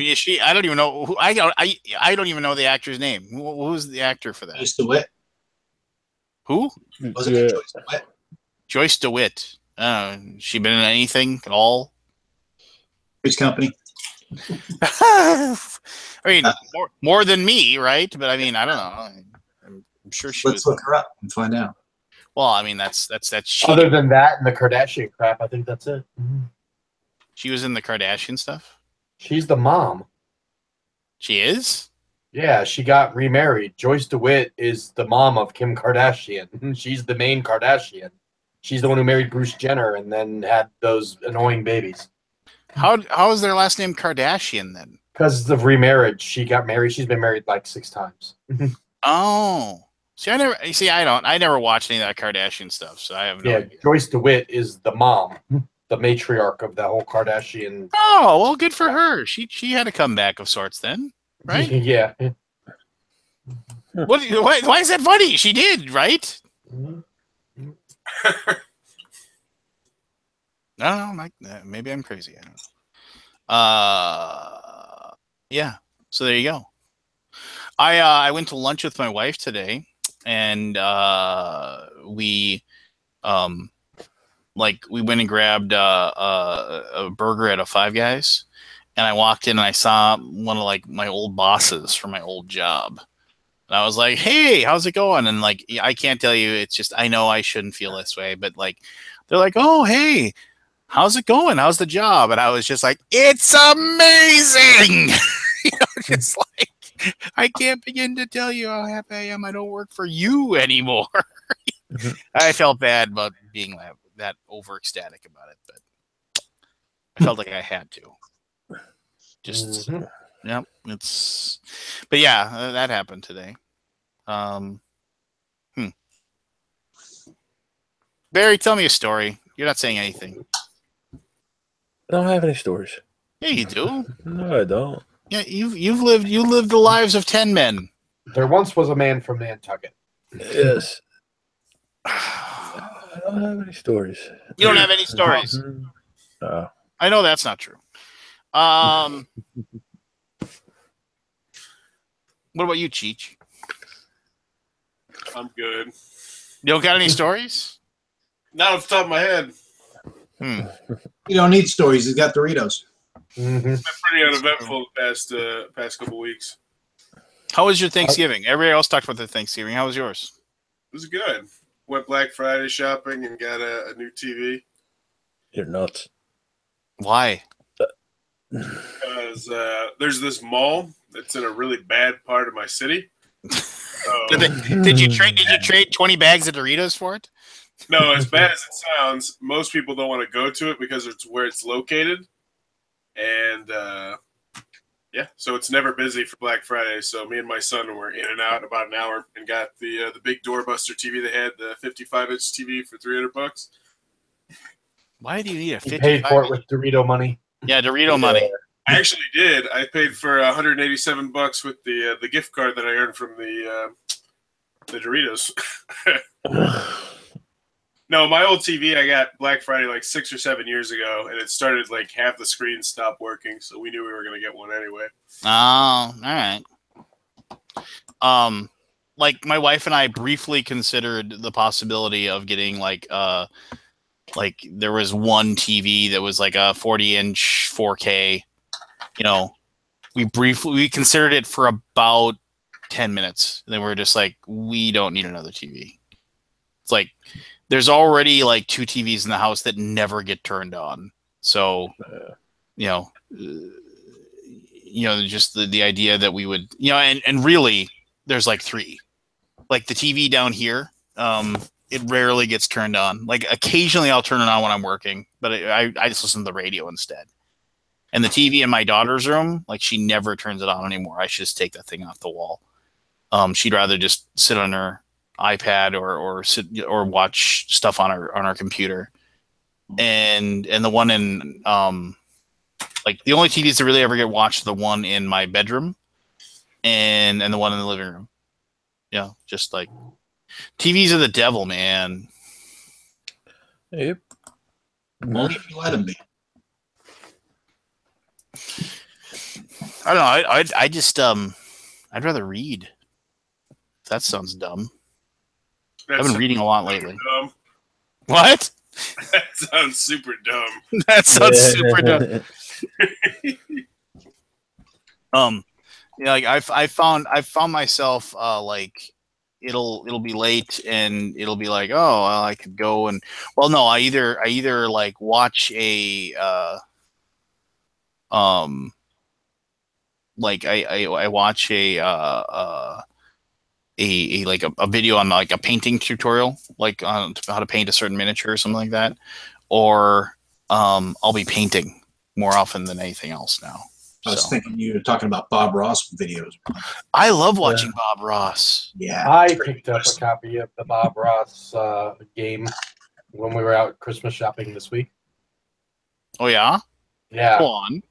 even know who. I don't even know the actor's name. Who's the actor for that? Joyce DeWitt. Who? Wasn't it Joyce DeWitt? Joyce DeWitt. She been in anything at all? Three's Company. More than me, right? But I don't know. I'm sure she Let's look her up and find out. Well, that's cheating. Other than that and the Kardashian crap, I think that's it. She was in the Kardashian stuff? She's the mom. She is? Yeah, she got remarried. Joyce DeWitt is the mom of Kim Kardashian. She's the main Kardashian. She's the one who married Bruce Jenner and then had those annoying babies. How is their last name Kardashian then? Because of remarriage. She got married. She's been married 6 times. Oh. I never watched any of that Kardashian stuff, so I have no idea. Joyce DeWitt is the mom, the matriarch of the whole Kardashian. Oh, well, good for her. She had a comeback of sorts then, right? Yeah. Why is that funny? She did, right? No, maybe I'm crazy. I don't know. Yeah. So there you go. I went to lunch with my wife today, and we went and grabbed a burger at a Five Guys, and I walked in and I saw one of my old bosses from my old job. And I was like, "Hey, how's it going?" And I can't tell you, it's just I know I shouldn't feel this way, but they're like, "Oh, hey, how's it going? How's the job?" And I was just like, "It's amazing." Just I can't begin to tell you how happy I am. I don't work for you anymore. I felt bad about being that over ecstatic about it, but I felt like I had to. Just yeah, but yeah, that happened today. Barry, tell me a story. You're not saying anything. I don't have any stories. Yeah, you do. No, I don't. Yeah, you lived the lives of 10 men. There once was a man from Nantucket. Yes. I don't have any stories. You don't have any stories. I know that's not true. What about you, Cheech? I'm good. You don't got any stories? Not off the top of my head. You don't need stories. He's got Doritos. Mm-hmm. It's been pretty uneventful the past couple weeks. How was your Thanksgiving? Everybody else talked about their Thanksgiving. How was yours? It was good. Went Black Friday shopping and got a new TV. You're nuts. Why? Because there's this mall that's in a really bad part of my city. Did you trade 20 bags of Doritos for it? No, as bad as it sounds, most people don't want to go to it because it's where it's located. And yeah, so it's never busy for Black Friday. So me and my son were in and out about an hour and got the big doorbuster TV they had, the 55-inch TV for $300. Why do you need a 55? You paid for it with Dorito money. Yeah, Dorito money. I actually did. I paid for $187 with the gift card that I earned from the Doritos. No, my old TV I got Black Friday like 6 or 7 years ago, and it started like half the screen stopped working, so we knew we were going to get one anyway. Oh, all right. Like my wife and I briefly considered the possibility of getting like there was one TV that was like a 40-inch 4K. You know, we considered it for about 10 minutes, and then we were just like, we don't need another TV. It's like there's already like 2 TVs in the house that never get turned on. So, just the idea that we would, and really there's like 3, like the TV down here. It rarely gets turned on. Like occasionally I'll turn it on when I'm working, but I just listen to the radio instead. And the TV in my daughter's room, like she never turns it on anymore. I should just take that thing off the wall. She'd rather just sit on her iPad or sit or watch stuff on our computer. And the one in like the only TVs that really ever get watched are the one in my bedroom and the one in the living room. Yeah, just like TVs are the devil, man. Yep. Only if you let him be. I don't know. I just I'd rather read. That sounds dumb. I've been reading a lot lately. Dumb. What? That sounds super dumb. That sounds super dumb. Yeah, like I found myself like it'll be late and it'll be like, oh, well, I could go and no, I either like watch a like I watch a video on like a painting tutorial, like on how to paint a certain miniature or something like that, or I'll be painting more often than anything else now. I was thinking you were talking about Bob Ross videos. I love watching Bob Ross. Yeah, I picked up a copy of the Bob Ross game when we were out Christmas shopping this week. Oh yeah, yeah. Go on.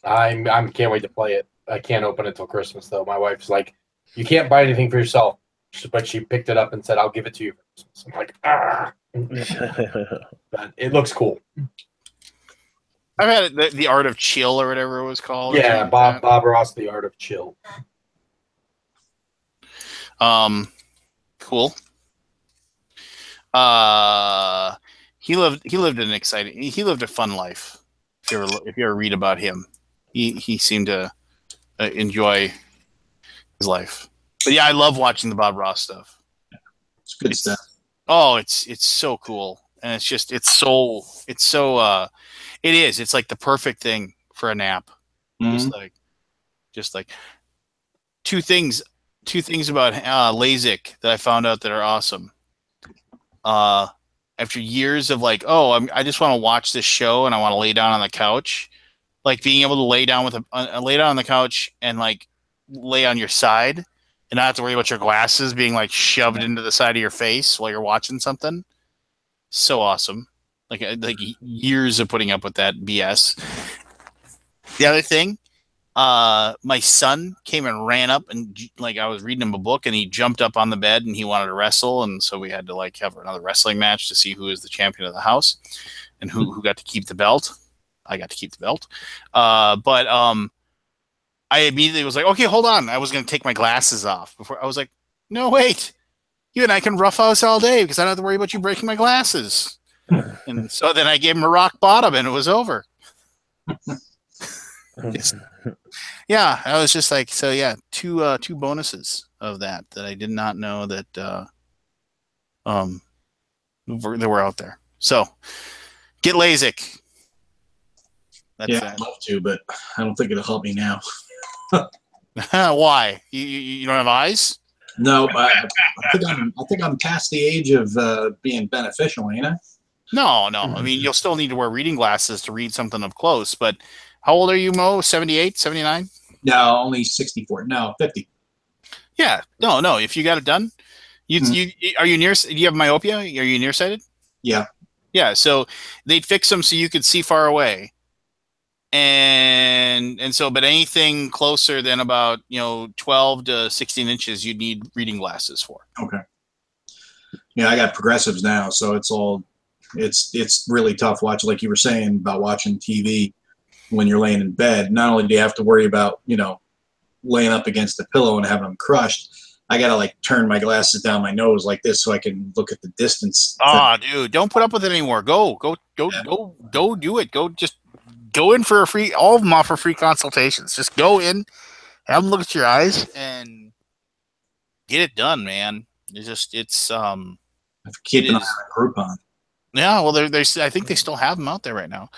I can't wait to play it. I can't open it till Christmas though. My wife's like, you can't buy anything for yourself, but she picked it up and said, "I'll give it to you for Christmas." I'm like, ah. But it looks cool. I've had it, the Art of Chill or whatever it was called. Yeah, Bob Ross, The Art of Chill. Cool. He lived a fun life. If you ever read about him, he seemed to enjoy his life. But yeah, I love watching the Bob Ross stuff. It's good stuff. Oh, it's so cool, and it's like the perfect thing for a nap. Mm-hmm. Just like two things about LASIK that I found out that are awesome. After years of like, I just want to watch this show and I want to lay down on the couch, like being able to lay down on the couch and like lay on your side and not have to worry about your glasses being like shoved into the side of your face while you're watching something. So awesome. Like years of putting up with that BS. The other thing, my son came and ran up and like I was reading him a book and he jumped up on the bed and he wanted to wrestle, and so we had to like have another wrestling match to see who is the champion of the house and who got to keep the belt. I got to keep the belt. But I immediately was like, okay, hold on. I was going to take my glasses off before. I was like, no, wait. You and I can rough house all day because I don't have to worry about you breaking my glasses. And so then I gave him a rock bottom and it was over. Yeah, I was just like, so yeah, two bonuses of that I did not know that they were out there. So get LASIK. That's yeah, I'd love to, but I don't think it'll help me now. Why? You don't have eyes? No, I think I'm past the age of being beneficial, ain't I? No. I mean, you'll still need to wear reading glasses to read something up close. But how old are you, Mo? 78, 79? No, only 64. No, 50. Yeah. No. If you got it done, are you near? Do you have myopia? Are you nearsighted? Yeah. Yeah. So they'd fix them so you could see far away. And so, but anything closer than about 12 to 16 inches, you'd need reading glasses for. Okay. Yeah, I got progressives now, so it's really tough watching, like you were saying about watching TV when you're laying in bed. Not only do you have to worry about laying up against the pillow and having them crushed, I gotta like turn my glasses down my nose like this so I can look at the distance. Dude, don't put up with it anymore. Go do it. Go in for a free. All of them offer free consultations. Just go in, have them look at your eyes, and get it done, man. It's keep an eye on Groupon. Yeah, well, there's I think they still have them out there right now.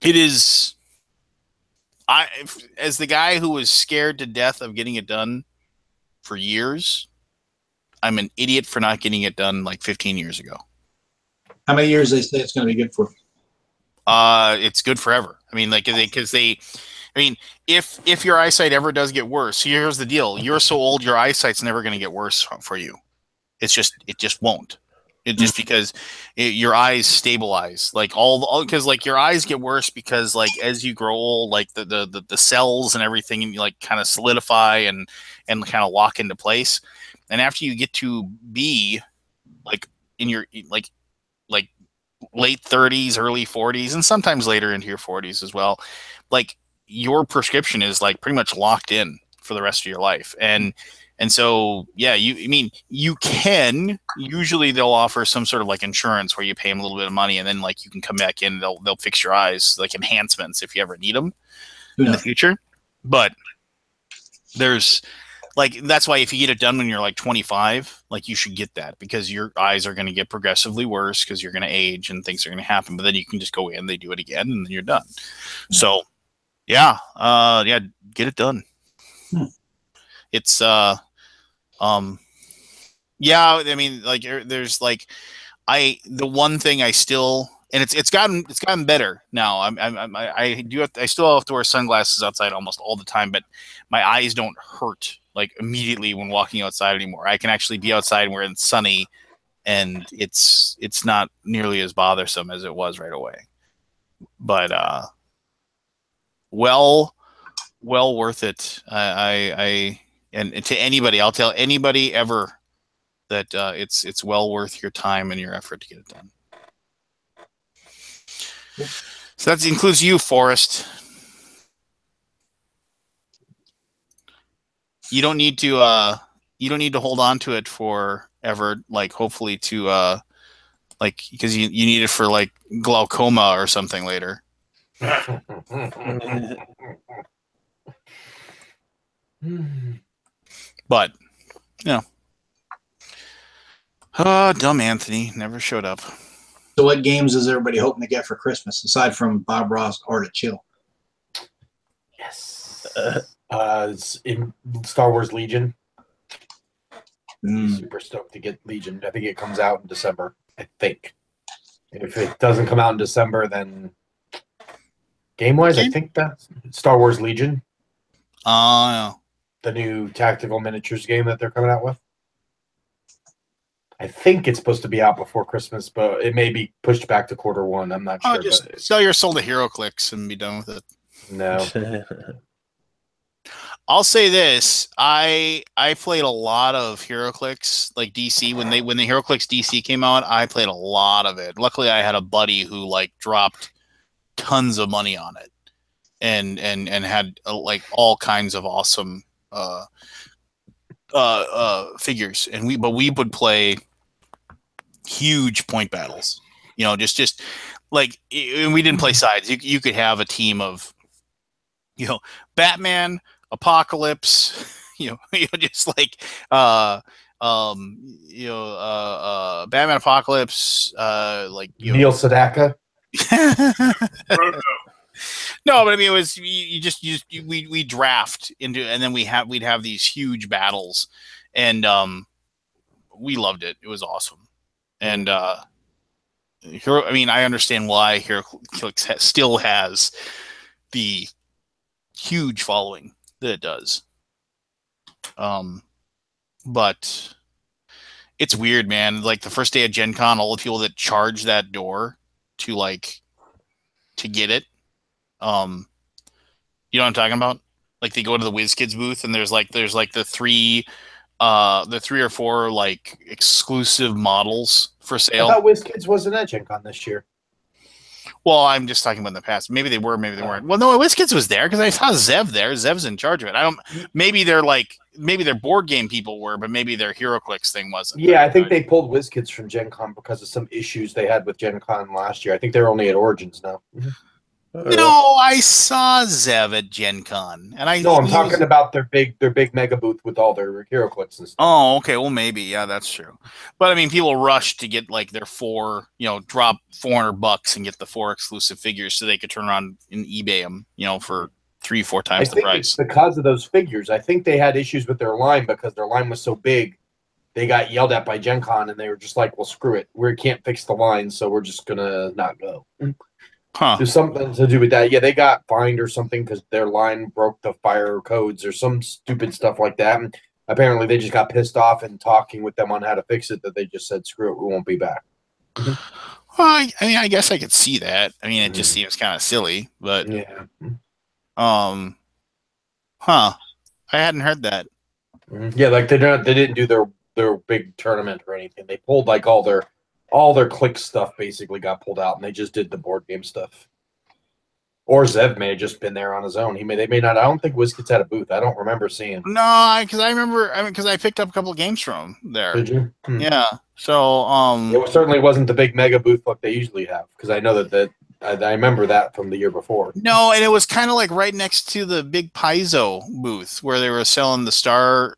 It is. As the guy who was scared to death of getting it done for years, I'm an idiot for not getting it done like 15 years ago. How many years they say it's going to be good for? It's good forever. I mean, if your eyesight ever does get worse, here's the deal: you're so old, your eyesight's never going to get worse for you. It just won't. Just because your eyes stabilize, like because like your eyes get worse because like as you grow old, like the cells and everything, and you like kind of solidify and kind of lock into place. And after you get to be like in your like late 30s, early 40s, and sometimes later into your 40s as well, like your prescription is like pretty much locked in for the rest of your life. And so, yeah, you can, usually they'll offer some sort of like insurance where you pay them a little bit of money and then like you can come back in, they'll fix your eyes, like enhancements if you ever need them in the future. But there's like, that's why if you get it done when you're like 25, like you should get that because your eyes are going to get progressively worse because you're going to age and things are going to happen. But then you can just go in, they do it again, and then you're done. So, yeah, get it done. It's yeah, I mean, like there's like the one thing I still, and it's gotten better now. I still have to wear sunglasses outside almost all the time, but my eyes don't hurt like immediately when walking outside anymore. I can actually be outside where it's sunny and it's not nearly as bothersome as it was right away. But well worth it. And to anybody, I'll tell anybody ever that it's well worth your time and your effort to get it done. So that includes you, Forrest. You don't need to hold on to it forever. Like hopefully to like because you need it for like glaucoma or something later. But dumb Anthony never showed up. So what games is everybody hoping to get for Christmas aside from Bob Ross Art of Chill? Yes. It's in Star Wars Legion. Super stoked to get Legion. I think it comes out in December. I think. If it doesn't come out in December, then game-wise, I think that's Star Wars Legion. Yeah. The new tactical miniatures game that they're coming out with. I think it's supposed to be out before Christmas, but it may be pushed back to Q1. I'm not sure. Just sell your soul to HeroClix and be done with it. No. I'll say this: I played a lot of HeroClix, like DC when the HeroClix DC came out. I played a lot of it. Luckily, I had a buddy who like dropped tons of money on it, and had like all kinds of awesome figures. And we would play huge point battles. You know, just like, and we didn't play sides. You could have a team of, you know, Batman, Apocalypse, just like Batman, Apocalypse, like Neil Sedaka. Rahdo. No, but I mean, it was we draft into, and then we'd have these huge battles, and we loved it. It was awesome, and I understand why HeroClix still has the huge following that it does. But it's weird, man. Like the first day of Gen Con, all the people that charge that door to get it. You know what I'm talking about? Like they go to the WizKids booth and there's the three or four like exclusive models for sale. I thought WizKids wasn't at Gen Con this year. Well, I'm just talking about in the past. Maybe they were, maybe they weren't. Well, no, WizKids was there because I saw Zev there. Zev's in charge of it. Maybe their board game people were, but maybe their HeroClix thing wasn't. Yeah, I think they pulled WizKids from Gen Con because of some issues they had with Gen Con last year. I think they're only at Origins now. No, I saw Zev at Gen Con, and I'm talking about their big mega booth with all their HeroClix and stuff. Oh, okay. Well, maybe, yeah, that's true. But I mean, people rush to get like their drop $400 and get the 4 exclusive figures so they could turn around and eBay them, for 3-4 times the price. It's because of those figures. I think they had issues with their line because their line was so big. They got yelled at by Gen Con, and they were just like, "Well, screw it. We can't fix the line, so we're just gonna not go." Huh. There's something to do with that. Yeah, they got fined or something because their line broke the fire codes or some stupid stuff like that. And apparently they just got pissed off and talking with them on how to fix it that they just said, screw it, we won't be back. Well, I guess I could see that. I mean, it just seems kind of silly, but yeah. I hadn't heard that. Yeah, like they didn't do their big tournament or anything. They pulled like all their click stuff basically got pulled out, and they just did the board game stuff. Or Zev may have just been there on his own. They may not. I don't think WizKids had a booth. I don't remember seeing him. No, because I remember. Because I picked up a couple of games from him there. Did you? Yeah. So it certainly wasn't the big mega booth like they usually have. Because I know that I remember that from the year before. No, and it was kind of like right next to the big Paizo booth where they were selling the Starfinder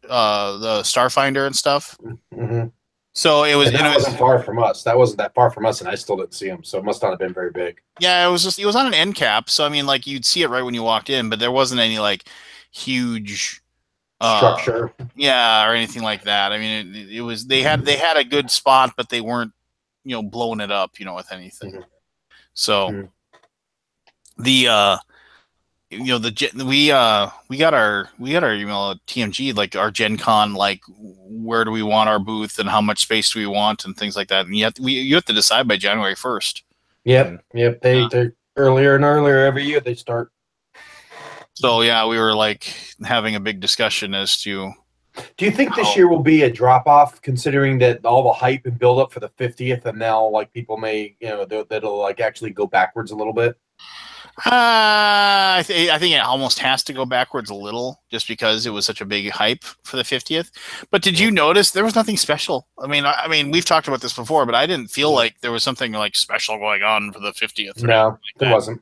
and stuff. Mm-hmm. So it was. That wasn't far from us. That wasn't that far from us, and I still didn't see him. So it must not have been very big. Yeah, it was on an end cap. So I mean, like you'd see it right when you walked in, but there wasn't any like huge structure. Yeah, or anything like that. I mean, it was they had a good spot, but they weren't blowing it up with anything. Mm-hmm. So we got our email at TMG, like our Gen Con, like where do we want our booth and how much space do we want and things like that. And you have to decide by January 1st. Yep. They earlier and earlier every year they start. So yeah, we were like having a big discussion as to. Do you think this year will be a drop off, considering that all the hype and build up for the 50th, and now like people may that'll like actually go backwards a little bit? I think it almost has to go backwards a little just because it was such a big hype for the 50th. But did you notice there was nothing special? I mean, we've talked about this before, but I didn't feel like there was something like special going on for the 50th. No, there wasn't.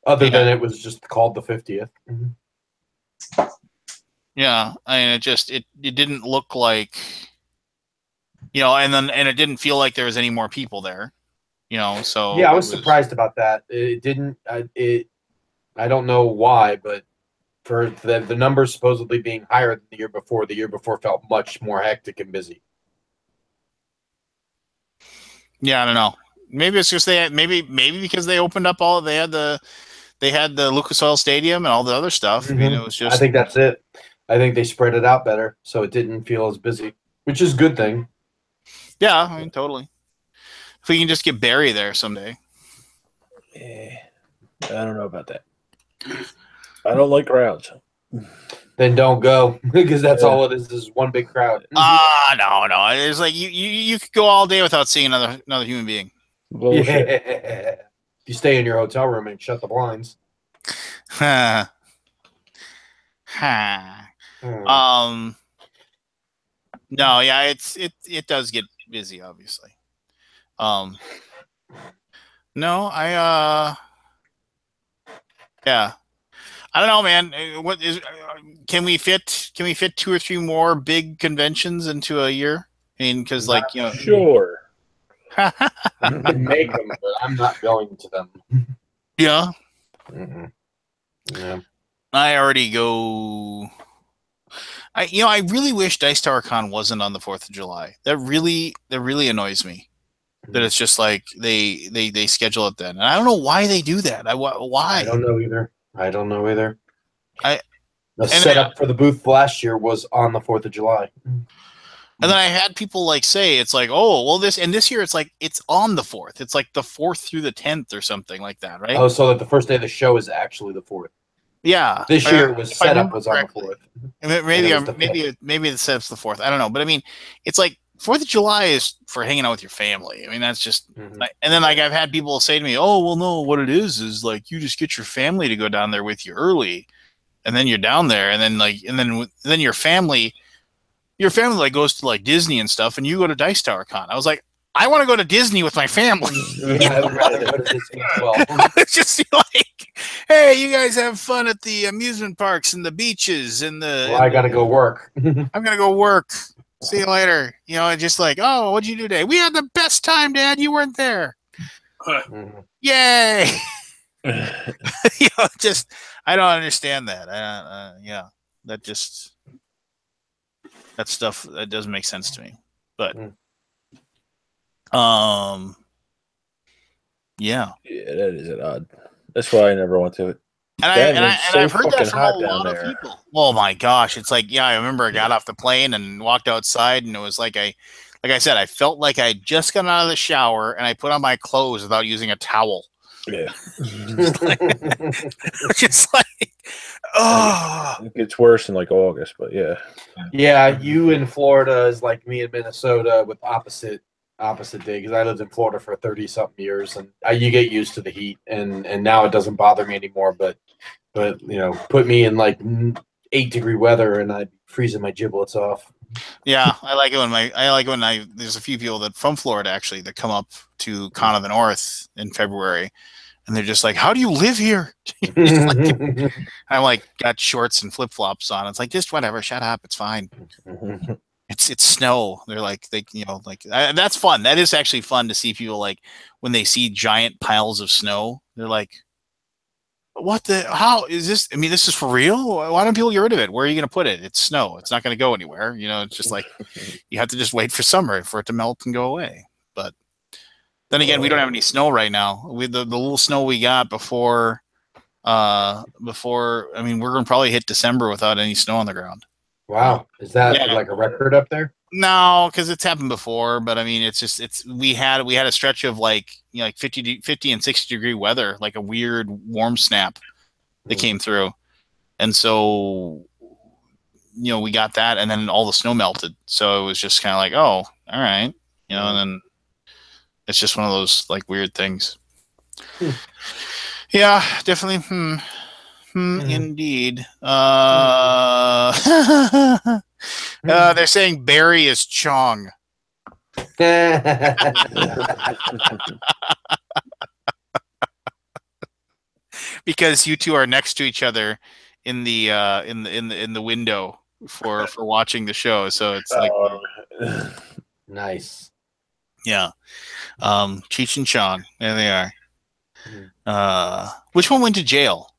Other than it was just called the 50th. Mm-hmm. Yeah, I mean, it didn't look like, and it didn't feel like there was any more people there. So yeah, I was surprised about that. It didn't. I don't know why, but for the numbers supposedly being higher than the year before felt much more hectic and busy. Yeah, I don't know. Maybe it's just maybe because they opened up they had the Lucas Oil Stadium and all the other stuff. Mm-hmm. I mean, it was just. I think that's it. I think they spread it out better, so it didn't feel as busy, which is a good thing. Yeah, I mean, totally. If we can just get Barry there someday. I don't know about that. I don't like crowds. Then don't go because that's all it is one big crowd. No. It's like you could go all day without seeing another human being. Bullshit. Yeah. If you stay in your hotel room and shut the blinds. Huh. No, yeah, it does get busy, obviously. No, yeah. I don't know, man. What is? Can we fit 2 or 3 more big conventions into a year? I mean, because Sure. I can make them, but I'm not going to them. Yeah. Yeah. I already go. I really wish Dice Tower Con wasn't on the 4th of July. That really annoys me. That it's just like they schedule it then, and I don't know why they do that. Why? I don't know either. The setup for the booth last year was on the 4th of July. And then I had people like say it's like, oh, well, this year it's like it's on the 4th. It's like the 4th through the 10th or something like that, right? Oh, so that the first day of the show is actually the 4th. Yeah. This year it was setup was on the 4th. Maybe the setup's the 4th. I don't know, but I mean, it's like 4th of July is for hanging out with your family. I mean, that's just like, and then like I've had people say to me, oh, well, no, what it is like you just get your family to go down there with you early, and then you're down there, and then your family like goes to like Disney and stuff, and you go to Dice Tower Con. I was like, I want to go to Disney with my family. I would rather go to Disney as well. It's just like, hey, you guys have fun at the amusement parks and the beaches and the. Well, I got to go work. I'm gonna go work. See you later. Just like, oh, what'd you do today? We had the best time, Dad. You weren't there. Yay! Just I don't understand that. That stuff that doesn't make sense to me. But yeah, that is odd. That's why I never went to it. And I've heard that from a lot of people. Oh my gosh, it's like I remember I got off the plane and walked outside, and it was like I said, I felt like I just got out of the shower and I put on my clothes without using a towel. Yeah, just like oh, it gets worse in like August, but yeah. Yeah, you in Florida is like me in Minnesota with opposite day because I lived in Florida for 30-something years, and you get used to the heat, and now it doesn't bother me anymore. But put me in like 8-degree weather, and I'd be freezing my giblets off. Yeah, I like it when there's a few people that from Florida actually that come up to Con of the North in February, and they're just like, "How do you live here?" I'm like, got shorts and flip flops on. It's like, just whatever, shut up, it's fine. It's snow. They're like that's fun. That is actually fun to see people like when they see giant piles of snow. They're like, what the? How is this? I mean, this is for real? Why don't people get rid of it? Where are you going to put it? It's snow. It's not going to go anywhere. It's just like you have to just wait for summer for it to melt and go away. But then again, we don't have any snow right now. With the little snow we got before, I mean, we're going to probably hit December without any snow on the ground. Wow, is that like a record up there? No, because it's happened before. But I mean, we had a stretch of like 50 and 60-degree weather, like a weird warm snap that came through, and so we got that, and then all the snow melted. So it was just kind of like, oh, all right, and then it's just one of those like weird things. Yeah, definitely. Indeed. They're saying Barry is Chong. Because you two are next to each other in the window for watching the show, so it's like nice. Yeah. Cheech and Chong, there they are. Which one went to jail?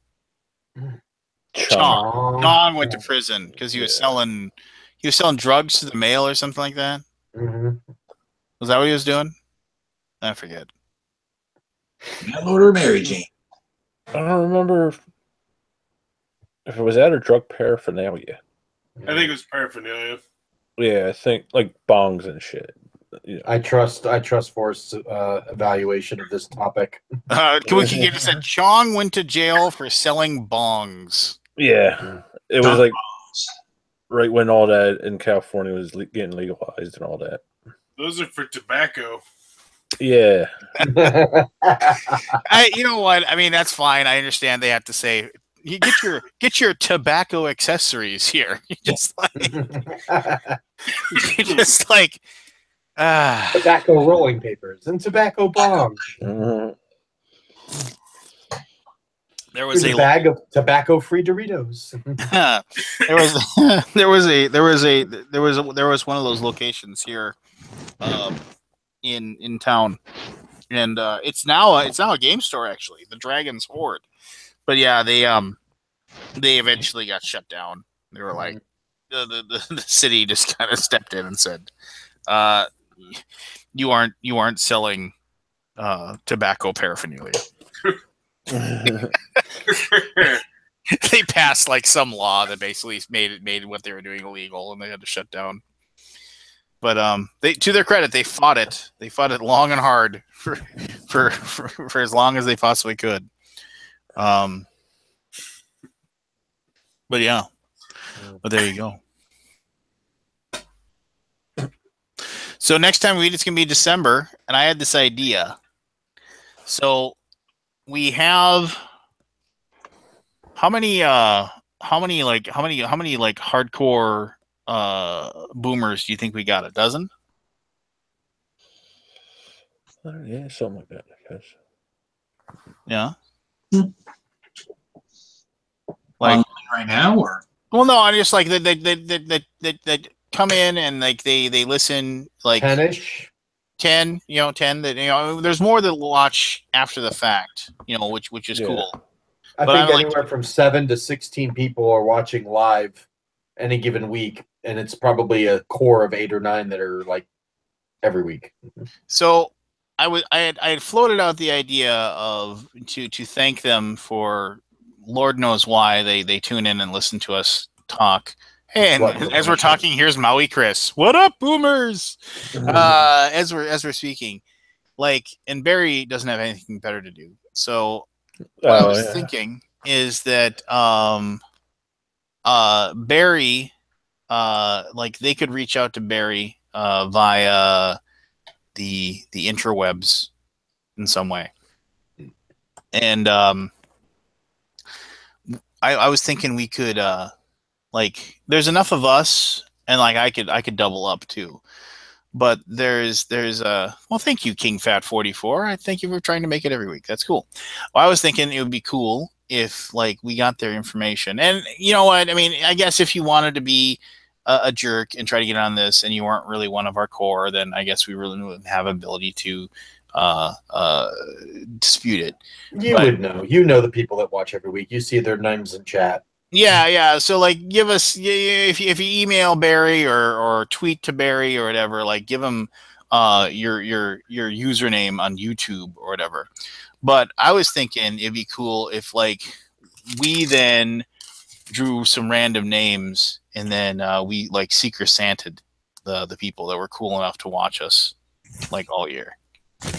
Chong went to prison because he was selling drugs to the mail or something like that. Was that what he was doing? I forget. Mail order Mary Jane. I don't remember if it was that or drug paraphernalia. I think it was paraphernalia. Yeah, I think like bongs and shit. I trust Forrest's evaluation of this topic. Can we get this? Chong went to jail for selling bongs. Yeah, it was like right when all that in California was getting legalized and all that. Those are for tobacco. Yeah. You know what? I mean, that's fine. I understand they have to say, you get your tobacco accessories here. You just like tobacco rolling papers and tobacco bombs. There was a bag of tobacco-free Doritos. there was one of those locations here in town, and it's now a game store, actually, the Dragon's Horde. But yeah, they eventually got shut down. They were like, the city just kind of stepped in and said, you aren't selling tobacco paraphernalia. They passed like some law that basically made what they were doing illegal, and they had to shut down. But they, to their credit, they fought it. They fought it long and hard for as long as they possibly could. But yeah. But there you go. So next time we meet, it's gonna be December, and I had this idea. So we have how many hardcore boomers do you think we got? A dozen? Yeah, something like that, I guess. Yeah. Like right now, or well, no, I just like that come in and like they listen like 10-ish. 10, 10 that there's more that watch after the fact, which is cool. I think anywhere from 7 to 16 people are watching live any given week, and it's probably a core of 8 or 9 that are like every week. So I had floated out the idea of to thank them for Lord knows why they tune in and listen to us talk. Hey, and as we're talking, here's Maui Chris. What up, boomers? As we're speaking, and Barry doesn't have anything better to do. So what I was thinking is that Barry, they could reach out to Barry via the interwebs in some way, and I was thinking we could there's enough of us, and I could double up too. But there's well, thank you, King Fat 44. I thank you for trying to make it every week. That's cool. Well, I was thinking it would be cool if we got their information. And you know what? I mean, I guess if you wanted to be a jerk and try to get on this, and you weren't really one of our core, then I guess we really wouldn't have ability to dispute it. Would know. You know the people that watch every week. You see their names in chat. Yeah. So give us, if you email Barry or tweet to Barry or whatever, give him your username on YouTube or whatever. But I was thinking it'd be cool if we then drew some random names, and then we Secret Santa'd the people that were cool enough to watch us all year.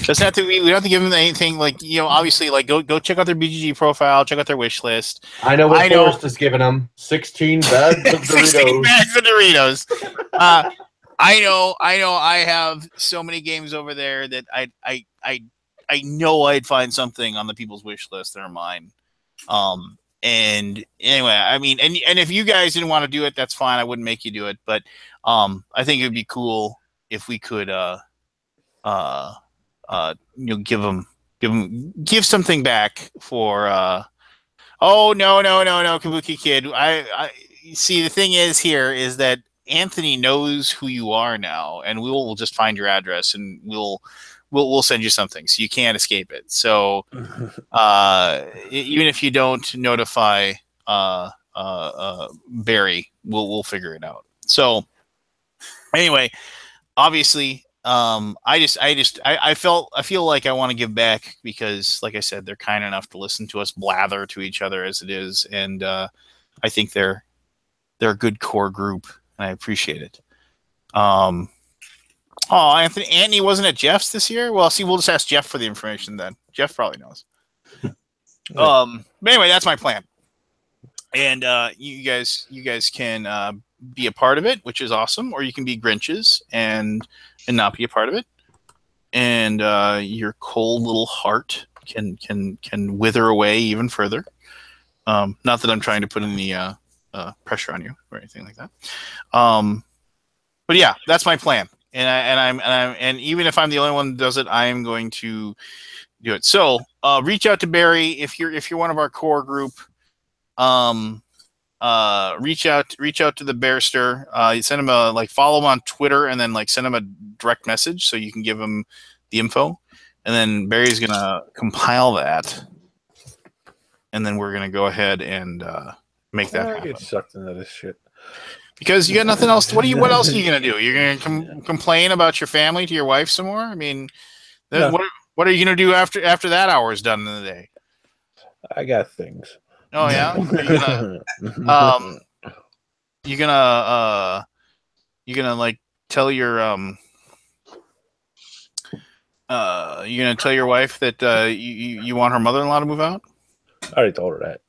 Doesn't have to. We don't have to give them anything. Obviously, go check out their BGG profile, check out their wish list. I know what Forrest is giving them: 16 bags of Doritos. 16 bags of Doritos. I know. I have so many games over there that I know I'd find something on the people's wish list that are mine. And anyway, I mean, and if you guys didn't want to do it, that's fine. I wouldn't make you do it, but I think it would be cool if we could give something back for oh no Kabuki Kid. I see, the thing is that Anthony knows who you are now, and we'll just find your address, and we'll send you something, so you can't escape it. So even if you don't notify Barry, we'll figure it out. So anyway, obviously, I feel like I want to give back because, like I said, they're kind enough to listen to us blather to each other as it is, and I think they're a good core group, and I appreciate it. Oh, Anthony wasn't at Jeff's this year. Well, see, we'll just ask Jeff for the information then. Jeff probably knows. But anyway, that's my plan. And you guys can be a part of it, which is awesome, or you can be Grinches and not be a part of it. And your cold little heart can wither away even further. Not that I'm trying to put any pressure on you or anything like that. But yeah, that's my plan. And even if I'm the only one that does it, I am going to do it. So reach out to Barry if you're one of our core group. Reach out to the Bearster. You send him follow him on Twitter and then send him a direct message so you can give him the info, and then Barry's gonna compile that, and then we're gonna go ahead and make that happen. Get sucked into this shit. Because you got nothing else. What else are you gonna do? You're gonna complain about your family to your wife some more? I mean, No. what are you gonna do after that hour is done in the day? I got things. Oh yeah. You're gonna tell your you're gonna tell your wife that you want her mother-in-law to move out? I already told her that.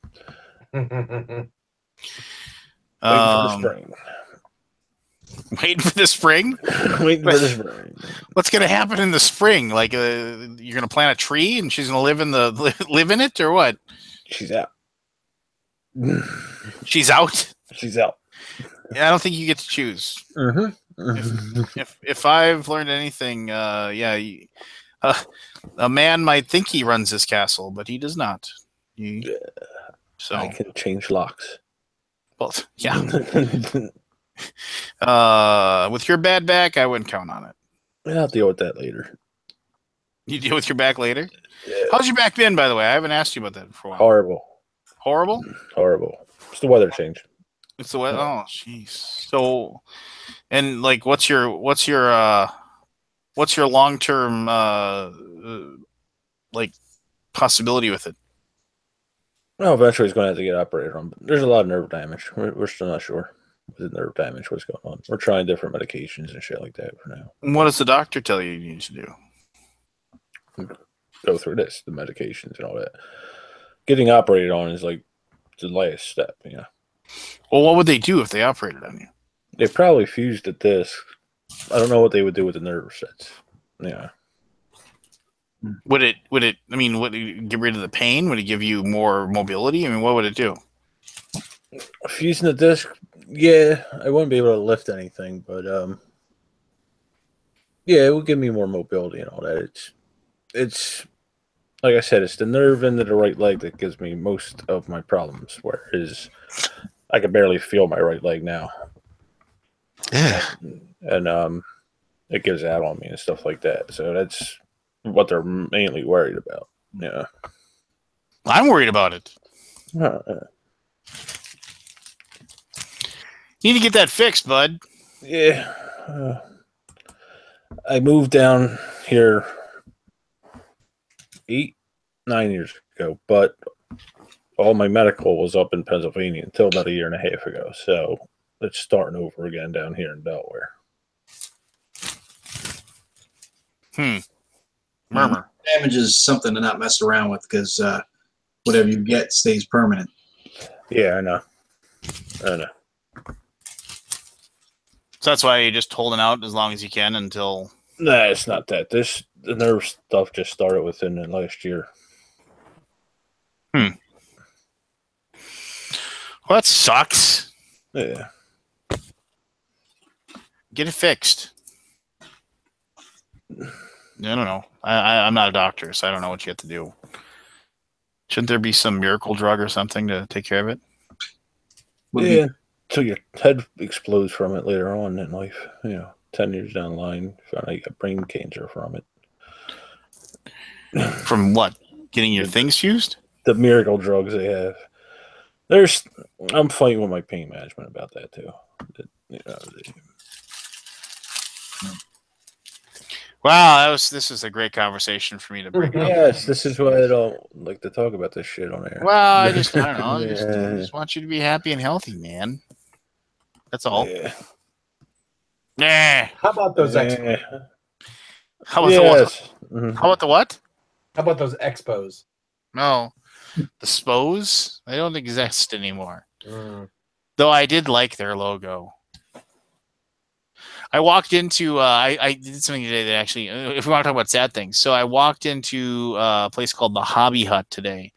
Waiting for the spring. Waiting for the spring? Waiting for the spring. What's gonna happen in the spring? You're gonna plant a tree and she's gonna live in it, or what? She's out. She's out? She's out. Yeah, I don't think you get to choose. If I've learned anything, a man might think he runs his castle, but he does not. So I can change locks. Well, yeah. With your bad back, I wouldn't count on it. I'll deal with that later. You deal with your back later? Yeah. How's your back been, by the way? I haven't asked you about that for a while. Horrible. Horrible? Horrible. It's the weather change. It's the weather. Oh, jeez. So, and what's your long-term possibility with it? Well, eventually he's going to have to get operated on. But there's a lot of nerve damage. We're still not sure with the nerve damage what's going on. We're trying different medications and shit like that for now. And what does the doctor tell you need to do? Go through the medications and all that. Getting operated on is the last step, Well, what would they do if they operated on you? They probably fused the disc. I don't know what they would do with the nerve sets. Yeah. Would it get rid of the pain? Would it give you more mobility? I mean, what would it do? Fusing the disc, yeah, I wouldn't be able to lift anything, but yeah, it would give me more mobility and all that. It's like I said, it's the nerve into the right leg that gives me most of my problems, whereas I can barely feel my right leg now. Yeah. And it gives out on me and stuff like that. So that's what they're mainly worried about. Yeah. I'm worried about it. You need to get that fixed, bud. Yeah. I moved down here 8-9 years ago, but all my medical was up in Pennsylvania until about 1.5 years ago. So it's starting over again down here in Delaware. Murmur. Damage is something to not mess around with because whatever you get stays permanent. Yeah, I know. So that's why you're just holding out as long as you can until... Nah, it's not that. The nerve stuff just started within the last year. Well, that sucks. Yeah. Get it fixed. I don't know. I'm not a doctor, so I don't know what you have to do. Shouldn't there be some miracle drug or something to take care of it? Yeah, until your head explodes from it later on in life. 10 years down the line, found out you got brain cancer from it. From what? Getting your things fused? The miracle drugs they have. I'm fighting with my pain management about that too. Wow, this is a great conversation for me to bring up. Yes, this is why I don't like to talk about this shit on air. Well, I don't know. I just want you to be happy and healthy, man. That's all. Yeah. Nah. How about those expos? Eh, How about the what? yes. Mhm. How about the what? How about those expos? No, the Spos. They don't exist anymore. Mm. Though I did like their logo. I walked into I did something today that actually, if we want to talk about sad things, so I walked into a place called the Hobby Hut today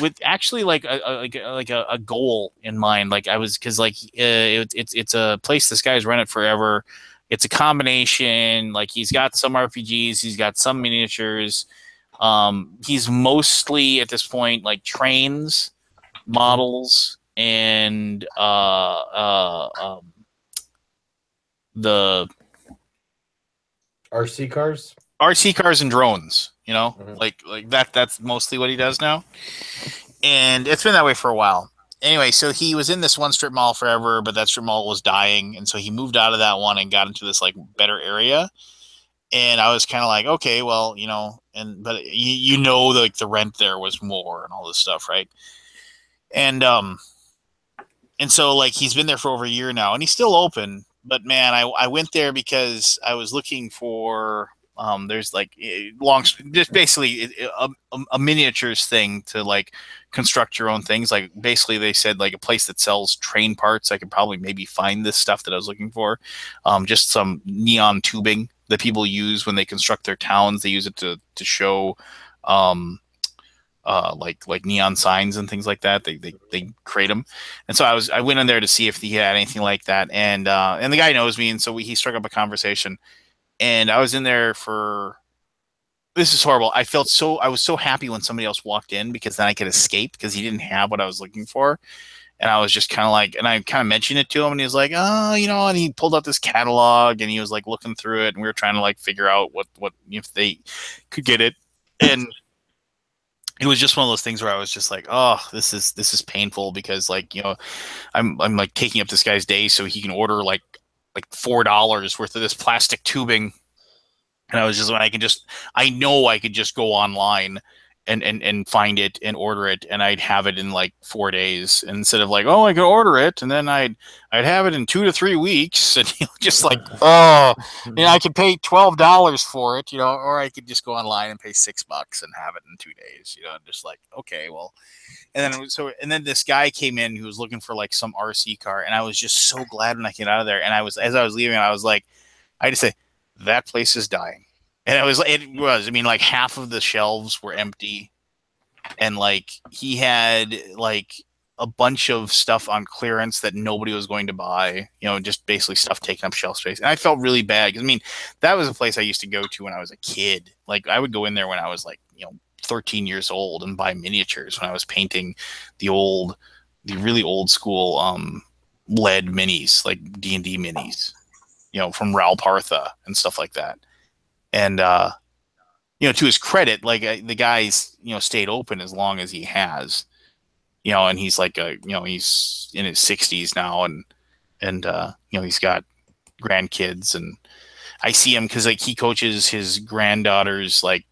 with actually like a goal in mind. Like I was, because like it's a place this guy's run it forever. It's a combination. Like he's got some RPGs, he's got some miniatures. He's mostly at this point like trains, models, and the RC cars. RC cars and drones. You know, Mhm. like that. That's mostly what he does now, and it's been that way for a while. Anyway, so he was in this one strip mall forever, but that strip mall was dying, and so he moved out of that one and got into this like better area. And I was kind of like, okay, well, you know, but you know, like the rent there was more and all this stuff, right? And so like he's been there for over a year now, and he's still open. But man, I went there because I was looking for there's like just basically a miniatures thing to like construct your own things. Like basically they said like a place that sells train parts. I could probably maybe find this stuff that I was looking for. Just some neon tubing that people use when they construct their towns. They use it to show like neon signs and things like that. They create them, and so I went in there to see if he had anything like that, and the guy knows me, and so he struck up a conversation, and I was in there for. This is horrible. I was so happy when somebody else walked in because then I could escape because he didn't have what I was looking for. And I was just kind of like, and I kind of mentioned it to him, and he was like, oh, you know, and he pulled out this catalog and he was like looking through it, and we were trying to like figure out what if they could get it. And it was just one of those things where I was just like, oh, this is painful because like, you know, I'm like taking up this guy's day so he can order like $4 worth of this plastic tubing. And I was just I know I could just go online and find it and order it, and I'd have it in like 4 days instead of like, oh, I could order it and then I'd have it in 2 to 3 weeks, and just like, oh, you know, I could pay $12 for it, you know, or I could just go online and pay $6 and have it in 2 days, you know, just like, okay, well, and then this guy came in who was looking for like some RC car, and I was just so glad when I came out of there, and as I was leaving, I was like, I just say, that place is dying. And I mean, like half of the shelves were empty, and like he had like a bunch of stuff on clearance that nobody was going to buy, you know, just basically stuff taking up shelf space. And I felt really bad because I mean, that was a place I used to go to when I was a kid. Like I would go in there when I was like, you know, 13 years old and buy miniatures when I was painting the really old school lead minis, like D&D minis, you know, from Ral Partha and stuff like that. And you know, to his credit, like the guy's, you know, stayed open as long as he has, you know, and he's like you know, he's in his 60s now, and you know, he's got grandkids, and I see him because like he coaches his granddaughter's like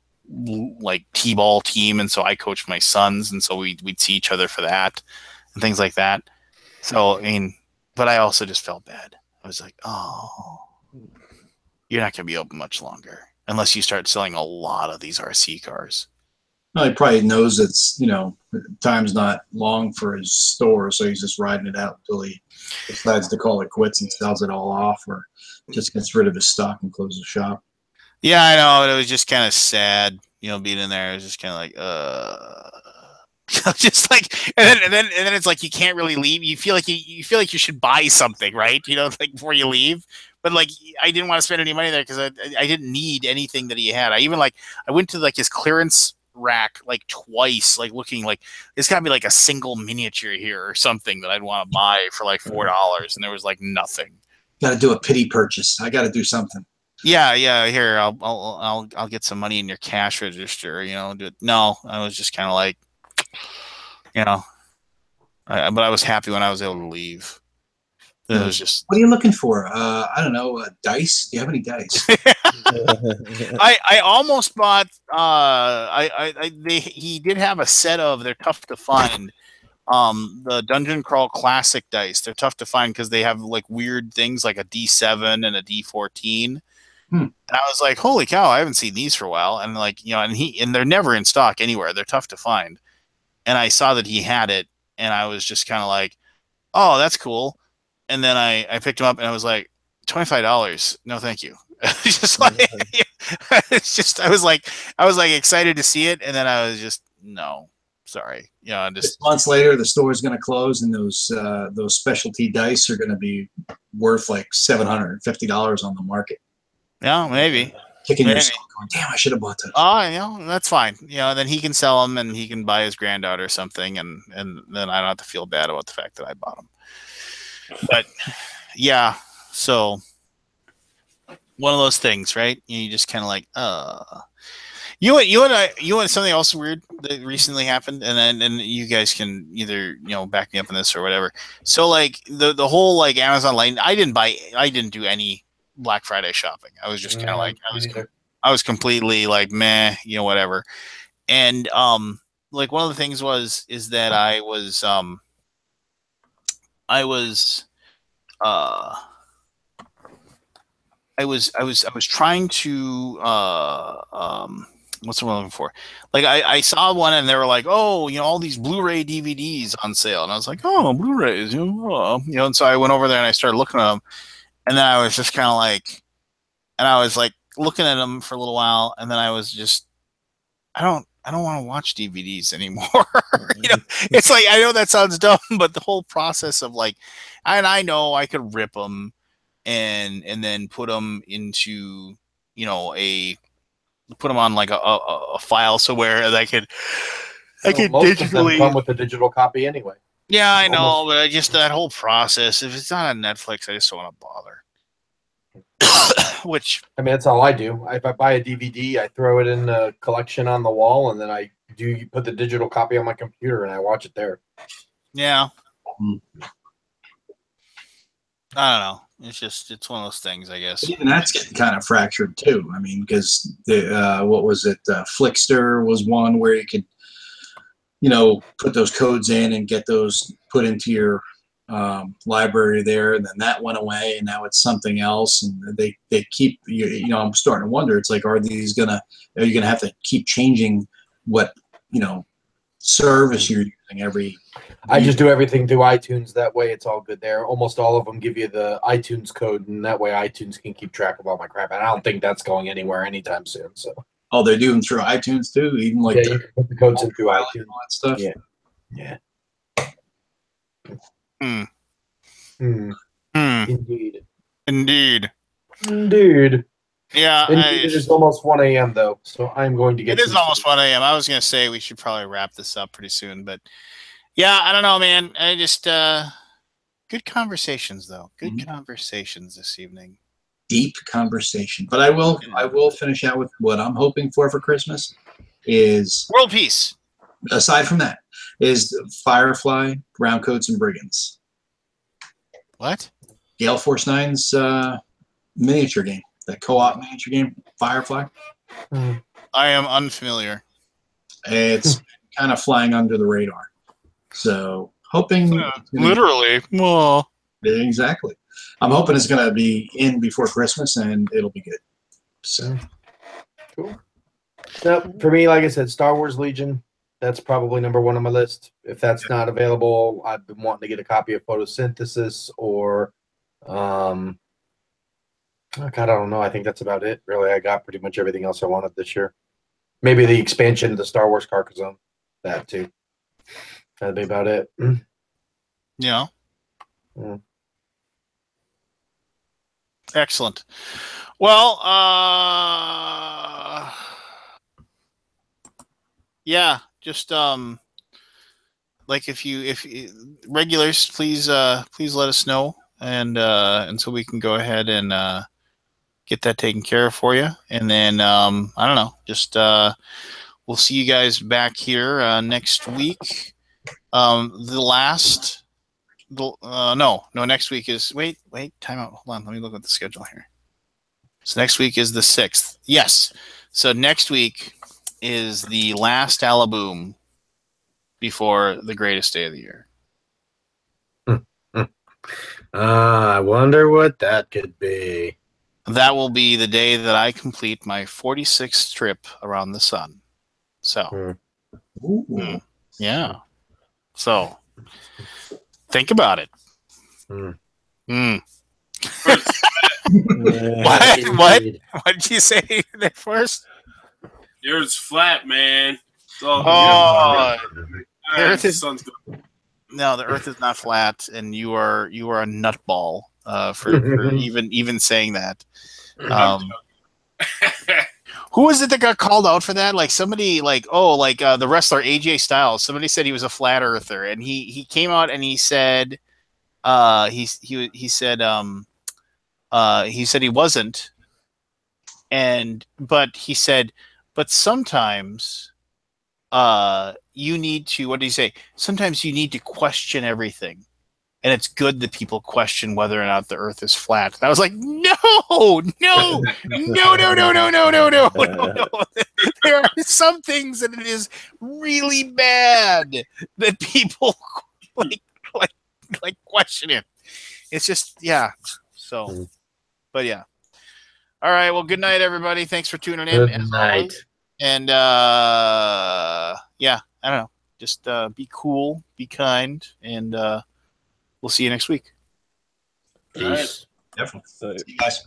t-ball team, and so I coach my sons, and so we'd see each other for that and things like that. So I mean, but I also just felt bad. I was like, oh, you're not going to be open much longer unless you start selling a lot of these RC cars. Well, he probably knows it's, you know, time's not long for his store, so he's just riding it out until he decides to call it quits and sells it all off, or just gets rid of his stock and closes the shop. Yeah, I know. It was just kind of sad, you know, being in there. It was just kind of like, just like, and then it's like you can't really leave. You feel like you feel like you should buy something, right? You know, like before you leave. But like, I didn't want to spend any money there because I didn't need anything that he had. I went to like his clearance rack like twice, like looking like there's got to be like a single miniature here or something that I'd want to buy for like $4, and there was like nothing. Got to do a pity purchase. I got to do something. Yeah. Here, I'll get some money in your cash register. You know, no, I was just kind of like, you know, but I was happy when I was able to leave. It was just. What are you looking for? I don't know. Dice? Do you have any dice? I almost bought. He did have a set of. They're tough to find. the Dungeon Crawl Classic dice. They're tough to find because they have like weird things like a D7 and a D14. And I was like, holy cow, I haven't seen these for a while. And like, you know, and they're never in stock anywhere. They're tough to find. And I saw that he had it, and I was just kind of like, oh, that's cool. And then I picked him up, and I was like, $25. No, thank you. Just like, it's just, I was like excited to see it, and then I was just, no, sorry. You know, just 6 months later, the store is going to close, and those specialty dice are going to be worth like $750 on the market. Yeah, maybe. Kicking yourself, going, damn, I should have bought those. Oh, you know, that's fine. You know, then he can sell them, and he can buy his granddaughter something, and then I don't have to feel bad about the fact that I bought them. But yeah, so one of those things, right? You just kind of like, you know something else weird that recently happened, and you guys can either, you know, back me up on this or whatever. So like the whole like Amazon line, I didn't do any Black Friday shopping. I was just kind of like, I was completely like, meh, you know, whatever. And like one of the things is that I was trying to what's the one I'm looking for? Like I saw one, and they were like, oh, you know, all these Blu-ray DVDs on sale, and I was like, oh, Blu-rays, you know, and so I went over there and I started looking at them, and then I was just kind of like, and I was like looking at them for a little while, and then I was just, I don't want to watch DVDs anymore. You know, it's like, I know that sounds dumb, but the whole process of like, and I know I could rip them and then put them into, you know, put them on like a file somewhere that I could most of them come with a digital copy anyway. Yeah, I know, but I just, that whole process, if it's not on Netflix, I just don't want to bother. Which, I mean, that's all I do. If I buy a DVD, I throw it in a collection on the wall, and then I put the digital copy on my computer, and I watch it there. Yeah. I don't know. It's one of those things, I guess. Even that's getting kind of fractured too. I mean, because the what was it? Flickster was one where you could, you know, put those codes in and get those put into your library there, and then that went away, and now it's something else, and they keep, you know, I'm starting to wonder, it's like, are you gonna have to keep changing what, you know, service you're using every I just do everything through iTunes. That way it's all good there. Almost all of them give you the iTunes code, and that way iTunes can keep track of all my crap, and I don't think that's going anywhere anytime soon. So they're doing through iTunes too, even like you can put the codes in through iTunes, all that stuff. Yeah. Indeed. Yeah, it is almost 1 a.m. though, so I'm going to get. It is almost 1 a.m. I was going to say we should probably wrap this up pretty soon, but yeah, I don't know, man. I just good conversations though. Good conversations this evening. Deep conversation, but I will finish out with what I'm hoping for Christmas is world peace. Aside from that, is Firefly, Browncoats, and Brigands. What? Gale Force 9's miniature game, the co-op miniature game, Firefly. I am unfamiliar. It's kind of flying under the radar. So hoping literally. Well, exactly. I'm hoping it's going to be in before Christmas, and it'll be good. So cool. So for me, like I said, Star Wars Legion. That's probably number one on my list. If that's not available, I've been wanting to get a copy of Photosynthesis or, God, I don't know. I think that's about it. Really, I got pretty much everything else I wanted this year. Maybe the expansion of the Star Wars Carcassonne. That too. That'd be about it. Yeah. Excellent. Well, yeah, just like if regulars, please let us know, and so we can go ahead and get that taken care of for you, and then I don't know, just we'll see you guys back here next week. Next week is wait, time out. Hold on, let me look at the schedule here. So next week is the 6th. Yes. So next week is the last Alaboom before the greatest day of the year. I wonder what that could be. That will be the day that I complete my 46th trip around the sun. So, Ooh. yeah. So, think about it. What? What did you say there first? Yours flat, man. Oh, the Earth is sun's good. no, the Earth is not flat, and you are a nutball for even saying that. Who was it that got called out for that? Like somebody, the wrestler AJ Styles. Somebody said he was a flat earther, and he came out and he said, he said he wasn't, but he said, but sometimes you need to, what did he say? Sometimes you need to question everything. And it's good that people question whether or not the Earth is flat. And I was like, no. There are some things that it is really bad that people like question it. It's just, yeah. So, but yeah. All right. Well, good night, everybody. Thanks for tuning in. Good night. And yeah, I don't know. Just be cool, be kind, and we'll see you next week. Peace. Definitely. See you guys.